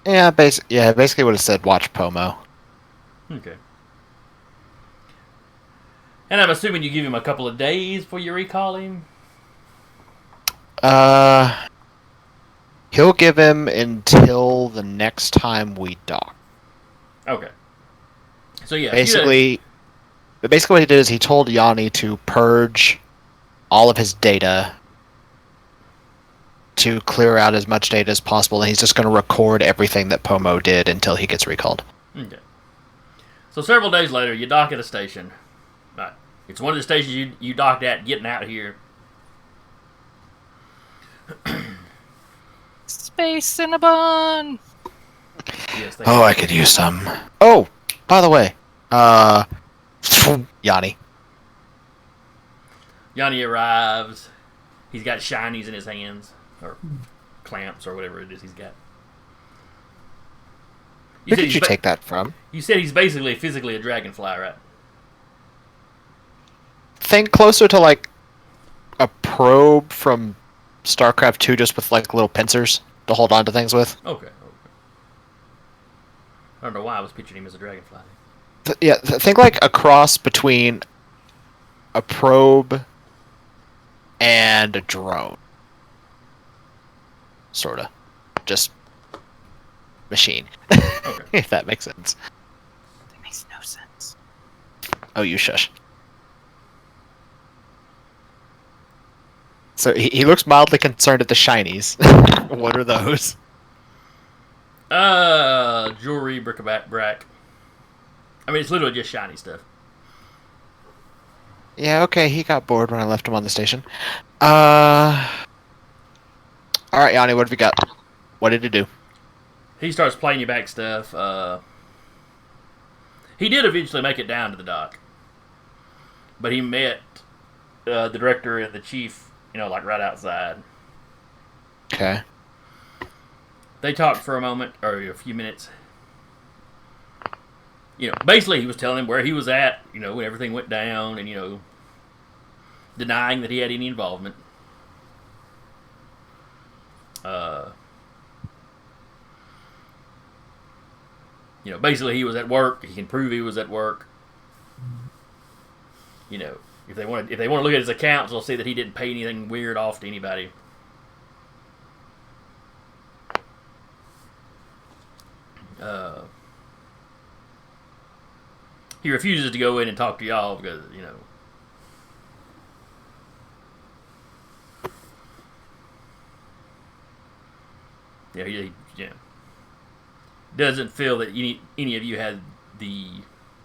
Yeah, basically would have said watch Pomo. okay. And I'm assuming you give him a couple of days before you recall him? He'll give him until the next time we dock. Okay. So yeah. Basically what he did is he told Yanni to purge all of his data to clear out as much data as possible, and he's just going to record everything that Pomo did until he gets recalled. Okay. So several days later, you dock at a station. Right. It's one of the stations you docked at getting out here. Space Cinnabon! Yes, they Oh, I could use some. Oh, by the way, Yanni. Yanni arrives. He's got shinies in his hands. Or clamps or whatever it is he's got. Where did you take that from? You said he's basically physically a dragonfly, right? Think closer to like a probe from StarCraft 2 just with like little pincers to hold on to things with. Okay. I don't know why I was picturing him as a dragonfly. Think like a cross between a probe and a drone. Sorta. Just machine. Okay. If that makes sense. That makes no sense. Oh, you shush. So he looks mildly concerned at the shinies. What are those? Jewelry, bric-a-brac. I mean, it's literally just shiny stuff. Yeah, okay, he got bored when I left him on the station. Alright, Yanni, what have you got? What did he do? He starts playing you back stuff. He did eventually make it down to the dock. But he met the director and the chief, like right outside. Okay. They talked for a moment, or a few minutes. Basically he was telling him where he was at, when everything went down, and, denying that he had any involvement. Basically he was at work. He can prove he was at work. If they want to look at his accounts, they'll see that he didn't pay anything weird off to anybody. He refuses to go in and talk to y'all because, he doesn't feel that any of you had the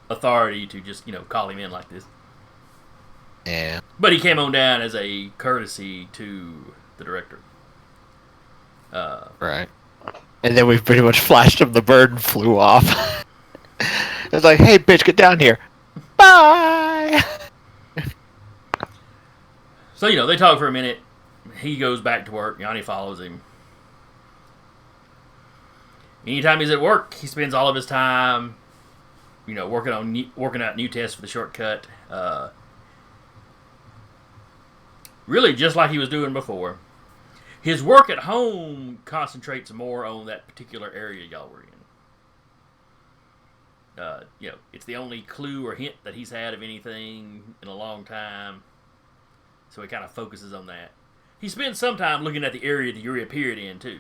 authority to just, call him in like this. Yeah. But he came on down as a courtesy to the director. Right. And then we pretty much flashed him the bird and flew off. It's like, hey, bitch, get down here. Bye! So, they talk for a minute. He goes back to work. Yanni follows him. Anytime he's at work, he spends all of his time, working out new tests for the shortcut. Really just like he was doing before. His work at home concentrates more on that particular area y'all were in. It's the only clue or hint that he's had of anything in a long time. So he kind of focuses on that. He spends some time looking at the area that you reappeared in, too.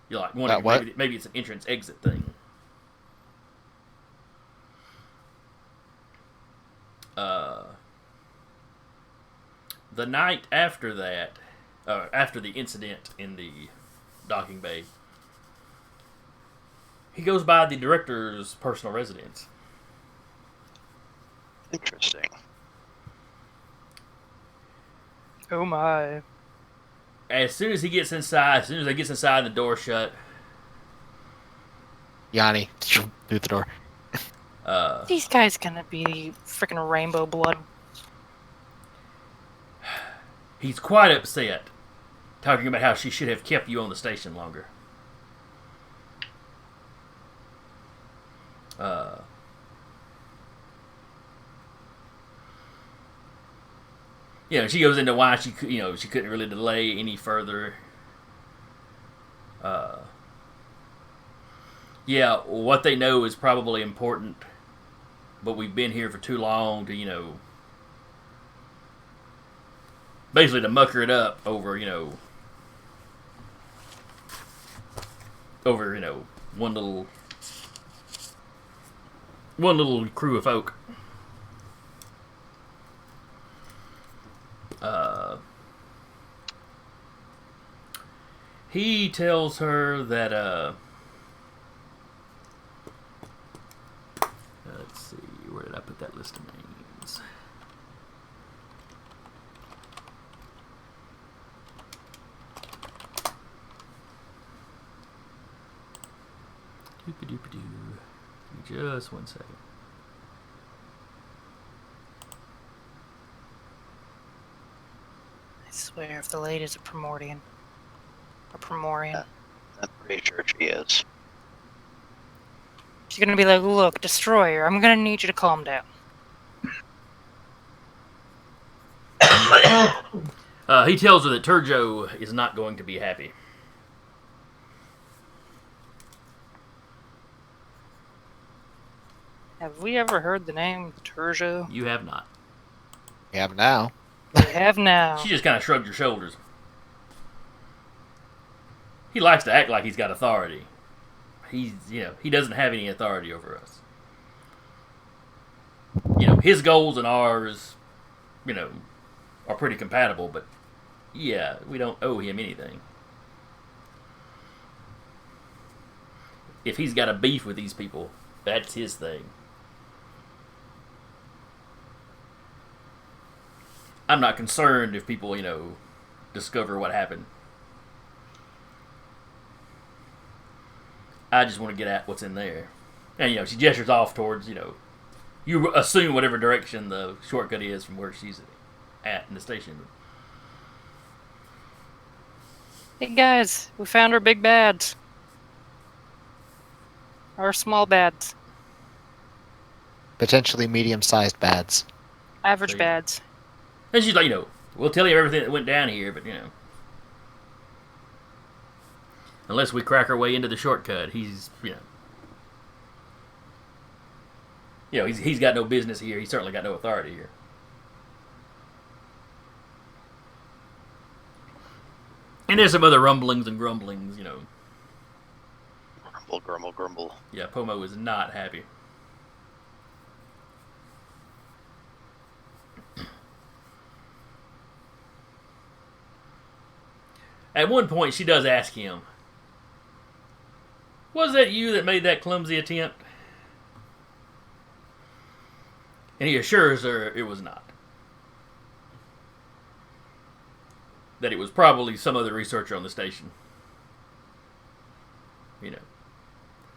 You're like, wondering, maybe it's an entrance-exit thing. The night after that, after the incident in the docking bay, he goes by the director's personal residence. Interesting. Oh my. As soon as he gets inside, the door shut. Yanni, through the door. These guys gonna be freaking rainbow blood. He's quite upset, talking about how she should have kept you on the station longer. She goes into why she couldn't really delay any further. What they know is probably important, but we've been here for too long to, basically to mucker it up over, one little crew of folk. He tells her that, let's see, where did I put that list of names? seconds. Doop-a-doop-a-doo. Give me just 1 second. I swear, if the lady's a Primordian. A Primorian. I'm pretty sure she is. She's gonna be like, look, Destroyer, I'm gonna need you to calm down. He tells her that Turjo is not going to be happy. Have we ever heard the name Turjo? You have not. We have now. We have now. She just kind of shrugged her shoulders. He likes to act like he's got authority. He doesn't have any authority over us. His goals and ours, are pretty compatible, but yeah, we don't owe him anything. If he's got a beef with these people, that's his thing. I'm not concerned if people, discover what happened. I just want to get at what's in there. And, she gestures off towards, you assume whatever direction the shortcut is from where she's at in the station. Hey guys, we found our big bads. Our small bads. Potentially medium-sized bads. Average So, bads. And she's like, we'll tell you everything that went down here, but, unless we crack our way into the shortcut, he's got no business here. He's certainly got no authority here. And there's some other rumblings and grumblings, Grumble, grumble, grumble. Yeah, Pomo is not happy. At one point, she does ask him, was that you that made that clumsy attempt? And he assures her it was not. That it was probably some other researcher on the station.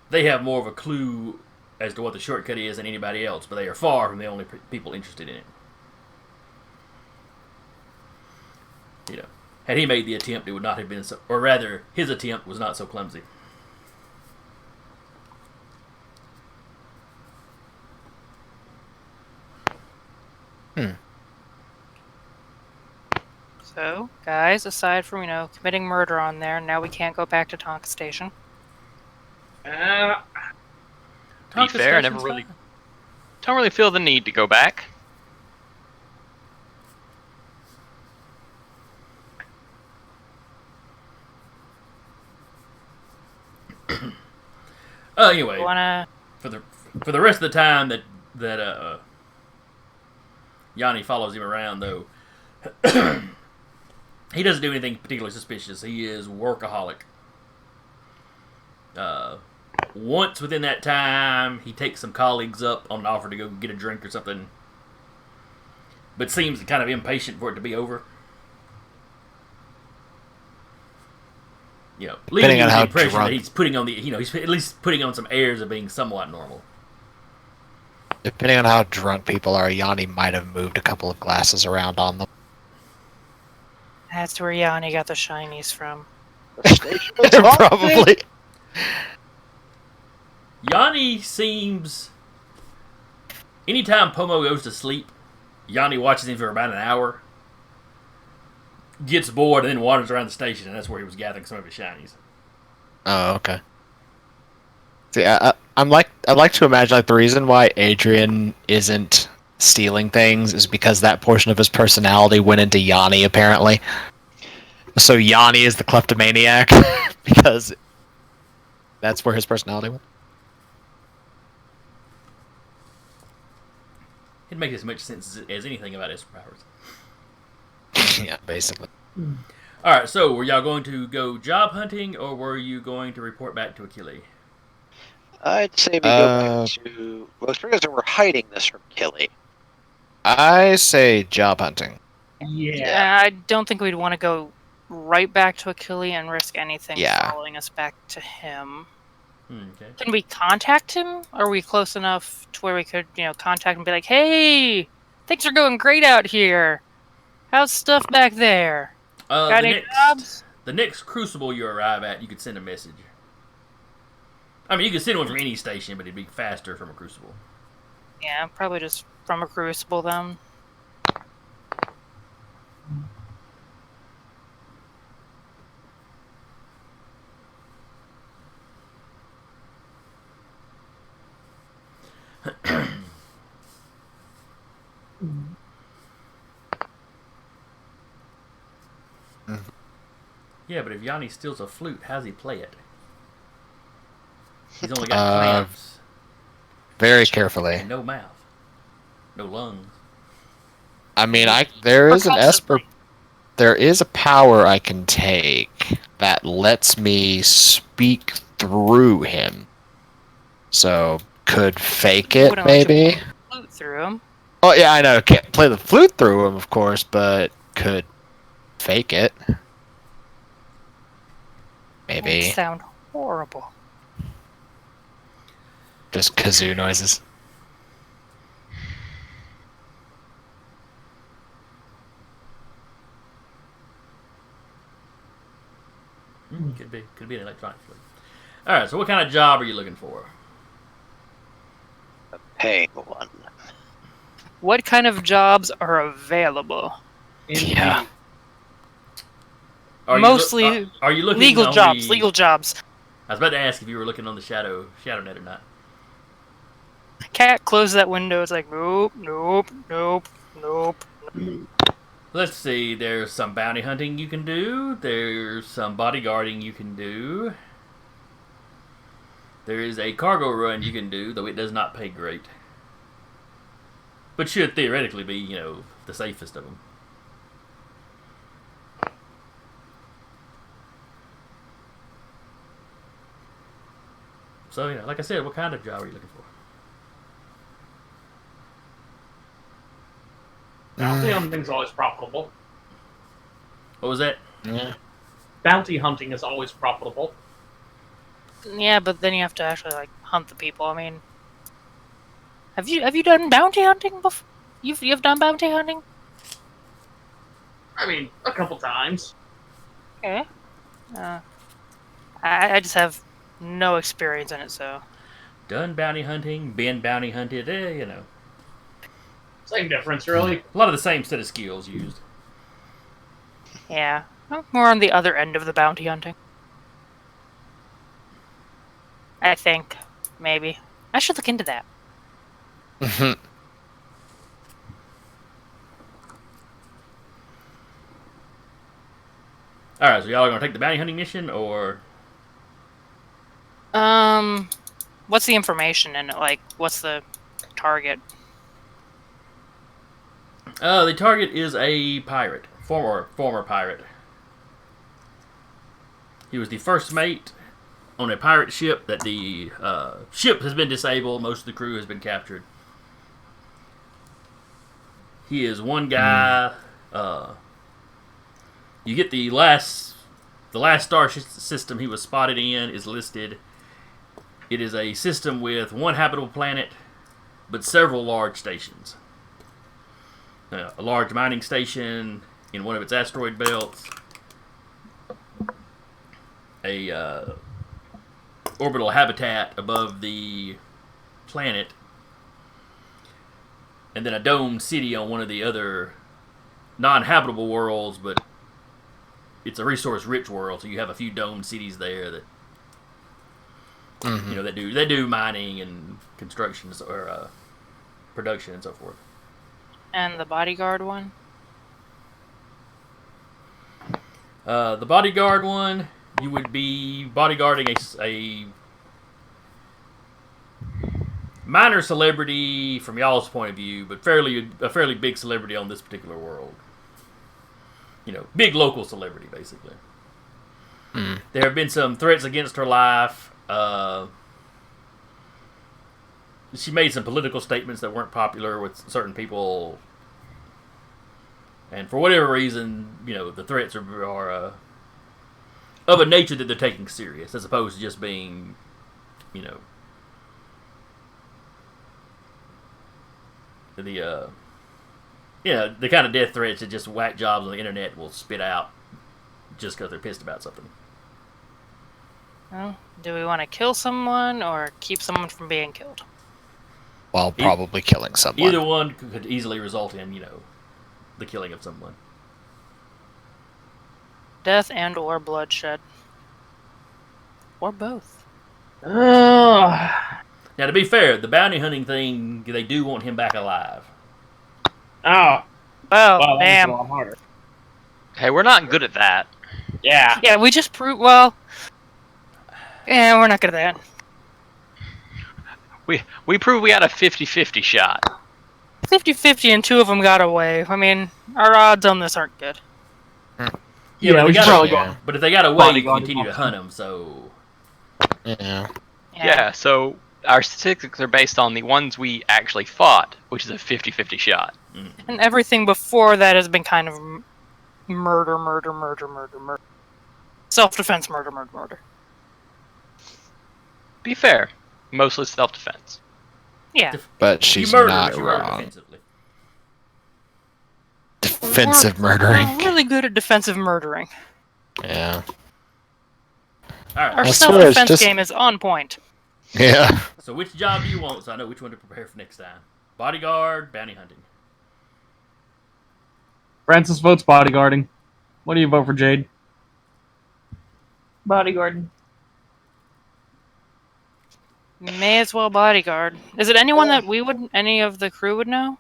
They have more of a clue as to what the shortcut is than anybody else, but they are far from the only people interested in it. Had he made the attempt, it would not have been so, or rather, his attempt was not so clumsy. So, guys, aside from, committing murder on there, now we can't go back to Tonka Station. To be Tonka fair, I Station's don't really feel the need to go back. Anyway, Wanna... for the rest of the time that Yanni follows him around, though, he doesn't do anything particularly suspicious. He is workaholic. Once within that time, he takes some colleagues up on an offer to go get a drink or something, but seems kind of impatient for it to be over. Leaving you with the impression that he's putting on he's at least putting on some airs of being somewhat normal. Depending on how drunk people are, Yanni might have moved a couple of glasses around on them. That's where Yanni got the shinies from. Probably. Yanni seems... Anytime Pomo goes to sleep, Yanni watches him for about an hour, gets bored, and then wanders around the station, and that's where he was gathering some of his shinies. Oh, okay. See, I like to imagine the reason why Adrian isn't stealing things is because that portion of his personality went into Yanni, apparently. So Yanni is the kleptomaniac because that's where his personality went. It makes as much sense as anything about Esper powers. Yeah, basically. Alright, so were y'all going to go job hunting, or were you going to report back to Achille? I'd say we go back to... Well, it's because we're hiding this from Killy. I say job hunting. Yeah. I don't think we'd want to go right back to Achille and risk anything Yeah. following us back to him. Okay. Can we contact him? Are we close enough to where we could, contact him and be like, "Hey, things are going great out here. How's stuff back there? Got The any next jobs?" the next crucible you arrive at, you could send a message. I mean, you could send one from any station, but it'd be faster from a crucible. Yeah, probably just from a crucible then. Yeah, but if Yanni steals a flute, how's he play it? He's only got Uh, clamps Very carefully. and no mouth, no lungs. I mean, there is an Esper. Percussively. There is a power I can take that lets me speak through him. So could fake it, Wouldn't let you maybe. flute through him. Oh yeah, I know. Can't play the flute through him, of course, but could fake it. That Maybe sound horrible. just kazoo noises. Could be an electronic flute. All right. So, what kind of job are you looking for? Paying one. What kind of jobs are available? Yeah. Mostly are you looking legal on jobs. the- Legal jobs. I was about to ask if you were looking on the ShadowNet or not. Cat closes that window. It's like nope, nope, nope, nope. Let's see. There's some bounty hunting you can do. There's some bodyguarding you can do. There is a cargo run you can do, though it does not pay great. But should theoretically be, the safest of them. So, like I said, what kind of job are you looking for? Bounty hunting's always profitable. What was that? Yeah. Bounty hunting is always profitable. Yeah, but then you have to actually hunt the people. I mean, have you done bounty hunting before? You've done bounty hunting? I mean, a couple times. Okay. I just have no experience in it, so. Done bounty hunting, been bounty hunted, Same difference, really. A lot of the same set of skills used. Yeah, I'm more on the other end of the bounty hunting. I think, maybe. I should look into that. Alright, so y'all are going to take the bounty hunting mission, or... What's the information in it? What's the target? The target is a pirate. Former pirate. He was the first mate on a pirate ship that the ship has been disabled. Most of the crew has been captured. He is one guy. You get the last star system he was spotted in is listed. It is a system with one habitable planet, but several large stations. A large mining station in one of its asteroid belts. A orbital habitat above the planet. And then a domed city on one of the other non-habitable worlds, but it's a resource-rich world, so you have a few domed cities there that that do mining and construction or production and so forth. And the bodyguard one? The bodyguard one, you would be bodyguarding a minor celebrity from y'all's point of view, but a fairly big celebrity on this particular world. Big local celebrity, basically. There have been some threats against her life. She made some political statements that weren't popular with certain people And for whatever reason, the threats are of a nature that they're taking serious, as opposed to just being, the the kind of death threats that just whack jobs on the internet will spit out just because they're pissed about something. Well, do we want to kill someone or keep someone from being killed? While probably killing someone. Either one could easily result in, the killing of someone. Death and or bloodshed. Or both. Ugh. Now, to be fair, the bounty hunting thing, they do want him back alive. Oh. Well, Wow, that damn. was a lot harder. Hey, we're not good at that. Yeah. Yeah, we just proved. Well, yeah, we're not good at that. We proved we had a 50-50 shot. 50-50 and 2 of them got away. I mean, our odds on this aren't good. Yeah, we should probably go. But if they got away, you can Bodyguard continue to option. hunt them, so... Yeah. Yeah, so our statistics are based on the ones we actually fought, which is a 50-50 shot. And everything before that has been kind of murder. Self-defense, murder. Be fair, mostly self-defense. Yeah. But she's you murder, not but you murder wrong. defensively. Defensive We're murdering. really good at defensive murdering. Yeah. Alright, Our I swear it's self-defense just- game is on point. Yeah. so which job do you want, so I know which one to prepare for next time? Bodyguard, bounty hunting. Francis votes bodyguarding. What do you vote for, Jade? Bodyguard. May as well bodyguard. Is it anyone that any of the crew would know?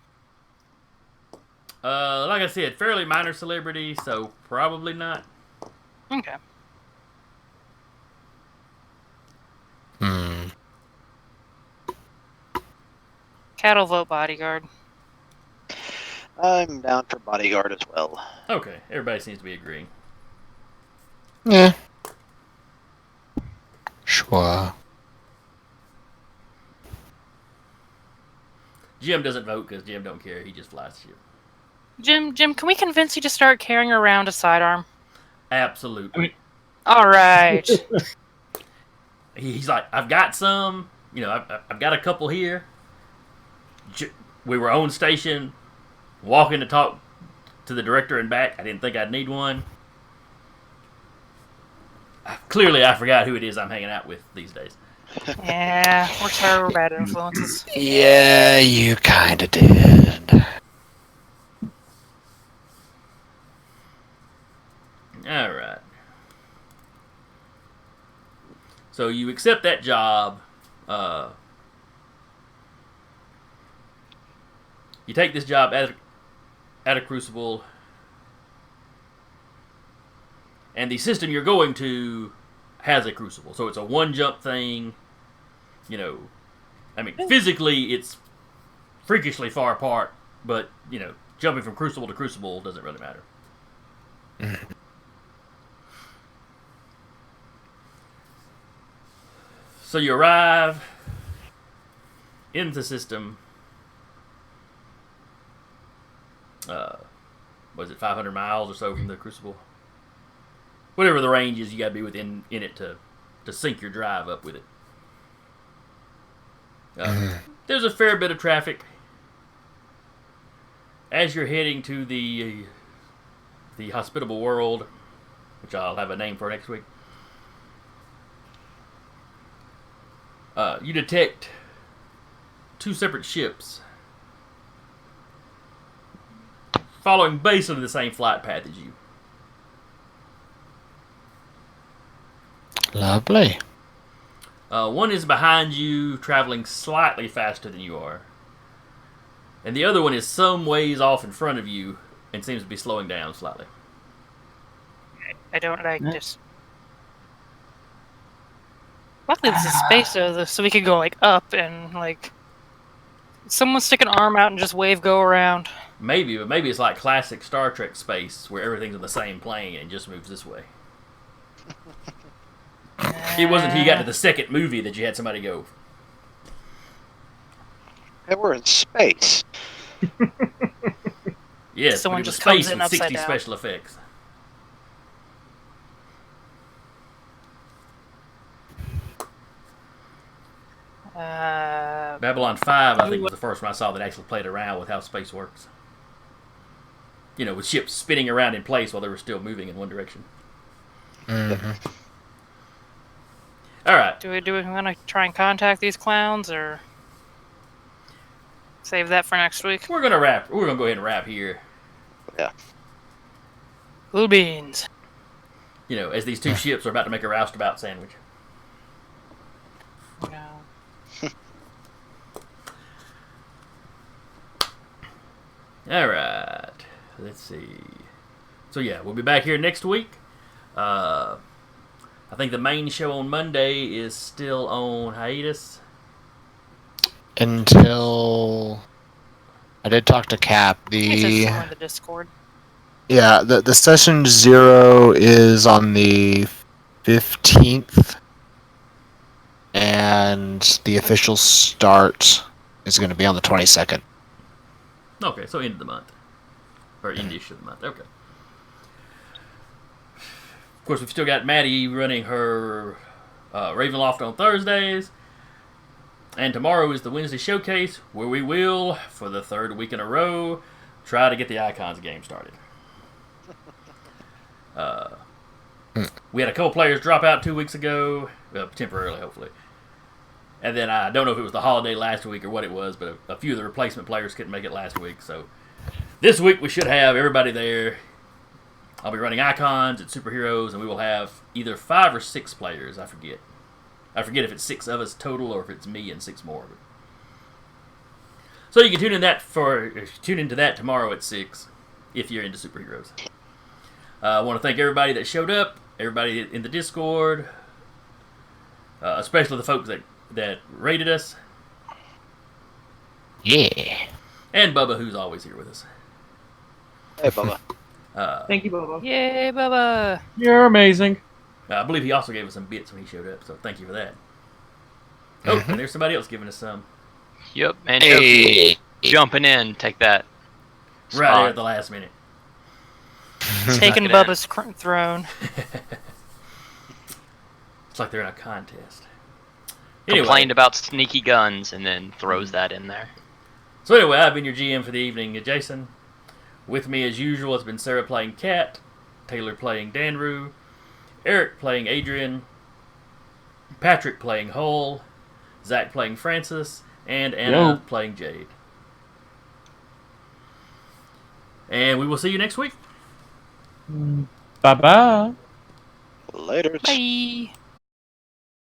Like I said, fairly minor celebrity, so probably not. Okay. Cat'll vote bodyguard. I'm down for bodyguard as well. Okay, everybody seems to be agreeing. Yeah. Sure. Jim doesn't vote because Jim don't care. He just flies the ship. Jim, can we convince you to start carrying around a sidearm? Absolutely. All right. He's like, I've got some. I've got a couple here. We were on station, walking to talk to the director and back. I didn't think I'd need one. Clearly, I forgot who it is I'm hanging out with these days. Yeah, we're terrible bad influences. Yeah, you kinda did. Alright. So you accept that job. You take this job at a Crucible. And the system you're going to has a Crucible. So it's a one-jump thing. Physically it's freakishly far apart. But, jumping from Crucible to Crucible doesn't really matter. So you arrive in the system. Was it 500 miles or so from the Crucible? Whatever the range is, you got to be within it to sync your drive up with it. There's a fair bit of traffic as you're heading to the hospitable world, which I'll have a name for next week. You detect 2 separate ships following basically the same flight path as you. Lovely. One is behind you, traveling slightly faster than you are. And the other one is some ways off in front of you and seems to be slowing down slightly. I don't like this. Luckily, this is space, though, so we could go up and someone stick an arm out and just go around. Maybe, but maybe it's like classic Star Trek space where everything's on the same plane and just moves this way. It wasn't until you got to the second movie that you had somebody go. And we're in space. Yeah, Yes, Someone but it was just comes space in with upside 60 down. special effects. Babylon 5, I think, was the first one I saw that actually played around with how space works. You know, with ships spinning around in place while they were still moving in one direction. Mhm. All right. Do we want to try and contact these clowns or save that for next week? We're gonna wrap. We're gonna go ahead and wrap here. Blue beans. You know, as these two ships are about to make a roustabout sandwich. No. All right. Let's see. So yeah, we'll be back here next week. I think the main show on Monday is still on hiatus. Until I did talk to Cap. He says join the Discord. Yeah, the session 0 is on the 15th, and the official start is going to be on the 22nd. Okay, so end of the month. Or end-ish of the month. Okay. Of course, we've still got Maddie running her Ravenloft on Thursdays. And tomorrow is the Wednesday showcase, where we will, for the third week in a row, try to get the Icons game started. We had a couple players drop out 2 weeks ago, temporarily, hopefully. And then I don't know if it was the holiday last week or what it was, but a few of the replacement players couldn't make it last week. So this week we should have everybody there. I'll be running Icons and Superheroes, and we will have either 5 or 6 players. I forget. I forget if it's 6 of us total or if it's me and 6 more. So you can tune into that tomorrow at 6 if you're into superheroes. I want to thank everybody that showed up, everybody in the Discord, especially the folks that rated us, Yeah. and Bubba, who's always here with us. Hey, Bubba. Thank you, Bobo. Yay, Bubba! You're amazing. I believe he also gave us some bits when he showed up, so thank you for that. Oh, and there's somebody else giving us some. Yep, and Hey. jumping in, take that. Right there spot. at the last minute. Taking Suck it in. Bubba's throne. It's like they're in a contest. Anyway, Complained about sneaky guns and then throws that in there. so anyway, I've been your GM for the evening, Jason. With me, as usual, has been Sarah playing Kat, Taylor playing Danru, Eric playing Adrian, Patrick playing Hull, Zach playing Francis, and Anna playing Jade. And we will see you next week. Bye-bye. Later. Bye!